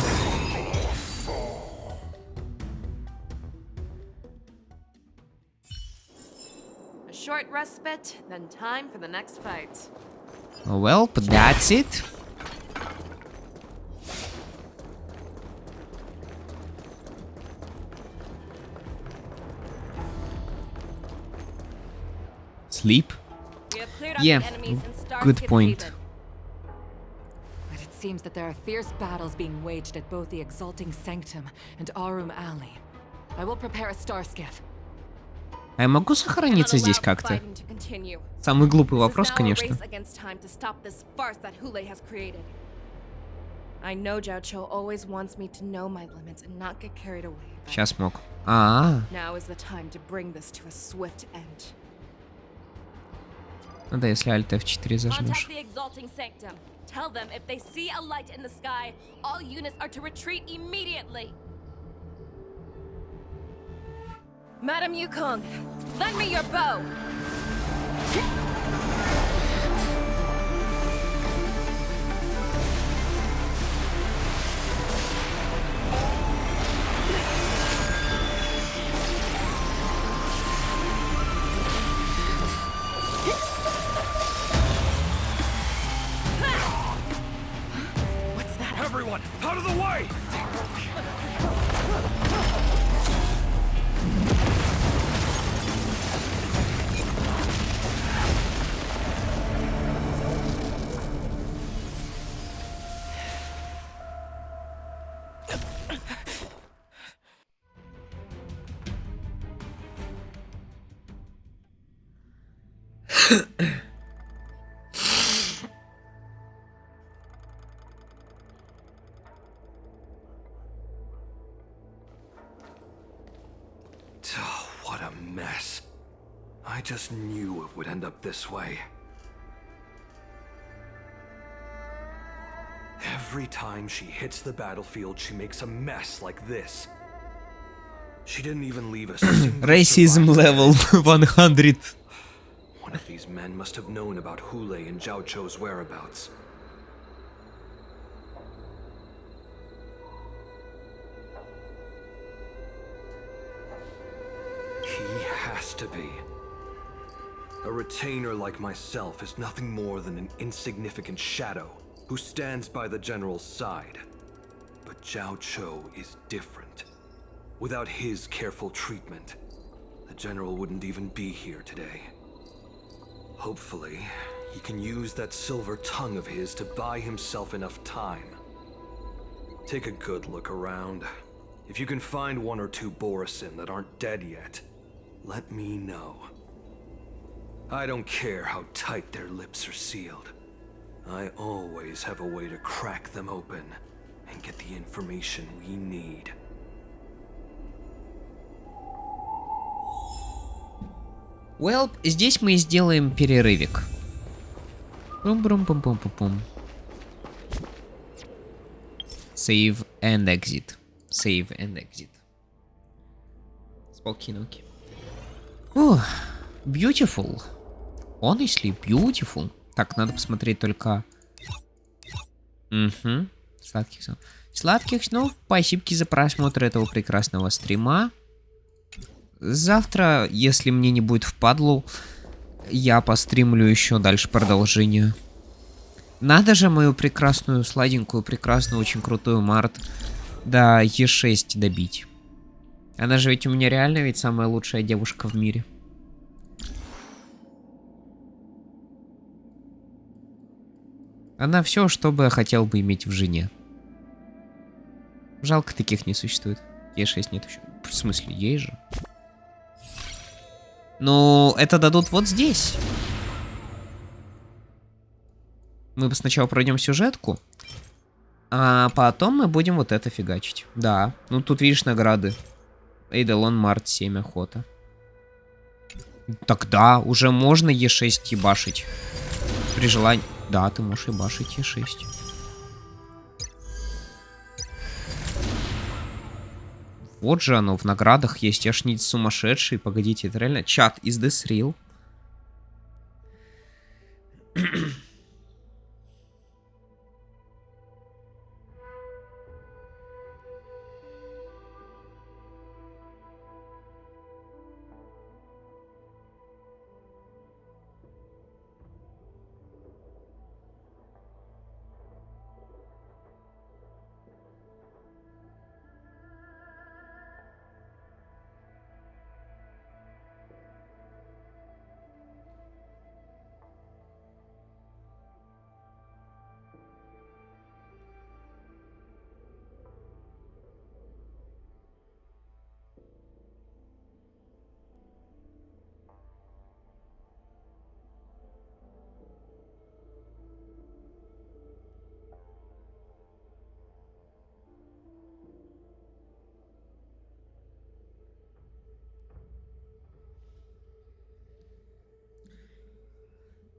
A short respite, then time for the next fight. Well, that's it. Sleep? Yeah, good point. But it seems that there are fierce battles being waged at both the Exalting Sanctum and Arum Alley. I will prepare a star skiff. А я могу сохраниться здесь как-то? Самый глупый вопрос, конечно. Сейчас мог. Ну да, если Alt F4 зажмешь. Tell them if they see a light in the sky, all units are to retreat immediately. Madam Yukong, lend me your bow. Everyone, out of the way! What a mess. I just knew it would end up this way. Every time she hits the battlefield, she makes a mess like this. She didn't even leave a single Racism level 100. One of these men must have known about Hulei and Zhao Chou's whereabouts. He has to be. A retainer like myself is nothing more than an insignificant shadow who stands by the general's side. But Zhao Chou is different. Without his careful treatment, the general wouldn't even be here today. Hopefully, he can use that silver tongue of his to buy himself enough time. Take a good look around. If you can find one or two Borisin that aren't dead yet, let me know. I don't care how tight their lips are sealed. I always have a way to crack them open and get the information we need. Well, здесь мы сделаем перерывик. Пум-пум-пум-пум-пум. Save and exit. Save and exit. Спокойно. Beautiful. Honestly, beautiful. Так, надо посмотреть только... Сладких снов. Сладких снов. Спасибо за просмотр этого прекрасного стрима. Завтра, если мне не будет впадлу, я постримлю еще дальше продолжение. Надо же мою прекрасную, сладенькую, прекрасную, очень крутую Март до Е6 добить. Она же ведь у меня реально ведь самая лучшая девушка в мире. Она все, что бы я хотел бы иметь в жене. Жалко, таких не существует. Е6 нет еще. В смысле, ей же. Ну, это дадут вот здесь. Мы бы сначала пройдем сюжетку. А потом мы будем вот это фигачить. Да. Ну тут видишь награды. Эйдолон, Март, 7, охота. Тогда уже можно Е6 ебашить. При желании. Да, ты можешь ебашить Е6. Вот же оно, в наградах есть. Я ж не сумасшедший. Погодите, это реально... Чат, is this real?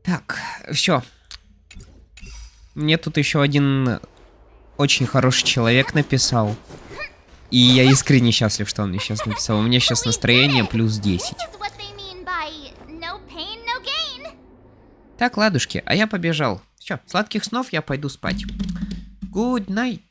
Так, все. Мне тут еще один очень хороший человек написал. И я искренне счастлив, что он мне сейчас написал. У меня сейчас настроение плюс 10. Так, ладушки, а я побежал. Все, сладких снов, я пойду спать. Good night.